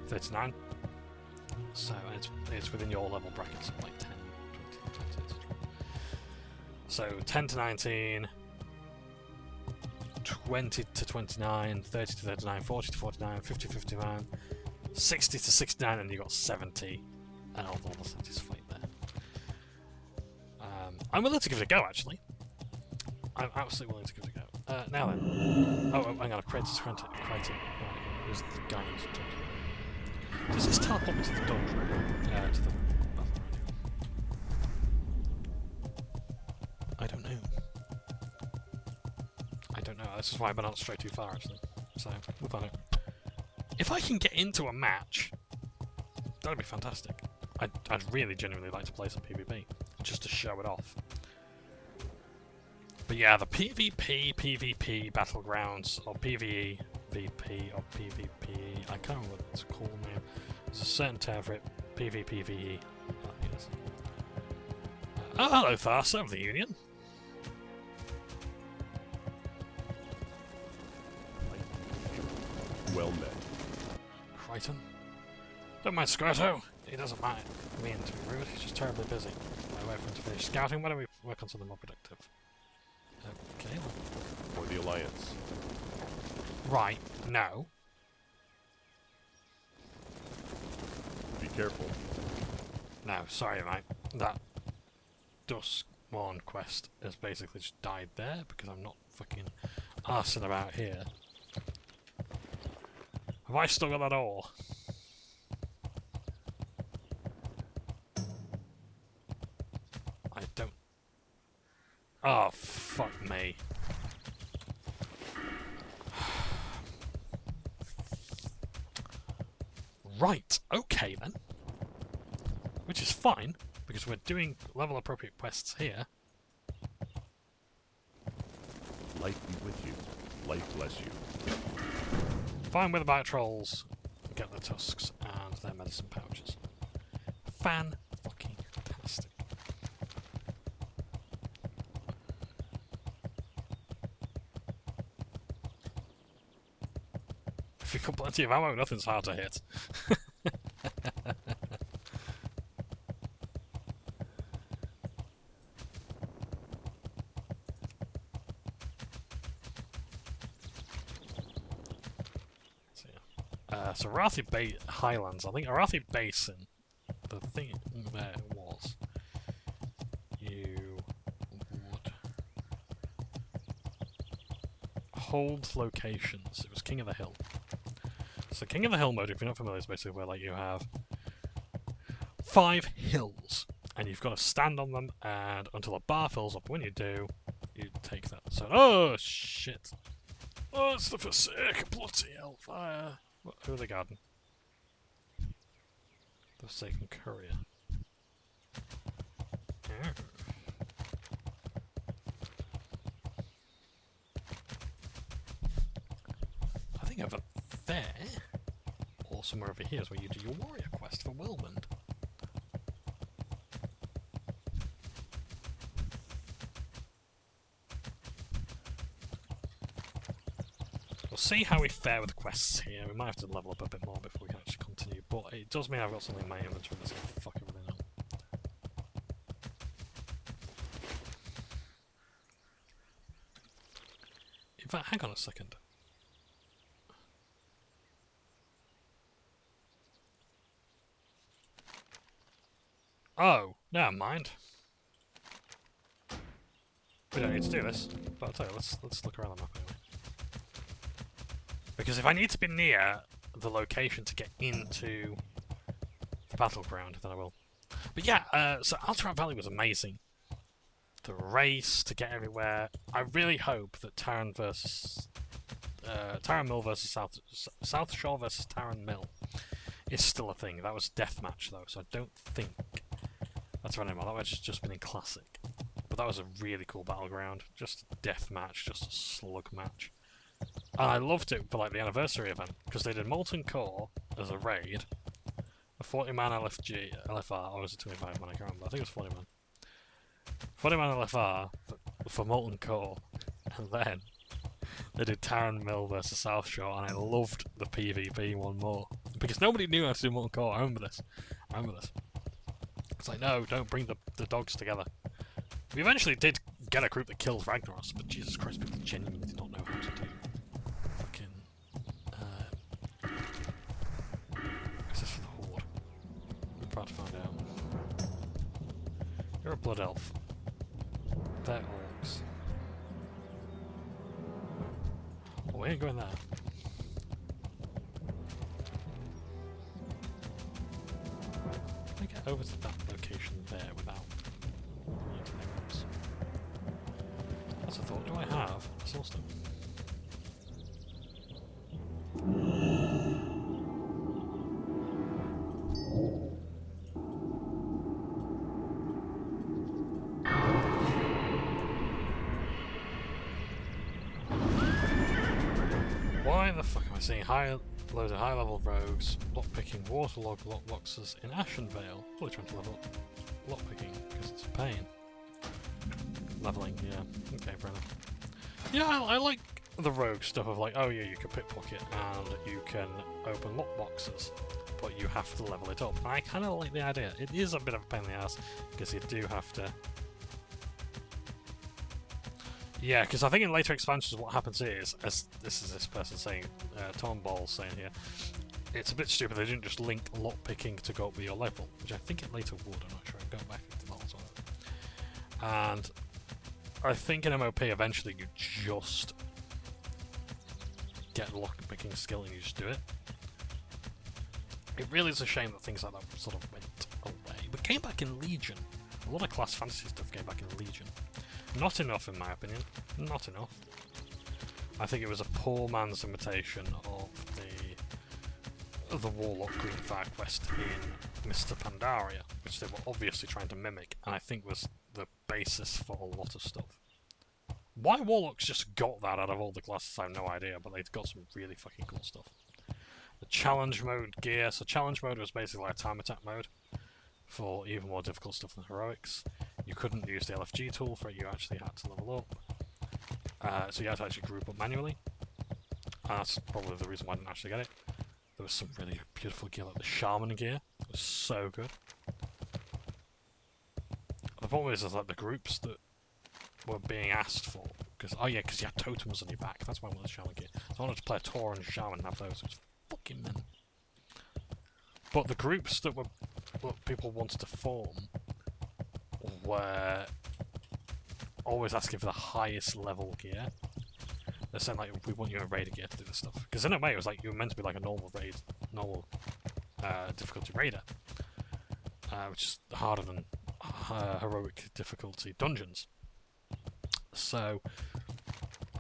39. So it's within your level bracket, so like 10, 20, 20, 20. So 10 to 19, 20 to 29, 30 to 39, 40 to 49, 50 to 59, 60 to 69, and you got 70, and all the level 70s fight there. I'm willing to give it a go, actually. I'm absolutely willing to give it a go. Now then. Oh, hang on, Kratos Crichton. Who's the guy who's talking? Does this teleport me to the dungeon? To the battle radio? I don't know. I don't know. This is why I've been out straight too far, actually. So, we'll find out. If I can get into a match That'd be fantastic. I'd really genuinely like to play some PvP, just to show it off. But yeah, the PvP battlegrounds, or PvE VP, or PvP, I can't remember what it's called now. There's a certain term for it, PvPVE, I think it is. Oh, hello Tharsa of the Union. Well met. Crichton. Don't mind Squirto. He doesn't mind mean to be rude, he's just terribly busy. I wait for him to finish scouting. Why don't we work on something more productive? Okay. For the Alliance. Right. No. Be careful. No, sorry mate. That Duskmorn quest has basically just died there because I'm not fucking arsing about here. Have I still got that ore? I don't. Oh, fuck me. Right, okay then. Which is fine, because we're doing level appropriate quests here. Light be with you. Light bless you. Find witherback trolls, get their tusks and their medicine pouches. Fan-fucking-tastic. If you've got plenty of ammo, nothing's hard to hit. So Arathi Highlands, I think Arathi Basin, the thing there was, you would hold locations. It was King of the Hill. So King of the Hill mode, if you're not familiar, is basically where like you have 5 hills, and you've got to stand on them, and until a bar fills up. When you do, you take that. So, oh shit! Oh, it's the Forsaken, bloody hellfire! Who are they guarding? The Forsaken Courier. I think over there, or somewhere over here, is where you do your warrior quest for Whelmond. We'll see how we fare with quests here. We might have to level up a bit more before we can actually continue, but it does mean I've got something in my inventory that's going to fuck everything up. In fact, hang on a second. Oh, never mind. We don't need to do this, but I'll tell you, let's look around the map anyway. Because if I need to be near the location to get into the battleground, then I will. But yeah, so Alterac Valley was amazing. The race to get everywhere. I really hope that Taran Mill versus South Shore versus Taran Mill is still a thing. That was deathmatch though, so I don't think that's running anymore. That might have just been in Classic. But that was a really cool battleground. Just a deathmatch, just a slug match. And I loved it for like the anniversary event, because they did Molten Core as a raid, a 40-man LFR, or was it 25-man, I can't remember, I think it was 40-man. 40-man LFR for Molten Core, and then they did Taran Mill versus South Shore, and I loved the PvP one more. Because nobody knew how to do Molten Core, I remember this. It's like, no, don't bring the dogs together. We eventually did get a group that killed Ragnaros, but Jesus Christ, people genuinely did not know how to do fucking... Is this for the Horde? We're about to find out. You're a Blood Elf. They're orcs. Oh, we ain't going there. Can I get over to that location there without using their maps? That's a thought. Do I have a soul stone? why the fuck am I seeing loads of high-level rogues lockpicking Waterlog lockboxes in Ashenvale? Probably trying to level up lockpicking because it's a pain. Leveling, yeah. Okay, fair enough. Yeah, I like the rogue stuff of like, oh yeah, you can pickpocket and you can open lockboxes, but you have to level it up. And I kind of like the idea. It is a bit of a pain in the ass because you do have to. Yeah, because I think in later expansions what happens is, as this person saying, Tom Ball saying here, it's a bit stupid they didn't just link lockpicking to go up with your level, which I think it later would, I'm not sure, I'll go back into that as well. And I think in MOP eventually you just get the lockpicking skill and you just do it. It really is a shame that things like that sort of went away. But came back in Legion. A lot of class fantasy stuff came back in Legion. Not enough, in my opinion. Not enough. I think it was a poor man's imitation of the Warlock Green Fire quest in Mr. Pandaria, which they were obviously trying to mimic, and I think was the basis for a lot of stuff. Why Warlocks just got that out of all the classes, I have no idea, but they got some really fucking cool stuff. The challenge mode gear. So challenge mode was basically like a time attack mode for even more difficult stuff than heroics. You couldn't use the LFG tool for it, you actually had to level up. So you had to actually group up manually. And that's probably the reason why I didn't actually get it. There was some really beautiful gear, like the Shaman gear. It was so good. The problem is like the groups that were being asked for. Because you had totems on your back. That's why I wanted the Shaman gear. So I wanted to play a Tauren Shaman and have those. It was fucking men. But the groups that people wanted to form were always asking for the highest level gear. They're saying like, we want you in Raider gear to do this stuff. Because in a way it was like, you were meant to be like a normal difficulty Raider. Which is harder than heroic difficulty dungeons. So,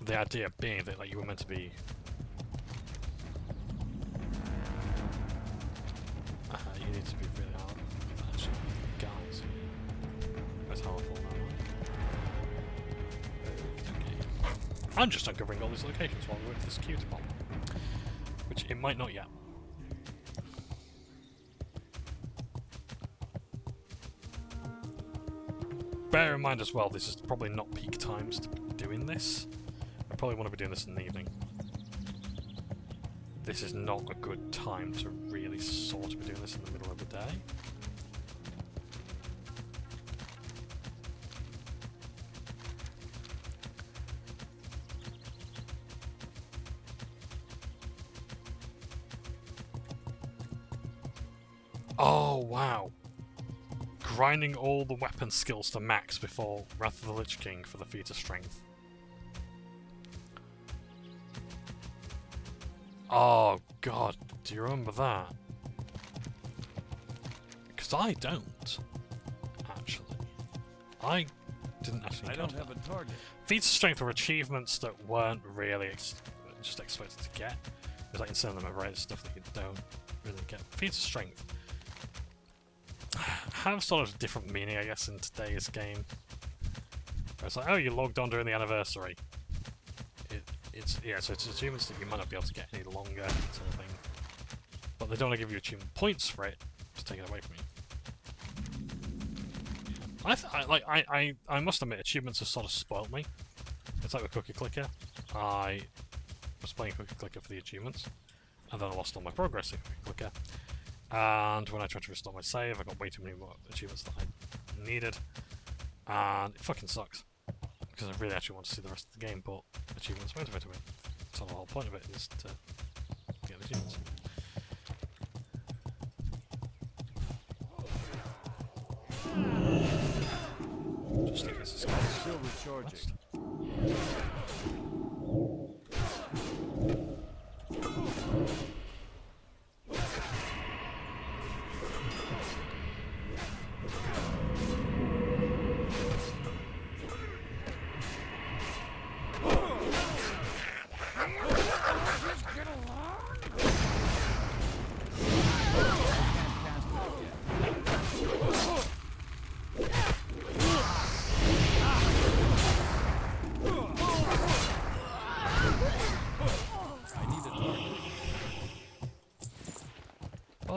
the idea being that like, you were meant to be you need to be really hard. Actually, guys, that's powerful now. Okay. I'm just uncovering all these locations while we wait for this queue to pop, which it might not yet. Bear in mind as well, this is probably not peak times to be doing this. I probably want to be doing this in the evening. This is not a good time to really sort of be doing this in the middle of the day. Oh, wow. Grinding all the weapon skills to max before Wrath of the Lich King for the feat of strength. Oh god, do you remember that? Because I don't, actually. I didn't actually I don't have a target. Feats of strength were achievements that weren't really just expected to get. It was like insane them over stuff that you don't really get. Feats of strength have sort of different meaning, I guess, in today's game. It's like, oh, you logged on during the anniversary. So it's achievements that you might not be able to get any longer, sort of thing. But they don't want to give you achievement points for it to take it away from you. I must admit, achievements have sort of spoilt me. It's like with Cookie Clicker. I was playing Cookie Clicker for the achievements, and then I lost all my progress in Cookie Clicker. And when I tried to restore my save, I got way too many more achievements that I needed, and it fucking sucks. Because I really actually want to see the rest of the game, but achievements motivate me. So the whole point of it is to get the achievements. Just in case this guy's Still recharging.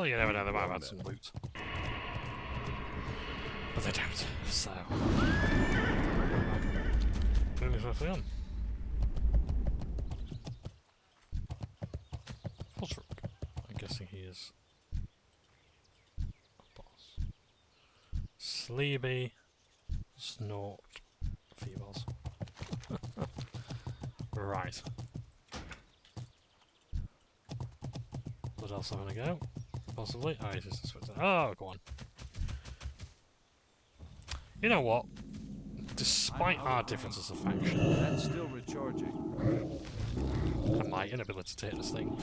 Well, you never know, they might have had some loot. But they don't, so... moving swiftly on. Fosrook. I'm guessing he is a boss. Sleeby. Snort. Feebles. Right. What else am I gonna go? Possibly? Oh, he's just a switch. Oh, go on. You know what? Despite our differences of faction, That's still recharging. and my inability to hit this thing,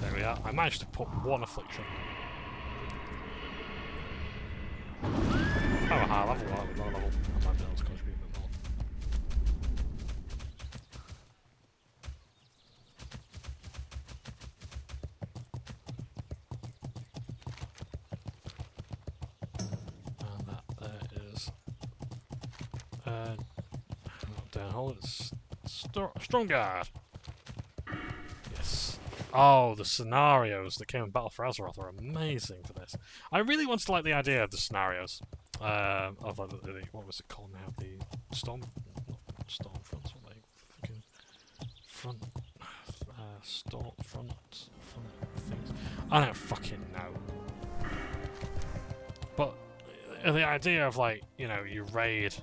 there we are. I managed to put one affliction. Oh, a high level, well, low level. I might be able to contribute a bit more. And that there is not downhole, it's Strongguard. Yes. Oh, the scenarios that came in Battle for Azeroth are amazing for this. I really wanted to like the idea of the scenarios. Of like the what was it called now? The storm fronts, what they fucking front front things. I don't fucking know. But the idea of like, you know, you raid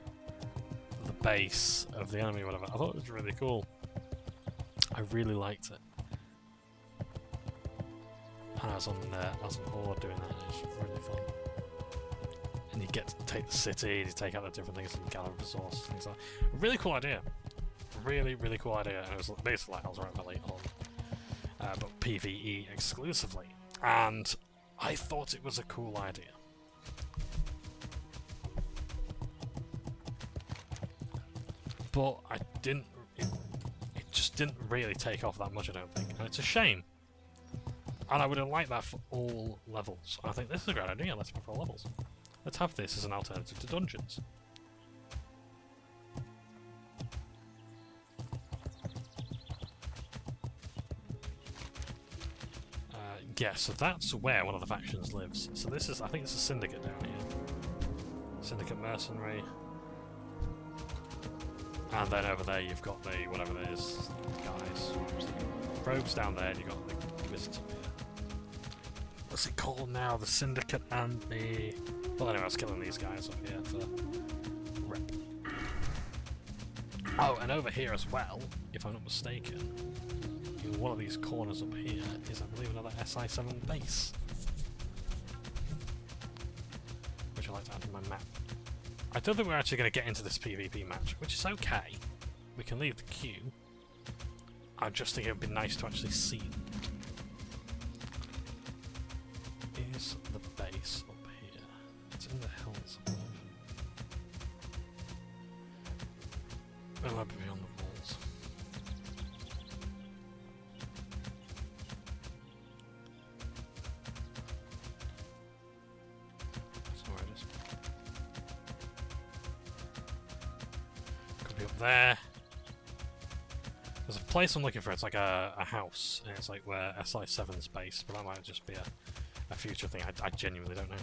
the base of the enemy or whatever, I thought it was really cool. I really liked it. And I was on Horde doing that, and it was really fun. And you get to take the city, you take out the different things and gather resources, things like that. Really cool idea. Really, really cool idea. And it was basically like Azeroth Valley on, but PvE exclusively. And I thought it was a cool idea. But I didn't, it just didn't really take off that much, I don't think. And it's a shame. And I would have liked that for all levels. I think this is a great idea, let's go for all levels. Let's have this as an alternative to dungeons. Yeah, so that's where one of the factions lives. So this is, I think it's a syndicate down here. Syndicate mercenary. And then over there you've got the, whatever it is, guys. Rogues down there, and you've got the wizards up here. What's it called now? The syndicate and the... Well, anyway, I was killing these guys up here for rep. Oh, and over here as well, if I'm not mistaken, in one of these corners up here is, I believe, another SI7 base. Which I like to add to my map. I don't think we're actually going to get into this PvP match, which is okay. We can leave the queue. I just think it would be nice to actually see. Is the base up here? It's in the hills above. It might be beyond the walls. That's not where it is. Could be up there. There's a place I'm looking for, it's like a house, and it's like where SI7's based, but that might just be a future thing, I genuinely don't know.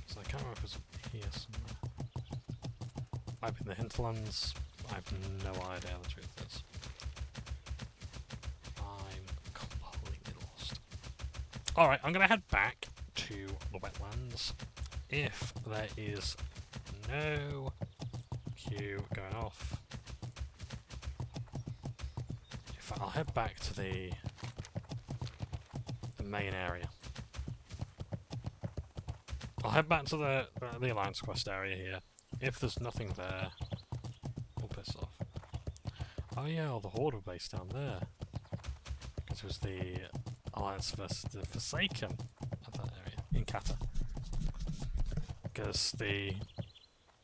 So I can't remember if it's up here somewhere. Might be in the hinterlands, I have no idea the truth is. I'm completely lost. Alright, I'm going to head back to the wetlands. If there is no queue going off, I'll head back to the main area. I'll head back to the Alliance Quest area here. If there's nothing there, we'll piss off. Oh yeah, the Horde were based down there. Because it was the Alliance versus the Forsaken of that area, in Kata. Because the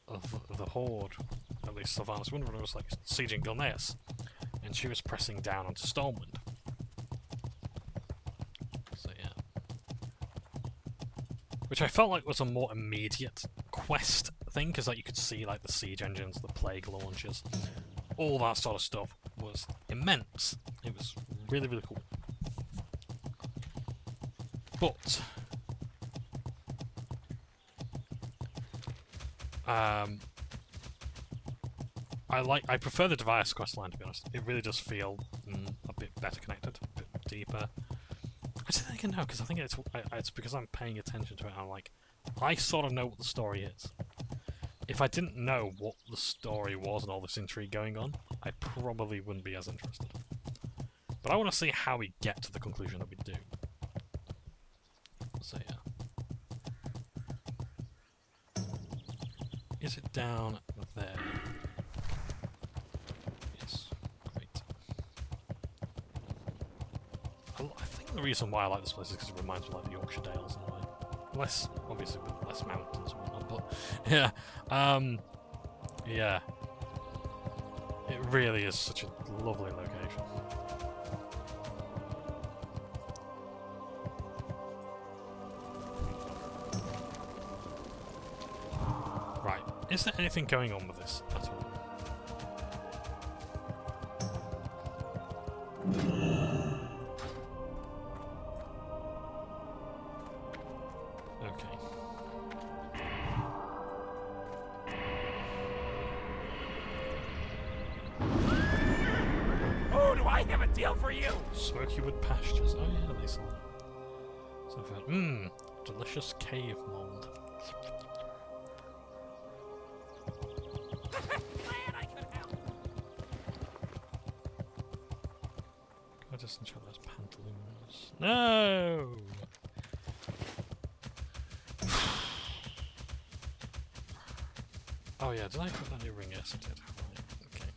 Horde, at least Sylvanas Windrunner, was like sieging Gilneas. and she was pressing down onto Stormwind. So yeah. Which I felt like was a more immediate quest thing, because like you could see like the siege engines, the plague launchers, all that sort of stuff was immense. It was really, really cool. But I prefer the Device quest line, to be honest. It really does feel a bit better connected, a bit deeper. I don't think I know, because I think it's because I'm paying attention to it. I'm like, I sort of know what the story is. If I didn't know what the story was and all this intrigue going on, I probably wouldn't be as interested. But I want to see how we get to the conclusion that we do. So yeah. Is it down there? Yes. Great. I think the reason why I like this place is because it reminds me of like the Yorkshire Dales in a way. Less, obviously, with less mountains and whatnot, but yeah. Yeah. It really is such a lovely location. Right. Is there anything going on with this at all? Okay. Oh, do I have a deal for you? Smoky wood pastures. Oh yeah, they saw that. So delicious cave mold. Glad I could help. Can I just check those pantaloons? No! Oh yeah, did I put that new ring? Yes, I did. Right, okay.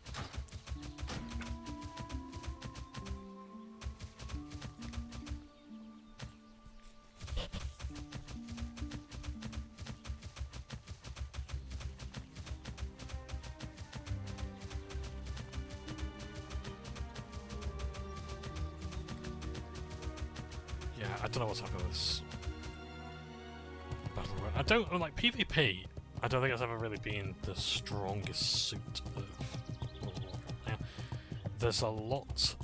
Yeah, I don't know what's happening with this battle royale. I don't like PvP. I don't think it's ever really been the strongest suit of World of Warcraft. Now, there's a lot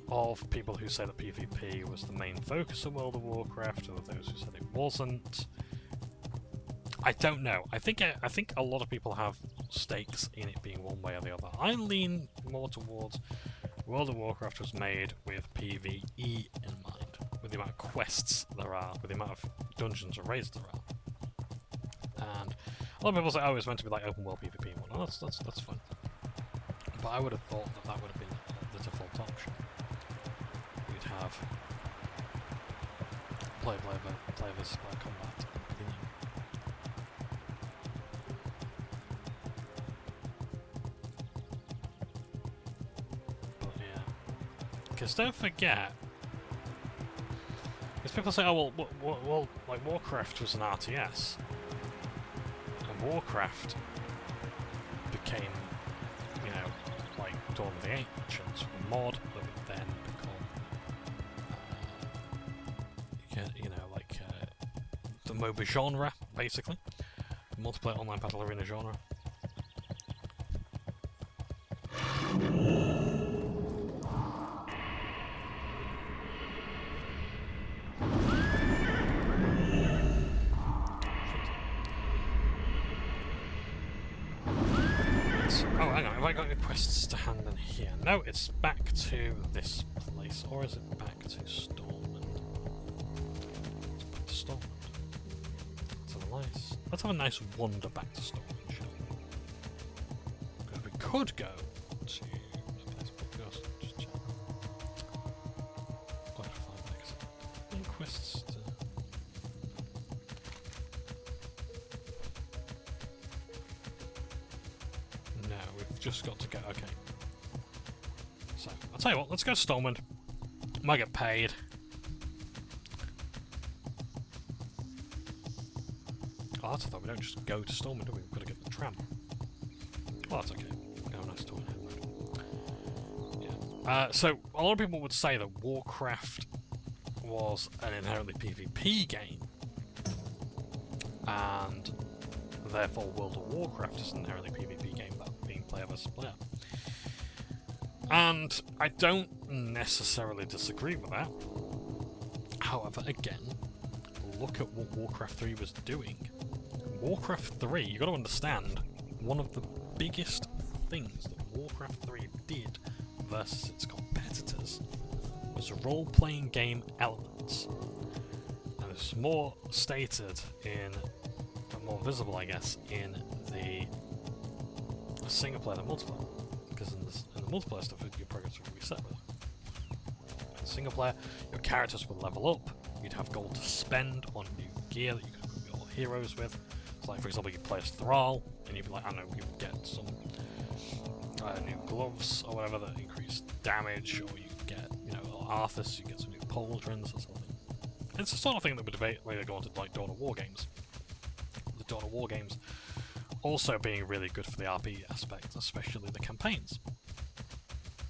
of people who say that PvP was the main focus of World of Warcraft, or those who said it wasn't. I don't know. I think a lot of people have stakes in it being one way or the other. I lean more towards World of Warcraft was made with PvE in mind, with the amount of quests there are, with the amount of dungeons and raids there are. And a lot of people say, oh, it's meant to be like open world PvP and whatnot. That's fine. But I would have thought that that would have been the default option. We'd have player versus player combat at the beginning. But yeah. Because don't forget, because people say, oh, well, like Warcraft was an RTS. Warcraft became, you know, like Dawn of the Ancients, a mod that would then become, you know, like the MOBA genre, basically, multiplayer online battle arena genre. Oh, hang on, have I got any quests to hand in here? No, it's back to this place. Or is it back to Stormwind? It's back to Stormwind. Let's have a nice wander back to Stormwind, shall we? Because we could go to the place called Ghost. Just check. Quite far back. Any quests to... No, we've just got to go. Okay. So, I'll tell you what, let's go to Stormwind. Might get paid. Oh, that's a thought. We don't just go to Stormwind, do we? We've got to get the tram. Oh, that's okay. Oh, nice toy. Yeah. So a lot of people would say that Warcraft was an inherently PvP game, and therefore World of Warcraft is an inherently PvP game, that being player versus player. And I don't necessarily disagree with that. However, again, look at what Warcraft 3 was doing. Warcraft 3, you got to understand, one of the biggest things that Warcraft 3 did versus its competitors was role-playing game elements. And it's more stated in, more visible I guess, in the single player than multiplayer. Because in the multiplayer stuff, your progress would reset with it. In single player, your characters would level up, you'd have gold to spend on new gear that you could equip your heroes with. So like for example, you'd play as Thrall, and you'd be like, I don't know, you would get some new gloves or whatever that increase damage, or you could get, you know, Arthas, you get some new pauldrons or something. It's the sort of thing that would later go on to like Dawn of War games. The Dawn of War games also being really good for the RP aspect, especially the campaigns.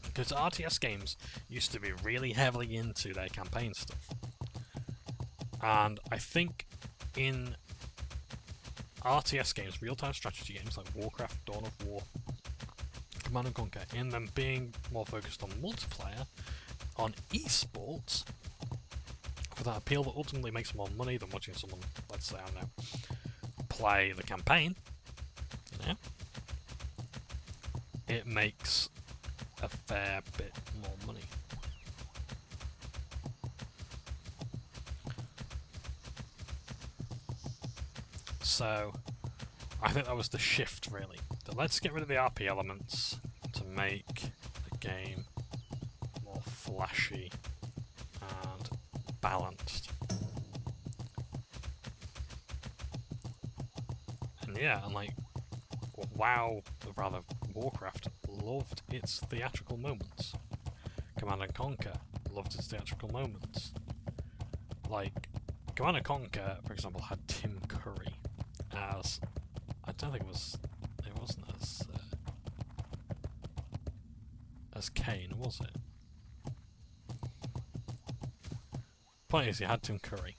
Because RTS games used to be really heavily into their campaign stuff. And I think in RTS games, real-time strategy games like Warcraft, Dawn of War, Command & Conquer, in them being more focused on multiplayer, on esports, for that appeal that ultimately makes more money than watching someone, let's say, I don't know, play the campaign, you know, it makes a fair bit more money. So, I think that was the shift, really. So let's get rid of the RP elements to make the game more flashy and balanced. And yeah, and like, WoW, or rather Warcraft, loved its theatrical moments. Command & Conquer loved its theatrical moments. Like, Command & Conquer, for example, had Tim Curry as, I don't think it wasn't as Kane, was it? Point is, he had Tim Curry,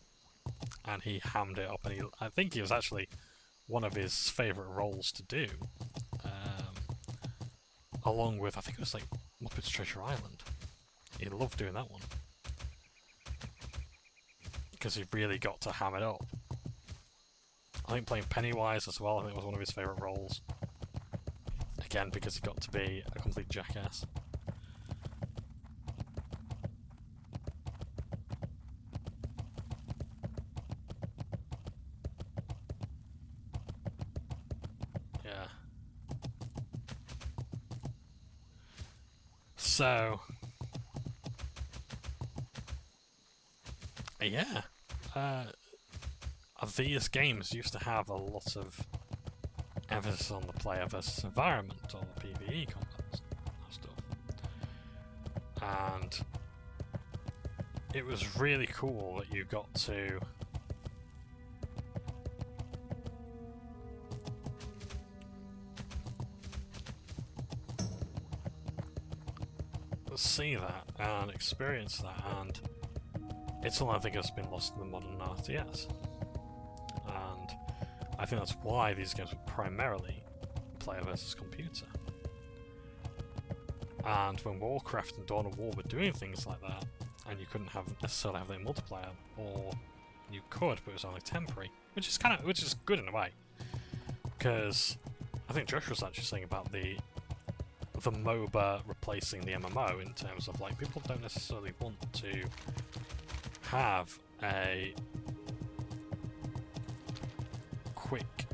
and he hammed it up, and I think he was actually one of his favourite roles to do, along with, I think it was like Muppets Treasure Island. He loved doing that one, because he really got to ham it up. I think playing Pennywise as well, I think was one of his favourite roles. Again, because he got to be a complete jackass. Yeah. So... yeah. These games used to have a lot of emphasis on the player versus environment, or the PvE combat stuff. And it was really cool that you got to see that and experience that, and it's something I think has been lost in the modern RTS. And I think that's why these games were primarily player versus computer. And when Warcraft and Dawn of War were doing things like that, and you couldn't necessarily have that in multiplayer, or you could, but it was only temporary, which is good in a way, because I think Josh was actually saying about the MOBA replacing the MMO, in terms of like, people don't necessarily want to have a quick,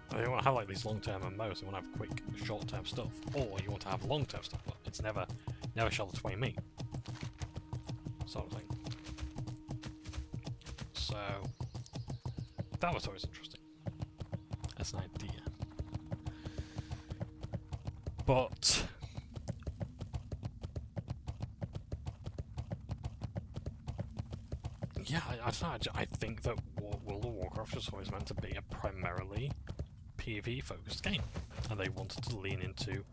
they want to have like these long-term MMOs, they want to have quick, short-term stuff, or you want to have long-term stuff, but it's never shall the twain meet, sort of thing. So that was always interesting as an idea. But yeah, I don't know, I think that World of Warcraft was always meant to be a primarily PvE focused game, and they wanted to lean into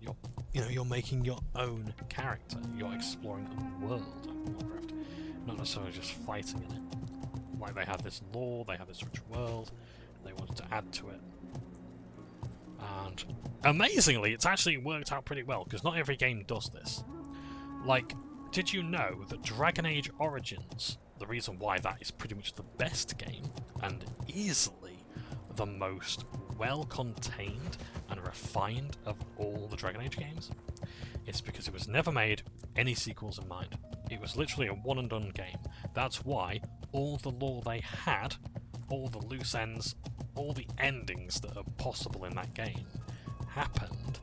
you're making your own character. You're exploring the world of Warcraft, not necessarily just fighting in it. Like, they had this lore, they had this rich world, they wanted to add to it. And amazingly, it's actually worked out pretty well, because not every game does this. Like, did you know that Dragon Age Origins, the reason why that is pretty much the best game, and easily the most well-contained and refined of all the Dragon Age games, is because it was never made any sequels in mind. It was literally a one-and-done game. That's why all the lore they had, all the loose ends, all the endings that are possible in that game happened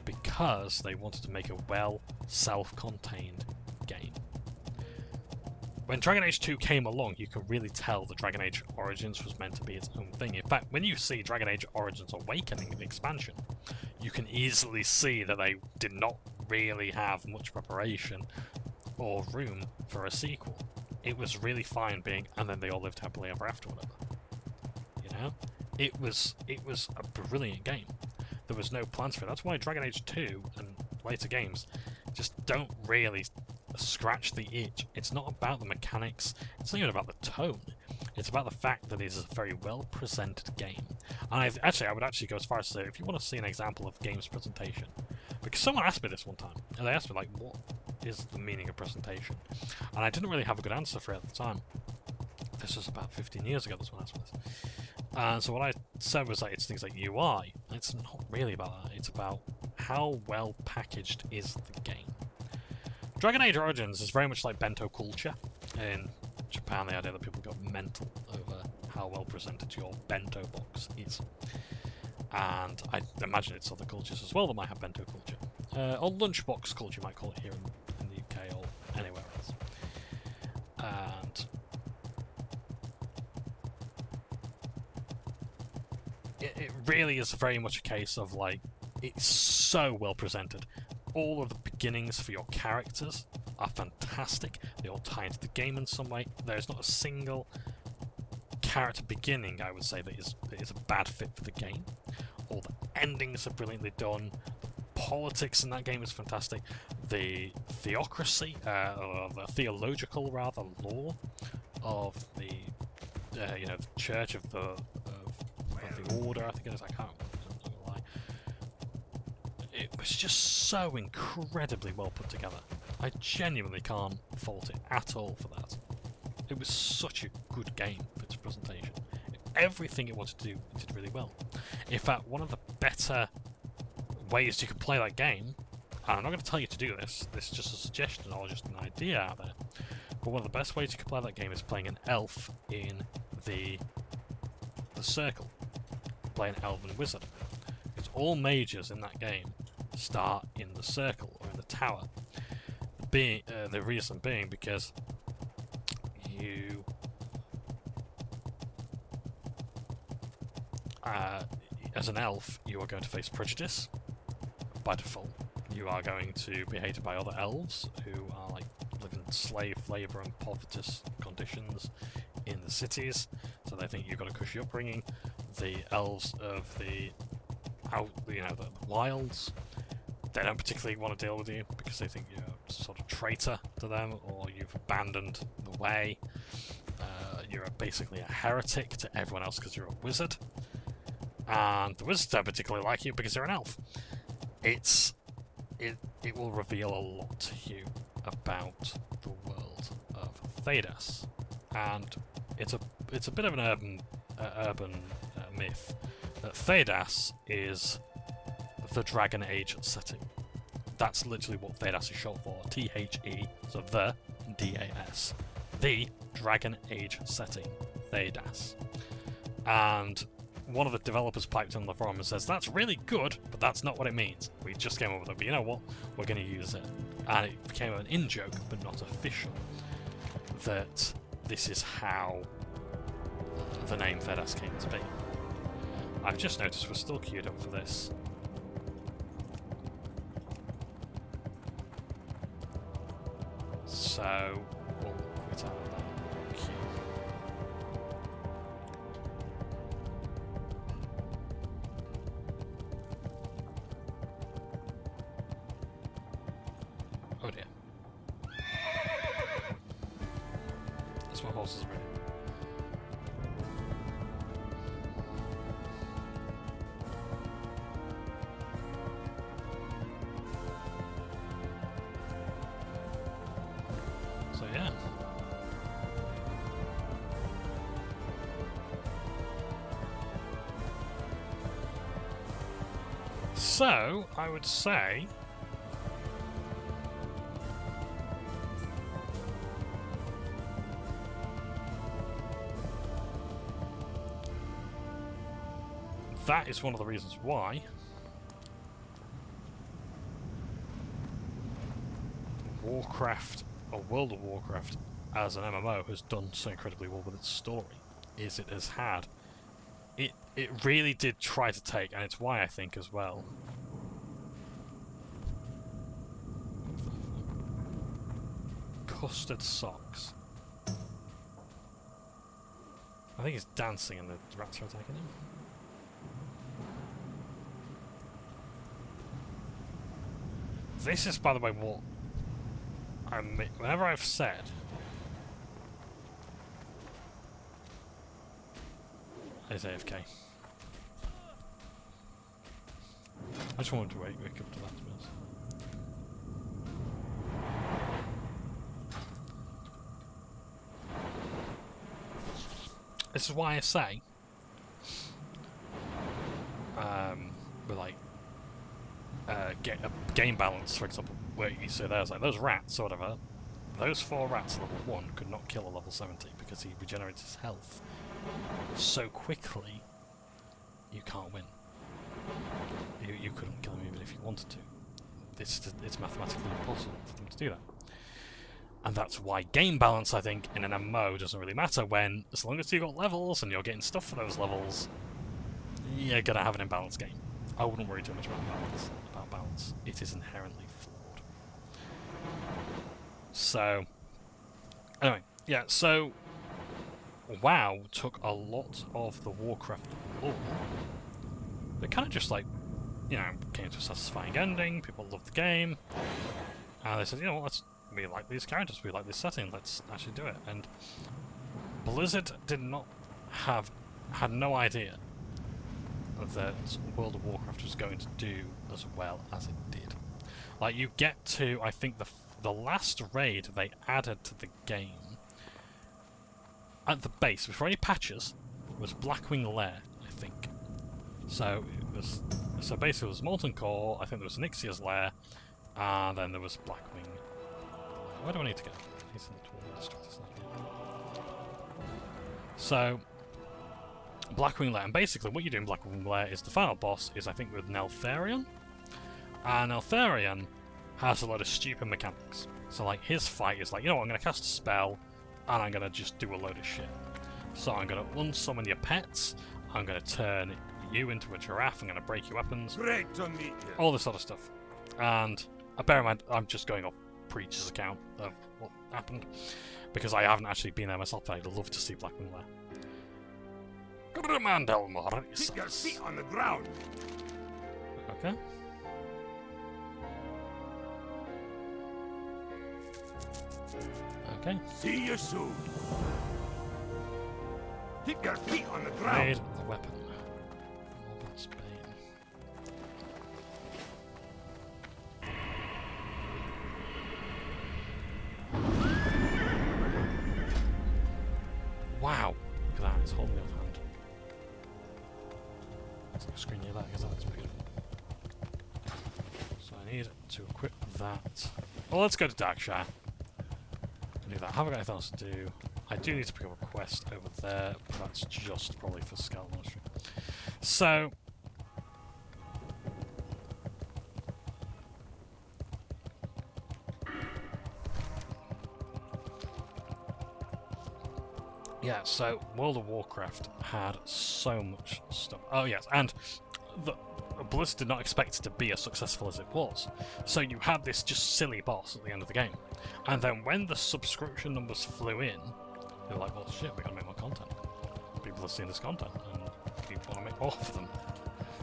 because they wanted to make a well self-contained game. When Dragon Age 2 came along, you can really tell that Dragon Age Origins was meant to be its own thing. In fact, when you see Dragon Age Origins Awakening, the expansion, you can easily see that they did not really have much preparation or room for a sequel. It was really fine being, and then they all lived happily ever after, whatever. You know? It was a brilliant game. There was no plans for it. That's why Dragon Age 2 and later games just don't really scratch the itch. It's not about the mechanics, it's not even about the tone. It's about the fact that it is a very well presented game. And I would actually go as far as to say, if you want to see an example of games presentation, because someone asked me this one time, and they asked me, like, what is the meaning of presentation? And I didn't really have a good answer for it at the time. This was about 15 years ago, this one asked me this. And so what I said was, like, it's things like UI. It's not really about that. It's about how well packaged is the game. Dragon Age Origins is very much like bento culture. In Japan, the idea that people go mental over how well presented your bento box is. And I imagine it's other cultures as well that might have bento culture. Or lunchbox culture, you might call it here in the UK or anywhere else. And it really is very much a case of, like, it's so well presented. All of the beginnings for your characters are fantastic. They all tie into the game in some way. There's not a single character beginning, I would say, that is a bad fit for the game. All the endings are brilliantly done. The politics in that game is fantastic. The theocracy, or the theological rather, lore of the the Church of the Order, I think it is. I can't remember. I'm not gonna lie. It was just so incredibly well put together. I genuinely can't fault it at all for that. It was such a good game for its presentation. Everything it wanted to do, it did really well. In fact, one of the better ways you can play that game, and I'm not going to tell you to do this, this is just a suggestion or just an idea out there, but one of the best ways you can play that game is playing an elf in the circle. Play an elven wizard. Because all mages in that game start in the circle or in the tower. The reason being because you as an elf, you are going to face prejudice by default. You are going to be hated by other elves who are, like, living in slave labour and poverty conditions in the cities, so they think you've got a cushy upbringing. The elves of the wilds, they don't particularly want to deal with you because they think you're sort of traitor to them, or you've abandoned the way. You're basically a heretic to everyone else because you're a wizard, and the wizards don't particularly like you because you're an elf. It will reveal a lot to you about the world of Thedas, and it's a bit of an urban myth that Thedas is the Dragon Age setting. That's literally what Thedas is short for. THE, so the DAS. The Dragon Age setting. Thedas. And one of the developers piped in the forum and says, that's really good, but that's not what it means. We just came up with it, but you know what? We're going to use it. And it became an in-joke, but not official, that this is how the name Thedas came to be. I've just noticed we're still queued up for this. So we'll quit out of that queue. Oh dear. That's my horses ready. So yeah. So I would say that is one of the reasons why Warcraft, or World of Warcraft, as an MMO has done so incredibly well with its story, is it has had... It really did try to take, and it's why I think as well... Custard socks. I think he's dancing and the rats are attacking him. This is, by the way, what whenever I've said is AFK. I just wanted to wake up to that, to be honest. This is why I say with like get a game balance, for example, where you say there's like those rats or whatever, those 4 rats level 1 could not kill a level 70 because he regenerates his health so quickly you can't win. You couldn't kill him even if you wanted to. It's mathematically impossible for them to do that. And that's why game balance, I think, in an MMO doesn't really matter when, as long as you've got levels and you're getting stuff for those levels, you're going to have an imbalanced game. I wouldn't worry too much about balance. It is inherently flawed. So, anyway, yeah, so WoW took a lot of the Warcraft lore. They kind of just like, you know, came to a satisfying ending, people loved the game, and they said, you know what, we like these characters, we like this setting, let's actually do it. And Blizzard had no idea that World of Warcraft was going to do as well as it did. Like, you get to, I think, the last raid they added to the game, at the base, before any patches, was Blackwing Lair, I think. So, basically it was Molten Core, I think there was Nixia's Lair, and then there was Blackwing. Where do I need to go? He's in the tool district, isn't he? So, Blackwing Lair, and basically what you do in Blackwing Lair is the final boss is, I think, with Neltharion. And Neltharion has a lot of stupid mechanics. So, like, his fight is like, you know what, I'm going to cast a spell, and I'm going to just do a load of shit. So I'm going to unsummon your pets, I'm going to turn you into a giraffe, I'm going to break your weapons, Great to meet you. all this sort of stuff. And bear in mind, I'm just going off Preach's account of what happened, because I haven't actually been there myself, but I'd love to see Blackwing Lair. Keep your feet on the ground. Okay. Okay. See you soon. Keep your feet on the Made ground. the weapon. Morbid's Bane. Wow! Look at that, it's holding the other hand. It's like a screen near that, because that's beautiful. So I need to equip that. Well, let's go to Darkshire. Do that. I haven't got anything else to do. I do need to pick up a quest over there, but that's just probably for Scout Monastery. So, yeah, so World of Warcraft had so much stuff. Oh yes, and Blizzard did not expect it to be as successful as it was. So you had this just silly boss at the end of the game. And then when the subscription numbers flew in, they were like, well shit, we're going to make more content. People have seen this content and people want to make more of them.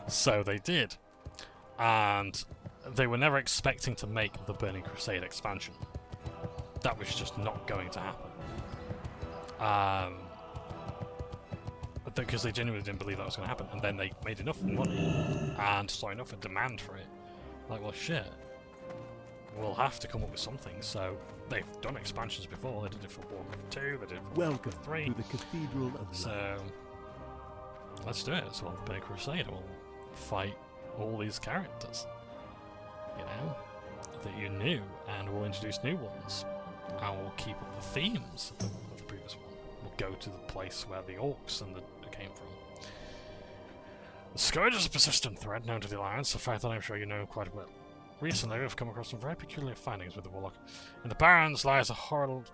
So they did. And they were never expecting to make the Burning Crusade expansion. That was just not going to happen. Because they genuinely didn't believe that was going to happen, and then they made enough money and saw enough of demand for it. Like, well, shit, we'll have to come up with something. So they've done expansions before. They did it for Warcraft 2. They did it for Welcome Warcraft 3. to the Cathedral of Light. So let's do it. So on the Burning Crusade, we'll fight all these characters, you know, that you knew, and we'll introduce new ones, and we'll keep up the themes of the previous one. We'll go to the place where the orcs and the came from. The Scourge is a persistent threat known to the Alliance, a fact that I'm sure you know quite well. Recently, we've come across some very peculiar findings with the Warlock. In the Barrens lies a horrid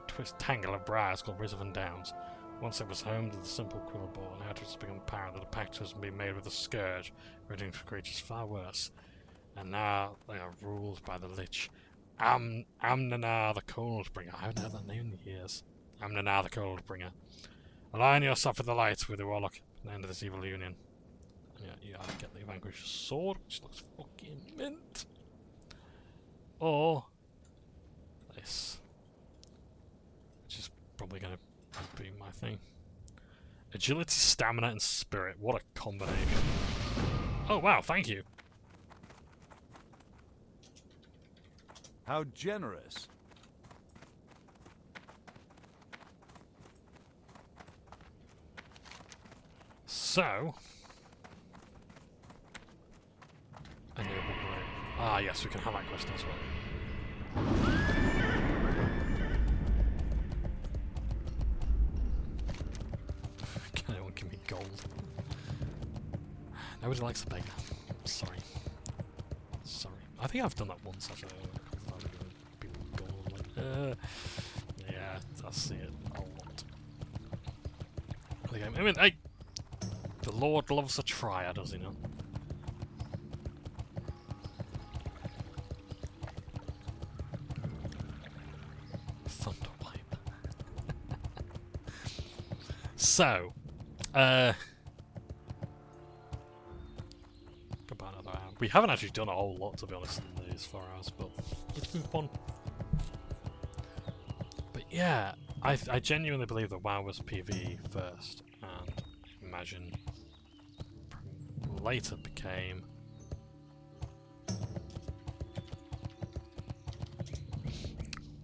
twist tangle of briars called Rizavan Downs. Once it was home to the simple Quillabore, and now it has become apparent that a pact has been made with the Scourge, ready for creatures far worse. And now they are ruled by the Lich. Amnanar the Coldbringer. I haven't heard that name in years. Amnanar the Coldbringer. Align yourself with the light with the Warlock at the end of this evil union. And you either get the Vanquisher's sword, which looks fucking mint, or this, which is probably going to be my thing. Agility, stamina, and spirit. What a combination. Oh wow, thank you. How generous. So, yes, we can have that question as well. Can anyone give me gold? Nobody likes a beggar. Sorry. Sorry. I think I've done that once actually. I've given people gold. Like, yeah, I see it a lot. I mean, hey, the Lord loves a trier, does he not? Thunderwipe. So, about another hour. We haven't actually done a whole lot, to be honest, in these 4 hours, but let's move on. But yeah, I genuinely believe that WoW was PvE first, and imagine later became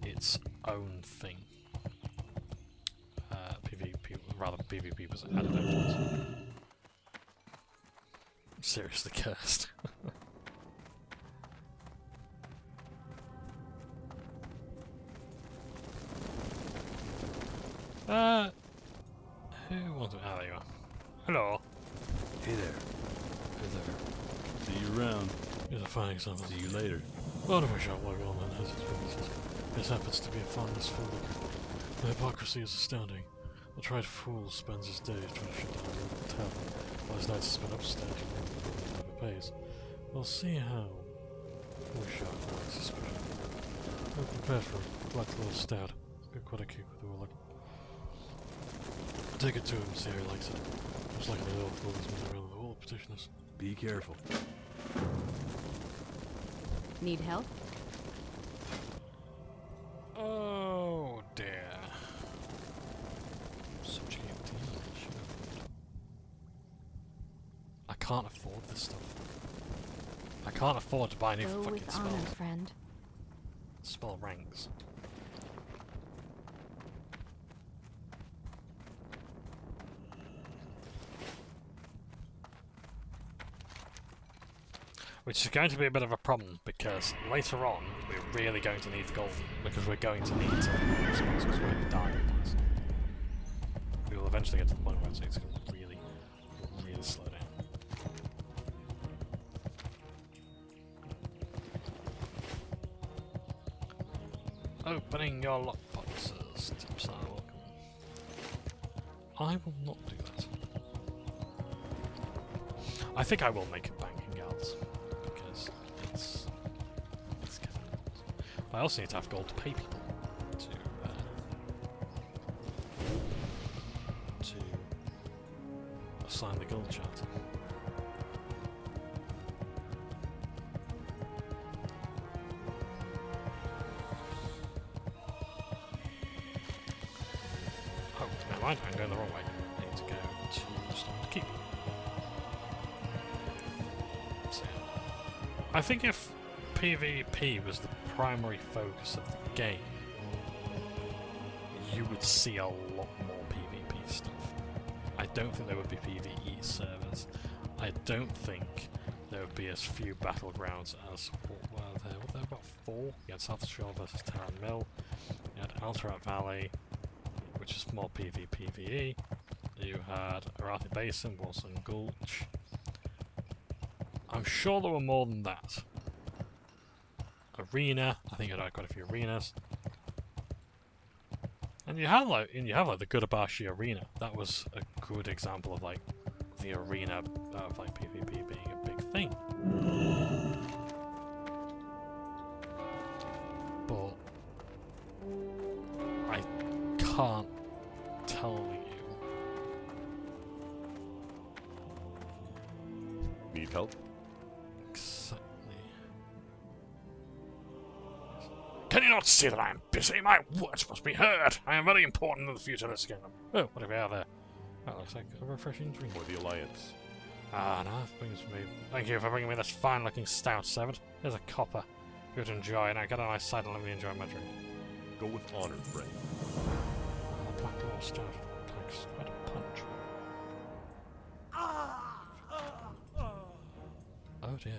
its own thing. PvP was added afterwards. I'm seriously cursed. Who wants to... Oh, there you are. Hello. Hey there. Hey there. See you around. Here's a fine example. See you later. One of my shop like all man has its weaknesses. This happens to be a fondness for liquor. The hypocrisy is astounding. The tried fool spends his days trying to shut down a local tavern, while his nights are spent upstairs and never pays. We'll see how. We shall not suspicion. I'm prepared for a black little stout. Got quite a cute with the Warlock. Take it to him, see how he likes it. Looks like a little fool is moving around with all the petitioners. Be careful. Need help? Oh dear. Subjugate damage. I can't afford this stuff. I can't afford to buy new Go fucking with honor, spells. friend. Spell ranks. Which is going to be a bit of a problem, because later on we're really going to need the gold, because we're going to need to because we're going to die otherwise. We will eventually get to the point where it's going to really, really slow down. Opening your lockboxes. Tips are welcome. I will not do that. I think I will make a banking guards. It's getting old. I also need to have gold to pay people to assign the gold charter. mind, I'm going the wrong way. I need to go to Stone Keep. So, I think if PvP was the primary focus of the game, you would see a lot more PvP stuff. I don't think there would be PvE servers. I don't think there would be as few battlegrounds as what were there. Were there about 4? You had South Shore versus Terran Mill. You had Alterat Valley, which is more PvPvE. You had Arathi Basin, Wilson Gulch. I'm sure there were more than that. Arena, I think you had quite a few arenas. And you have like the Gudabashi Arena. That was a good example of like the arena of like PvP being a big thing. But I can't tell you. Need help? Exactly. Can you not see that I am busy? My words must be heard. I am very important in the future of this kingdom. Oh, what have we out there? That looks like a refreshing drink. For the Alliance. Ah, no, that brings me. Thank you for bringing me this fine-looking stout, servant. Here's a copper. Good to enjoy. Now get on my side and let me enjoy my drink. Go with honor, friend. A black law stout takes quite a punch. Oh dear.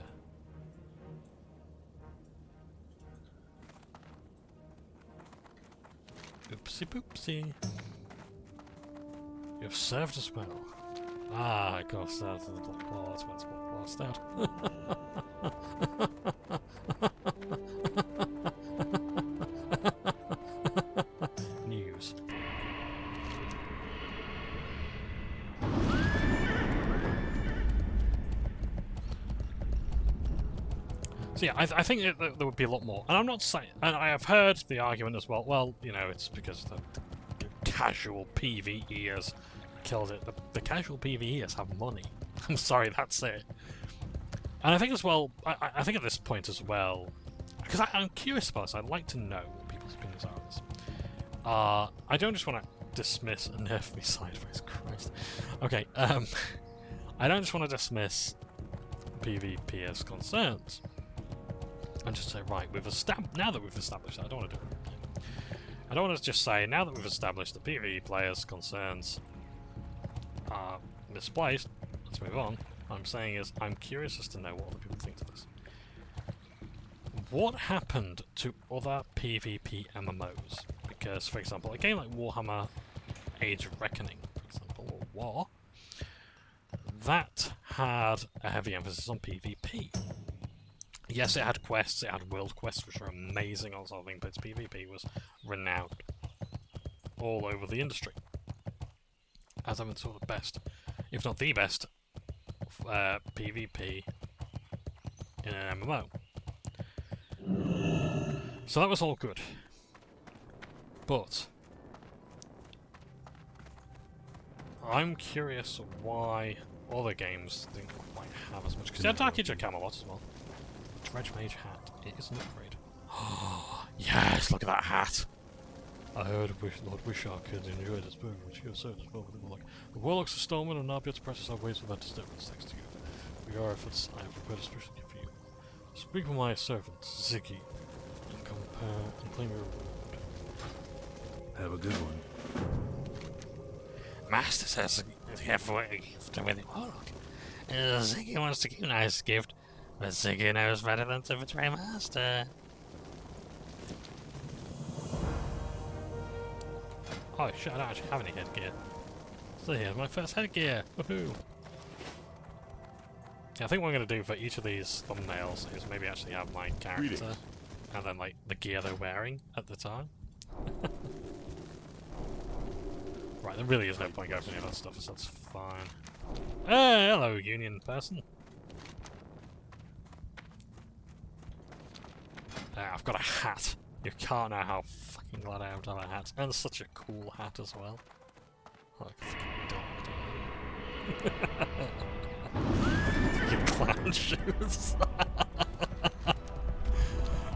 Oopsie poopsie. You've served us well. Ah, of course, that's the black law. That's what's black law stout. News. So yeah, I think there would be a lot more, and I'm not saying. And I have heard the argument as well. Well, you know, it's because the casual PvEers killed it. The casual PvEers have money. I'm sorry, that's it. And I think as well. I think at this point as well, because I'm curious about this. I'd like to know what people's opinions are on this. I don't just want to dismiss and nerf me sideways. Christ. Okay. I don't just want to dismiss PvP as concerns. And just say, right, now that we've established that, I don't want to do it. I don't want to just say, now that we've established the PvE players' concerns are misplaced, let's move on. What I'm saying is, I'm curious as to know what other people think of this. What happened to other PvP MMOs? Because, for example, a game like Warhammer Age of Reckoning, for example, or War, that had a heavy emphasis on PvP. Yes, it had quests, it had world quests, which are amazing on solving, but its PvP was renowned all over the industry as having sort of the best, if not the best, PvP in an MMO. So that was all good. But I'm curious why other games didn't quite have as much. Because they had Dark Age of Camelot as well. Dredge Mage hat. It is an upgrade. Oh, yes, look at that hat. I heard Lord Wishar could enjoy this boon, which you have served as well with the Warlock. The Warlocks are stolen and not yet to practice our ways without disturbance, thanks to you. For your efforts, I have prepared a special gift for you. Speak with my servant, Ziggy, and claim your reward. Have a good one. Master says you have a gift to the Warlock. Ziggy wants to give a nice gift. But Ziggy knows better than to betray Master. Oh shit, I don't actually have any headgear. So here's my first headgear! Woohoo! Yeah, I think what I'm going to do for each of these thumbnails is maybe actually have my character and then like the gear they're wearing at the time. Right, there really is no point going for any of that stuff, so that's fine. Hello, Union person. I've got a hat. You can't know how fucking glad I am to have a hat. And such a cool hat as well. Like a fucking dog. Fucking clown shoes.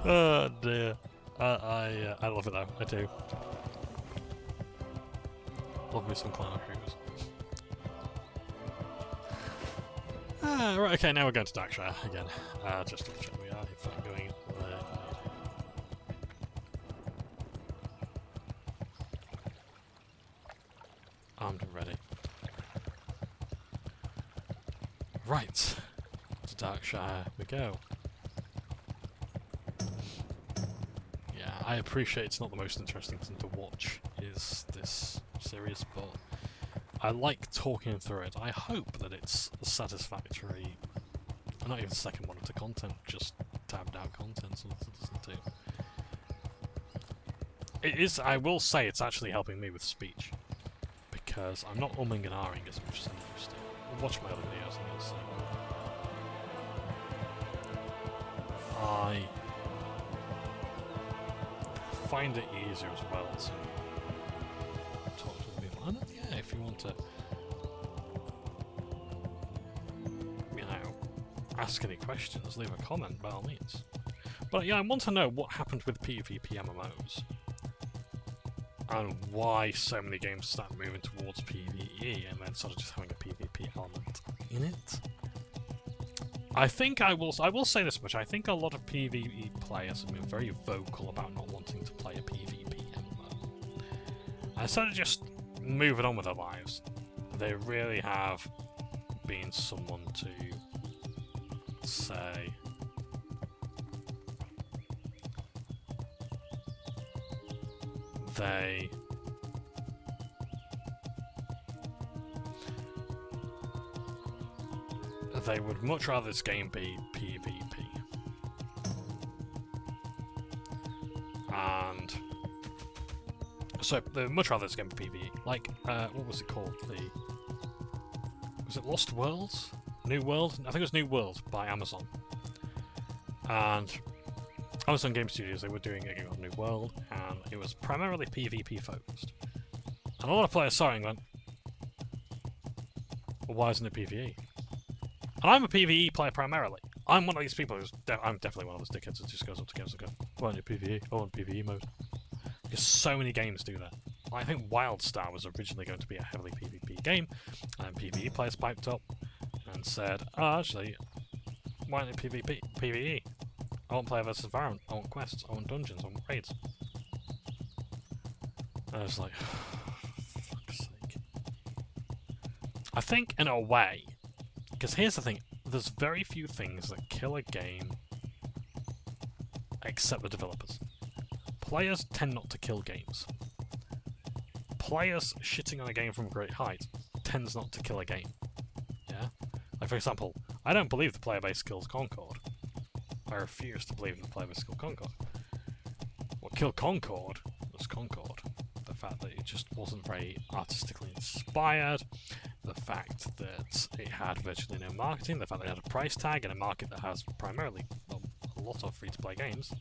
Oh dear. I love it though, I do. Love me some Clan of Heroes. Right, okay, now we're going to Darkshire again. Just to check we are, in fact, going there. Armed and ready. Right, to Darkshire we go. Yeah, I appreciate it's not the most interesting thing to watch, is this series, but I like talking through it. I hope that it's a satisfactory, not even second monitor content, just tabbed out content, so to listen to. It is, I will say, it's actually helping me with speech, because I'm not umming and ahhing as much as I used to. Watch my other videos and you'll see. I find it easier as well to talk to people. And yeah, if you want to, you know, ask any questions, leave a comment by all means. But yeah, I want to know what happened with PvP MMOs. And why so many games start moving towards PvE and then sort of just having a PvP element in it. I think I will say this much, I think a lot of PvE players have been very vocal about not wanting to play a PvP MMO. And instead of just moving on with their lives, they really have been someone to say, they would much rather this game be PvP. And so they would much rather this game be PvE. Like, what was it called? Was it Lost Worlds? New World? I think it was New World by Amazon. And Amazon Game Studios, they were doing a game called New World, and it was primarily PvP focused. And a lot of players saw it and went, well, why isn't it PvE? And I'm a PvE player primarily. I'm one of these people who's... I'm definitely one of those dickheads that just goes up to games and goes, why aren't you PvE? I want PvE mode. Because so many games do that. I think WildStar was originally going to be a heavily PvP game, and PvE players piped up and said, oh, actually, why aren't it PvE? I want player versus environment, I want quests, I want dungeons, I want raids. And I was like, fuck's sake. I think, in a way, because here's the thing, there's very few things that kill a game except the developers. Players tend not to kill games. Players shitting on a game from a great height tends not to kill a game. Yeah? Like, for example, I don't believe the player base kills Concord. I refuse to believe the player base killed Concord. What killed Concord was Concord. The fact that it just wasn't very artistically inspired, the fact that it had virtually no marketing, the fact that it had a price tag in a market that has primarily a lot of free-to-play games.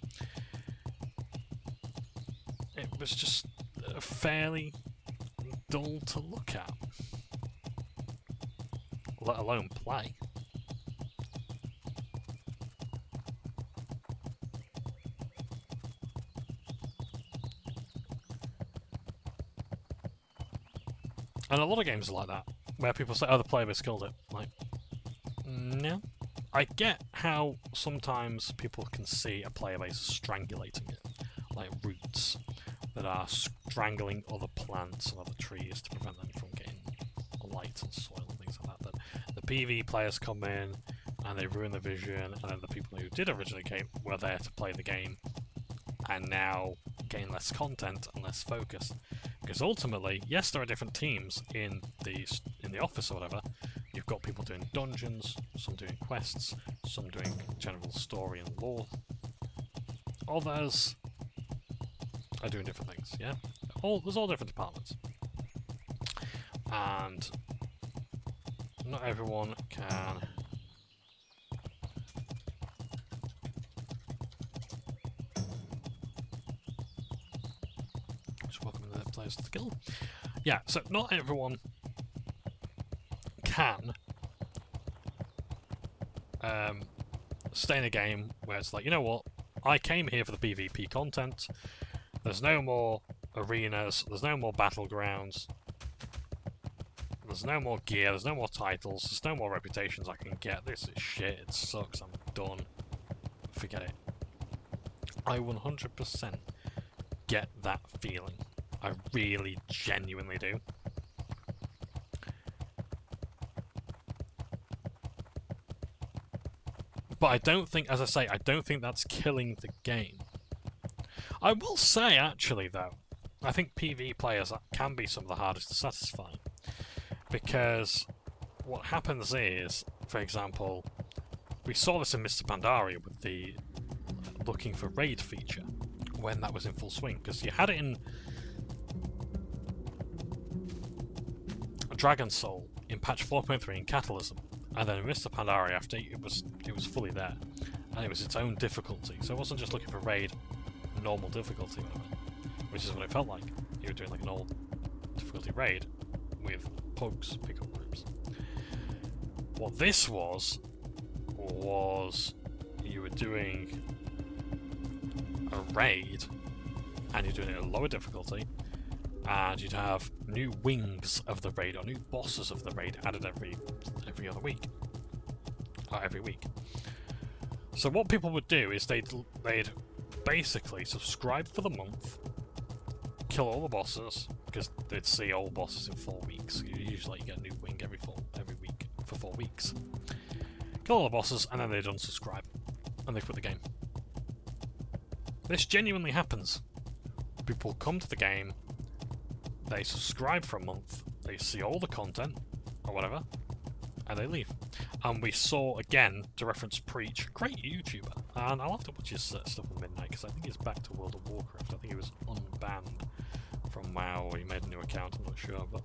It was just fairly dull to look at, let alone play. And a lot of games are like that, where people say, oh, the player base killed it. Like, no. I get how sometimes people can see a player base strangulating it, like roots that are strangling other plants and other trees to prevent them from getting light and soil and things like that. That the PvE players come in and they ruin the vision, and then the people who did originally came were there to play the game and now gain less content and less focus. Because ultimately, yes, there are different teams in the office or whatever. You've got people doing dungeons, some doing quests, some doing general story and lore. Others are doing different things, yeah? There's all different departments. And not everyone can... Just welcoming the players to the guild. Yeah, so not everyone can stay in a game where it's like, you know what, I came here for the PvP content, there's no more arenas, there's no more battlegrounds, There's no more gear, there's no more titles, there's no more reputations I can get. This is shit, it sucks, I'm done. Forget it. I 100% get that feeling. I really, genuinely do. But I don't think, as I say, I don't think that's killing the game. I will say, actually, though, I think PvE players can be some of the hardest to satisfy. Because what happens is, for example, we saw this in Mr. Pandaria with the looking for raid feature when that was in full swing. Because you had it in Dragon Soul in patch 4.3 in Catalysm. And then in Mr. Pandaria after it was fully there. And it was its own difficulty. So it wasn't just looking for raid normal difficulty, which is what it felt like. You were doing like an old difficulty raid with pugs pickup groups. What this was you were doing a raid and you're doing it at a lower difficulty, and you'd have new wings of the raid or new bosses of the raid added every other week. Or every week. So what people would do is they'd basically subscribe for the month, kill all the bosses, because they'd see all bosses in 4 weeks. Usually you get a new wing every week for 4 weeks. Kill all the bosses, and then they'd unsubscribe. And they quit the game. This genuinely happens. People come to the game, they subscribe for a month, they see all the content, or whatever, and they leave. And we saw, again, to reference Preach, great YouTuber, and I'll have to watch his stuff at midnight, because I think he's back to World of Warcraft. I think he was unbanned from WoW, or he made a new account, I'm not sure, but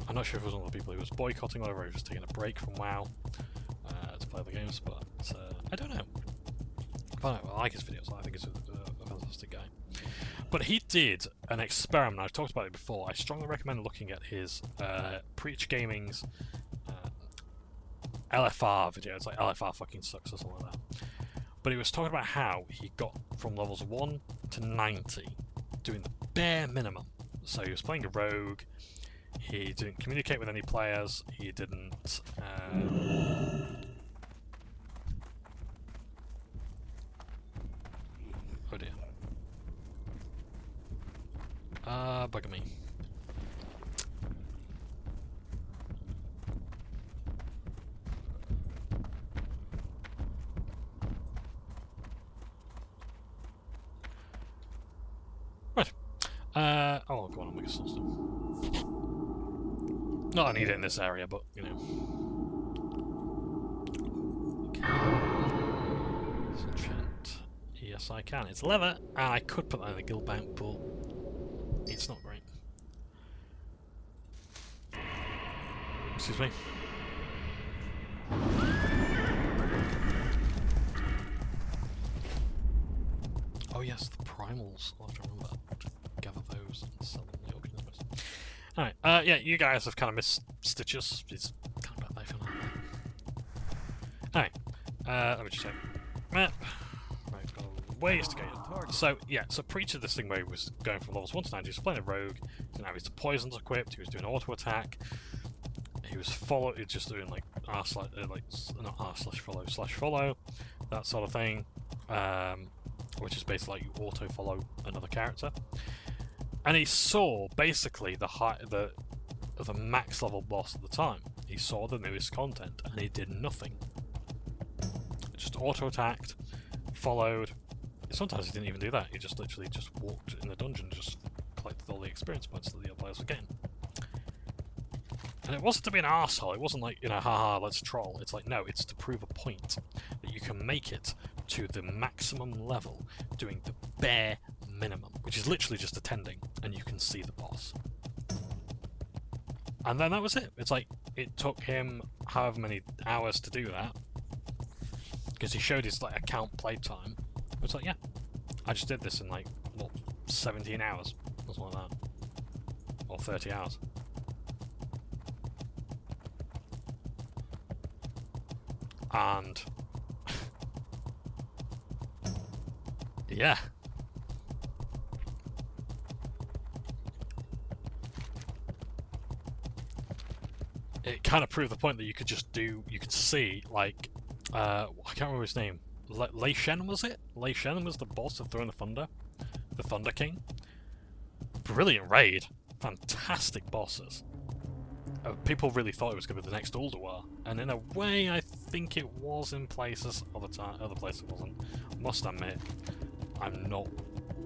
I'm not sure if it was one of the people who was boycotting, or whatever, he was taking a break from WoW to play the games, but I don't know. I like his videos, I think he's a fantastic guy. But he did an experiment, I've talked about it before. I strongly recommend looking at his Preach Gaming's LFR video. It's like LFR fucking sucks or something like that. But he was talking about how he got from levels 1 to 90 doing the bare minimum. So he was playing a rogue, he didn't communicate with any players, he didn't oh dear. Bugger me. Right. Oh, go on, I'll make a soul stone. Not I need it in this area, but, you know. Okay. Enchant. Yes, I can. It's leather, and I could put that in the guild bank, but it's not great. Excuse me. Oh yes, the primals. I'll have to remember to gather those and sell them in the auction house. Alright, yeah, you guys have kind of missed Stitches. He's kind of bad life on that. Alright, let me just check. Map. Right, got ways to go. So, yeah, so Preach did this thing where he was going from levels 1 to 90, he was playing a rogue, so now he's poisons equipped, he was doing auto attack, he was just doing like follow, that sort of thing, which is basically like you auto follow another character. And he saw basically the max level boss at the time. He saw the newest content and he did nothing. Just auto attacked, followed. Sometimes he didn't even do that. He just literally just walked in the dungeon and just collected all the experience points that the other players were getting. And it wasn't to be an arsehole. It wasn't like, you know, haha, let's troll. It's like, no, it's to prove a point that you can make it to the maximum level doing the bare minimum, which is literally just attending, and you can see the boss. And then that was it. It's like, it took him however many hours to do that, because he showed his like account playtime. It's like, yeah, I just did this in like, what, 17 hours, or something like that, or 30 hours. And yeah, it kind of proved the point that you could just do. You could see like I can't remember his name. Lei Shen, was it? Lei Shen was the boss of Throne of Thunder, the Thunder King. Brilliant raid, fantastic bosses. People really thought it was going to be the next Ulduar, and in a way, I think it was in places. Other places it wasn't. Must admit, I'm not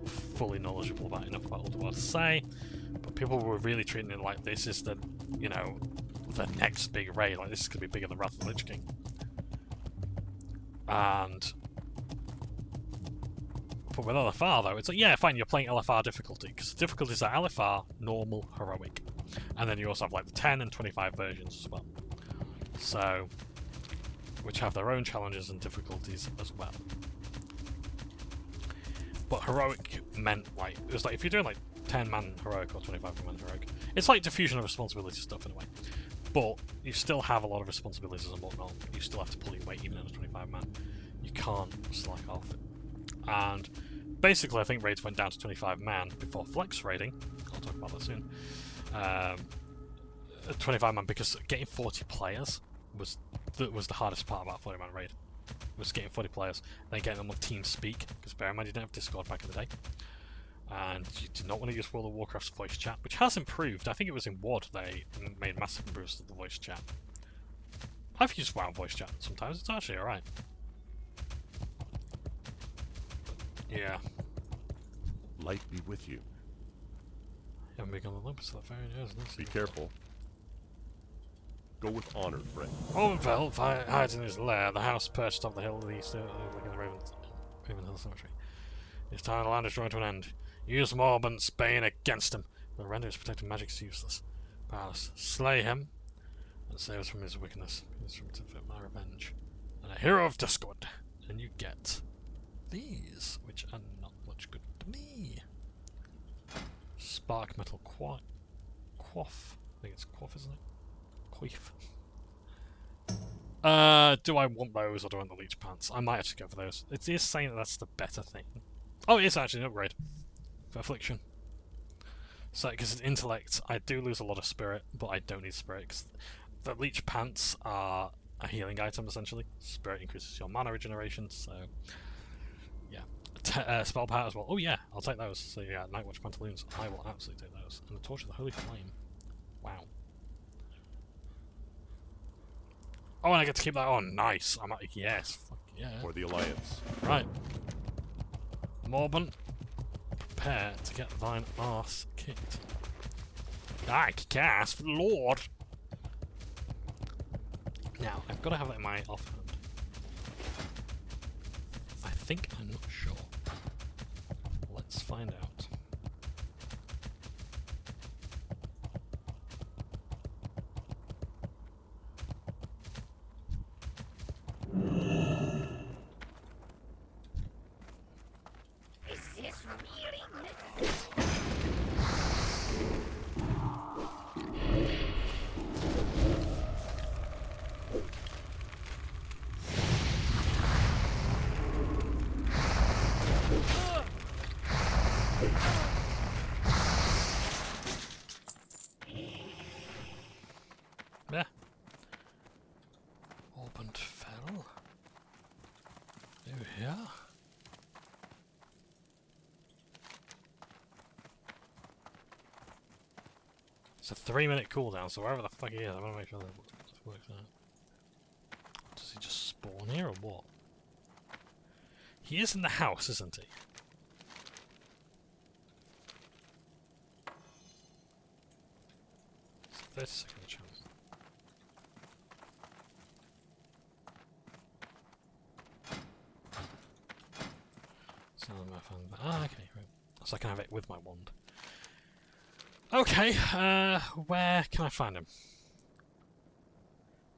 fully knowledgeable about enough about Ulduar to say, but people were really treating it like this is the, you know, the next big raid. Like this is going to be bigger than Wrath of the Lich King. And but with LFR though, it's like, yeah, fine, you're playing LFR difficulty, because the difficulties are LFR, normal, heroic. And then you also have like the 10 and 25 versions as well. So, which have their own challenges and difficulties as well. But heroic meant like, it was like if you're doing like 10-man heroic or 25-man heroic, it's like diffusion of responsibility stuff in a way. But you still have a lot of responsibilities and whatnot. You still have to pull your weight even in a 25-man. You can't slack off. And basically, I think raids went down to 25-man before flex raiding. I'll talk about that soon. 25-man, because getting 40 players was the hardest part about 40-man raid. Was getting 40 players, then getting them on TeamSpeak, because bear in mind you didn't have Discord back in the day. And you did not want to use World of Warcraft's voice chat, which has improved. I think it was in WoD they made massive improvements to the voice chat. I've used WoW voice chat sometimes, it's actually alright. Yeah. Light be with you. Yeah, I'm big on the Olympus, that very is. Be careful. Go with honor, friend. Owenfeld hides in his lair, the house perched up the hill to the east, looking at the Raven Hill Cemetery. His time in the land is drawing to an end. Use Morbant's Bane against him. The render his protecting magic is useless. Perhaps slay him and save us from his wickedness. He's from to fit my revenge. And a hero of Discord. And you get these, which are not much good to me. Spark Metal Quaff. I think it's Quaff, isn't it? Queef. Do I want those or do I want the Leech Pants? I might actually go for those. It is saying that that's the better thing. Oh, it is actually an upgrade for Affliction. So, because it's Intellect, I do lose a lot of Spirit, but I don't need Spirit, because the Leech Pants are a healing item, essentially. Spirit increases your mana regeneration, so... yeah. Spell Power as well. Oh yeah, I'll take those. So yeah, Nightwatch Pantaloons, I will absolutely take those. And the Torch of the Holy Flame. Wow. Oh, and I get to keep that on. Nice. I'm like, yes. Fuck yeah. For the Alliance. Right. Morbant, prepare to get thine arse kicked. I kick-ass for the Lord. Now, I've got to have that in my offhand. I think I'm not sure. Let's find out. Yeah. Opened fell. Over here. It's a 3-minute cooldown, so wherever the fuck he is, I want to make sure that works out. Does he just spawn here or what? He is in the house, isn't he? It's a 30-second chance. So my phone. Ah, okay, right. So I can have it with my wand. Okay, where can I find him?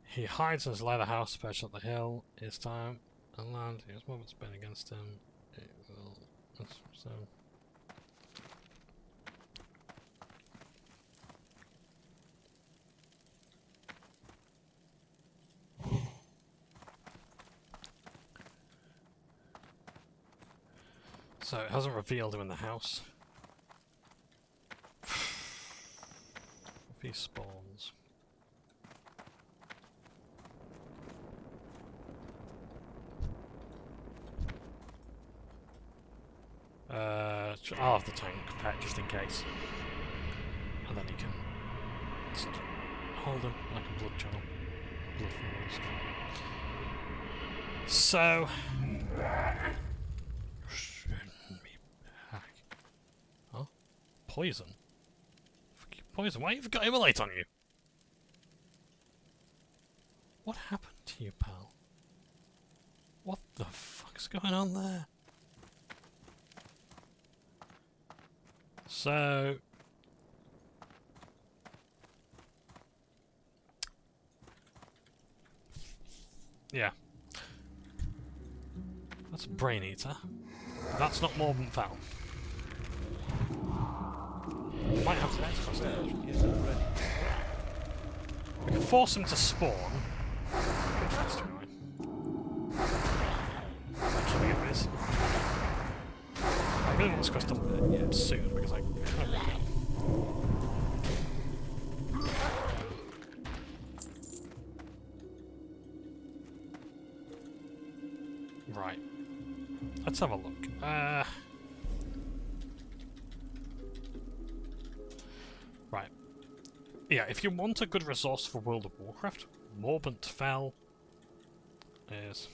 He hides in his leather house perched up the hill. It's time and land. His movement's been against him. It will. So. So it hasn't revealed him in the house. If he spawns. I'll have the tank pet just in case. And then you can just hold him like a blood channel. Blood from the so... Huh? Poison? Fuck you, poison? Why have you got Immolate on you? What happened to you, pal? What the fuck's going on there? So... yeah. That's a Brain Eater. That's not more than foul. Might have to extra stage. We can force him to spawn. That's too annoying. Actually, it is. I really want this quest done soon because I kind of want it. Right. Let's have a look. Right. Yeah, if you want a good resource for World of Warcraft, Morbant Fell is...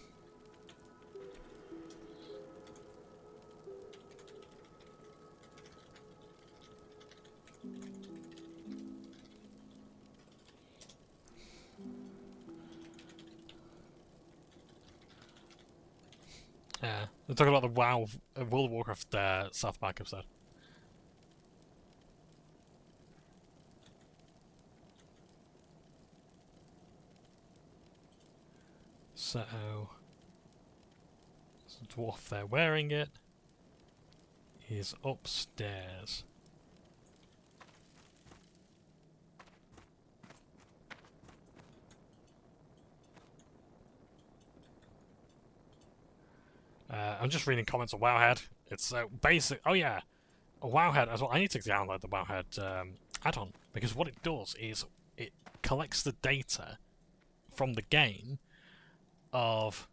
yeah, they're talking about the WoW, World of Warcraft South Park episode. So, there's a dwarf there wearing it. He's upstairs. I'm just reading comments on Wowhead. It's basic. Oh yeah, a Wowhead as well. I need to download the Wowhead add-on because what it does is it collects the data from the game of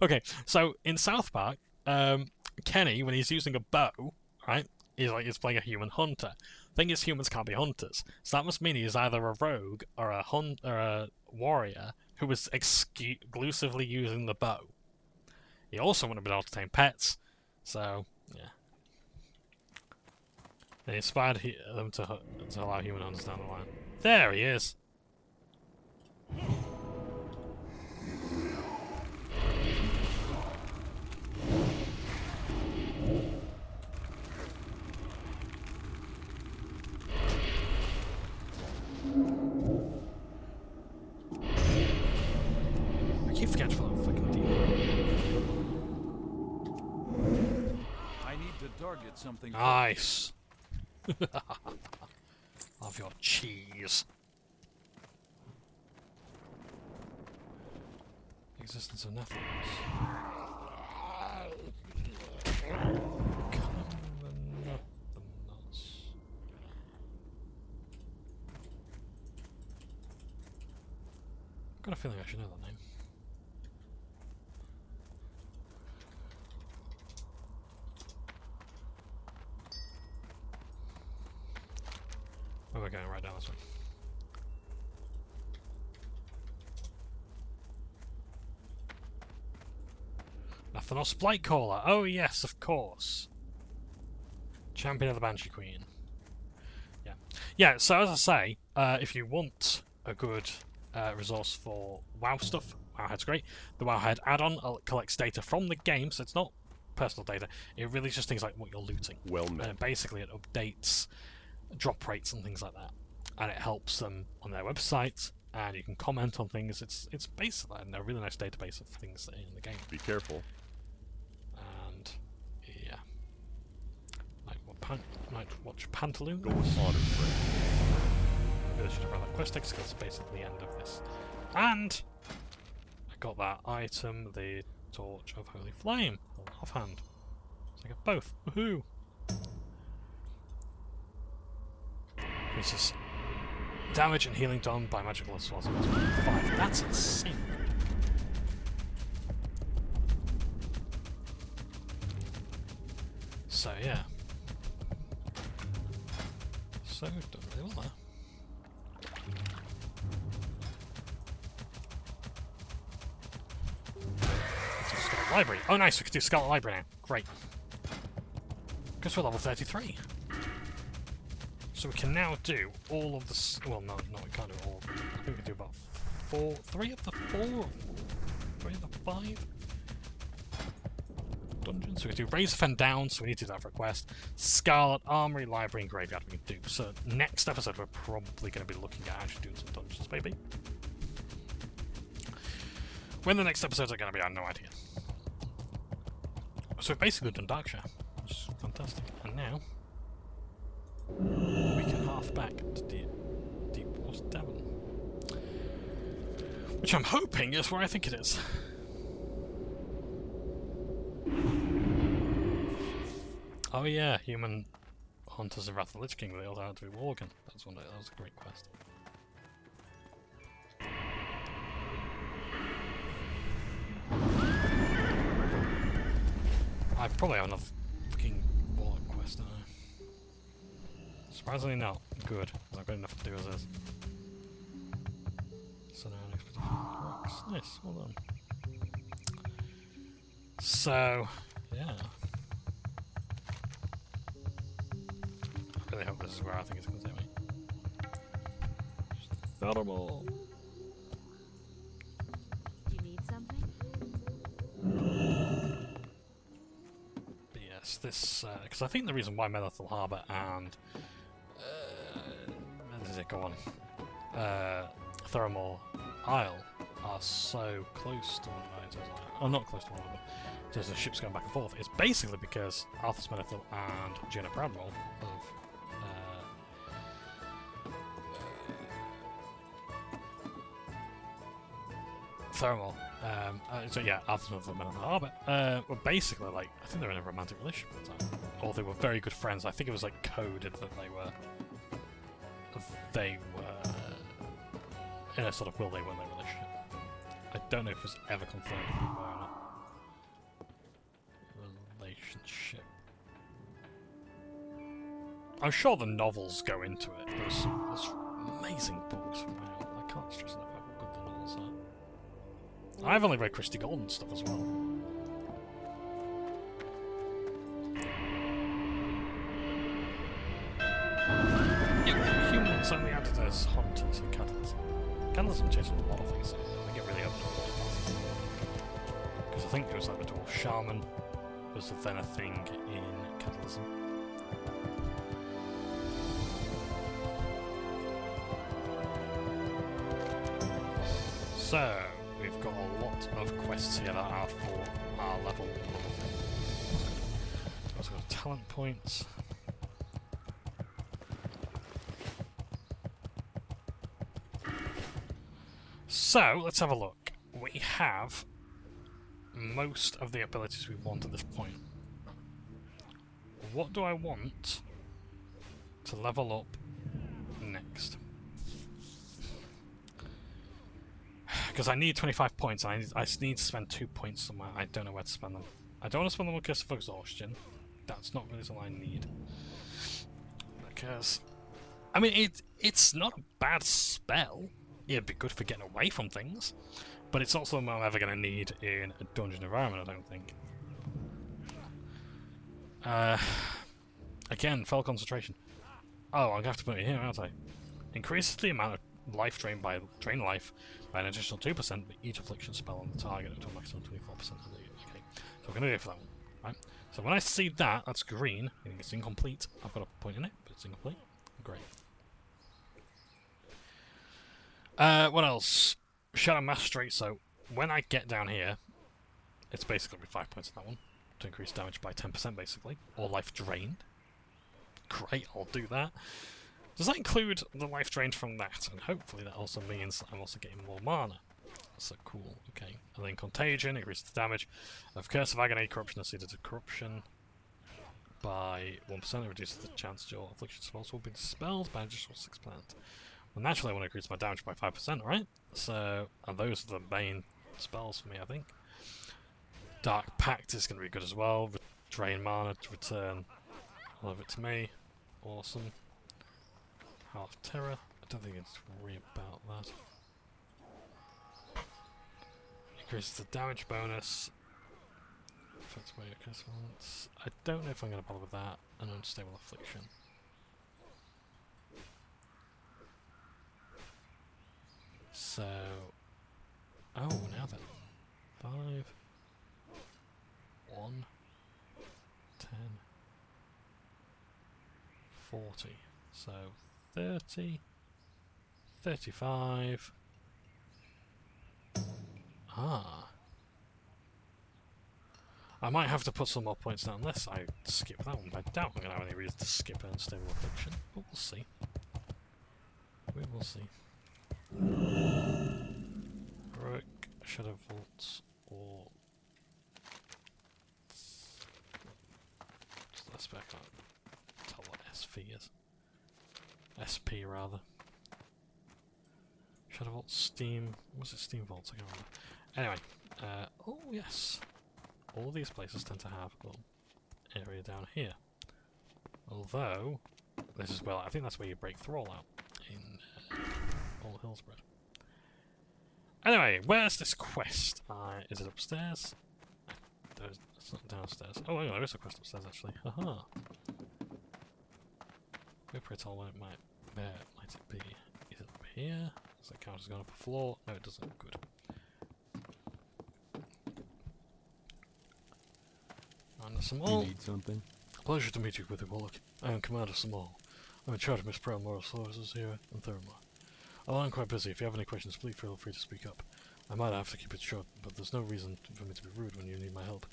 okay, so in South Park, Kenny, when he's using a bow, right, he's playing a human hunter. Thing is, humans can't be hunters, so that must mean he's either a rogue or a warrior who was exclusively using the bow. He also wouldn't have been able to tame pets, so yeah. They inspired them to allow human hunters down the line. There he is. I keep forgetting for that fucking demon. I need to target something. Nice. Love your cheese. Existence of nothingness. Got a feeling I should know that name. Oh, we're going right down this way. Athanos Blightcaller. Oh yes, of course. Champion of the Banshee Queen. Yeah. Yeah, so as I say, if you want a good resource for WoW stuff, Wowhead's great. The Wowhead add-on collects data from the game, so it's not personal data. It really is just things like what you're looting. Well met. And basically it updates drop rates and things like that. And it helps them on their website, and you can comment on things. It's basically a really nice database of things that are in the game. Be careful. And yeah, might watch Pantaloons. Go with honor, friend. really should have read that quest text because it's basically the end of this. And I got that item, the Torch of Holy Flame, offhand. So I got both. Woohoo! Increases damage and healing done by magical assaults. 5. That's insane. So yeah. So done really well there. Scarlet Library. Oh nice, we can do Scarlet Library now. Great. Because we're level 33. So we can now do all of the... Well, no, we can't do all of them. I think we can do about 3 of the 4? 3 of the 5? Dungeons. So we can do Razor Fen down, so we need to do that for a quest. Scarlet Armory, Library, and Graveyard we can do. So next episode we're probably going to be looking at actually doing some dungeons, maybe. When the next episodes are going to be, I have no idea. So we've basically done Darkshire, which is fantastic. And now we can half back to Deepwater Devon, which I'm hoping is where I think it is. Oh yeah, Human Hunters of Wrath of the Lich King, they all had to be Worgen. That was a great quest. I probably have another fucking Warlock quest, don't I? Surprisingly not. Good. I've got enough to do as is. So now expedition works. Nice, well done. So, yeah. I really hope this is where I think it's going to take me. Just normal. Do you need something? But yes, this because I think the reason why Menethil Harbour and where does it go on? Theramore Isle are so close to one another. Oh, not close to one another. There's the ships going back and forth. It's basically because Arthas Menethil and Jaina Bradwell of Theramore. So yeah, Arthas Menethil and Menethil Harbour were basically like, I think they were in a romantic relationship at the time, or they were very good friends. I think it was like coded that they were in a sort of will they win their relationship. I don't know if it was ever confirmed if they were or not. Relationship. I'm sure the novels go into it. There's amazing books from now. I can't stress enough how good the novels are. I've only read Christie Golden stuff as well. Yeah, humans only added as hunters and catalysm. Catalysm changes a lot of things. I get really open because I think it was like the dwarf shaman was then a thing in catalysm. So we've got a lot of quests here that are for our level. We've also got talent points. So let's have a look. We have most of the abilities we want at this point. What do I want to level up next? Because I need 25 points, and I need to spend 2 points somewhere. I don't know where to spend them. I don't want to spend them on Curse of Exhaustion. That's not really all I need. Because, I mean, it's not a bad spell. It'd be good for getting away from things. But it's not something I'm ever going to need in a dungeon environment, I don't think. Again, fell concentration. Oh, I'm going to have to put it here, aren't I? Increases the amount of life drain life by an additional 2% for each affliction spell on the target until a maximum 24% of the... Okay, so we're going to go for that one, right? So when I see that, that's green, I think it's incomplete. I've got a point in it, but it's incomplete. Great. What else? Shadow Mastery, so when I get down here, it's basically 5 points on that one, to increase damage by 10% basically, or life drained. Great, I'll do that. Does that include the life drained from that? And hopefully that also means that I'm also getting more mana. So cool, okay. And then Contagion, increases the damage of Curse of Agony, Corruption, and Ceded to Corruption by 1%. It reduces the chance that your affliction spells will be dispelled by an additional 6%. Well, naturally I want to increase my damage by 5%, right? So, and those are the main spells for me, I think. Dark Pact is going to be good as well. Drain mana to return all of it to me. Awesome. Half Terror. I don't think it's worry about that. Increases the damage bonus. Affects by your curse elements. I don't know if I'm going to bother with that. An unstable affliction. So, oh, now then. 5, 1, 10, 40. So, 30, 35. Ah. I might have to put some more points down unless I skip that one, but I doubt I'm going to have any reason to skip an unstable affliction. But we'll see. We will see. Heroic, Shadow Vaults, or... Let's back up. Tell what SV is. SP, rather. Shadow Vault, Steam... Was it Steam Vaults? I can't remember. Anyway, oh yes. All these places tend to have a little area down here. Although, this is well, I think that's where you break Thrall out in All Hillsbred. Anyway, where's this quest? Is it upstairs? It's not downstairs. Oh, hang on, there is a quest upstairs actually. Haha. We're pretty tall when it might. There might it be? Is it up here? Does that count as going up a floor? No, it doesn't. Good. And Samal. You need something? Pleasure to meet you, Withywarlock. I am Commander Samal. I'm in charge of Miss Proud Moral Services here in Theramore. Although I'm quite busy, if you have any questions, please feel free to speak up. I might have to keep it short, but there's no reason for me to be rude when you need my help.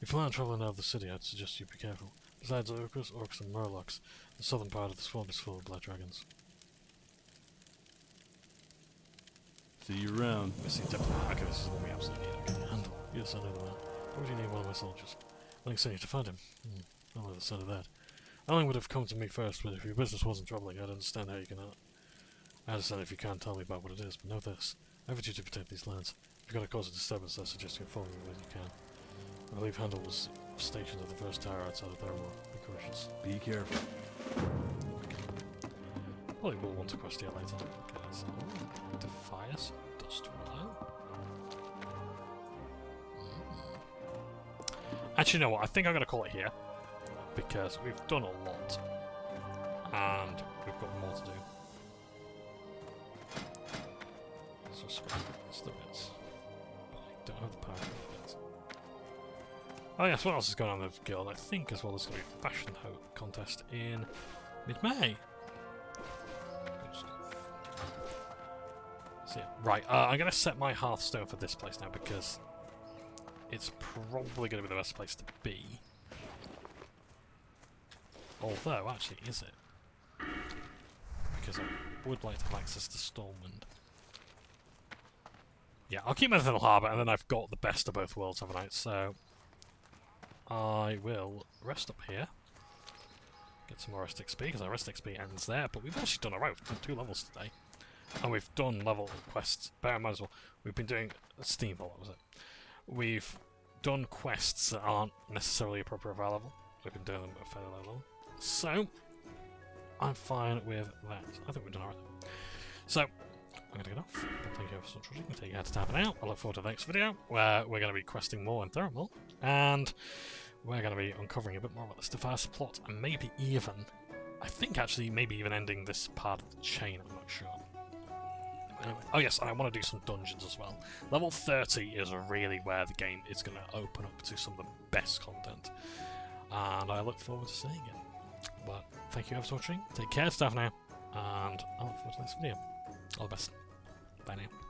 If you plan on traveling out of the city, I'd suggest you be careful. Besides orcs and murlocs, the southern part of the swamp is full of blood dragons. See you around. We see diplomat. Okay, this is what we absolutely need. Okay, handle. Yes, I know the man. Why would you need one of my soldiers? I think send you to find him. I'll have the son of that. Alan would have come to me first, but if your business wasn't troubling, I'd understand how you can help. I understand if you can't tell me about what it is, but know this. I have a duty to protect these lands. If you're going to cause a disturbance, I suggest you follow me when you can. I believe Handel was stationed at the first tower outside of Theramore. Be cautious. Be careful. Okay. Probably will want to quest here later. Okay, that's Defias. Dust Willow. Actually, you know what? I think I'm going to call it here. Because we've done a lot. And we've got more to do. So it's the bits. But I don't have the power of the bits. Oh yes, what else is going on with Guild? I think as well there's going to be a fashion contest in mid-May. Good stuff. So yeah, right, I'm going to set my Hearthstone for this place now because it's probably going to be the best place to be. Although, actually, is it? Because I would like to have access to Stormwind. Yeah, I'll keep my Little Harbour, and then I've got the best of both worlds, haven't I? So, I will rest up here. Get some more rest XP, because our rest XP ends there. But we've actually done alright. We've done 2 levels today. And we've done level quests. Bear in mind as well, we've been doing Steam Vault, that was it. We've done quests that aren't necessarily appropriate for our level. We've been doing them at a fairly low level. So, I'm fine with that. I think we've done alright. So, I'm going to get off. Thank you ever so much for watching. Take care to tapping out. I look forward to the next video, where we're going to be questing more in Theramore, and we're going to be uncovering a bit more about this Defias plot, and maybe even, I think actually, maybe even ending this part of the chain, I'm not sure. Anyway. Oh yes, and I want to do some dungeons as well. Level 30 is really where the game is going to open up to some of the best content, and I look forward to seeing it. But thank you ever so much for watching. Take care, staff now, and I look forward to the next video. All the best. Bye now.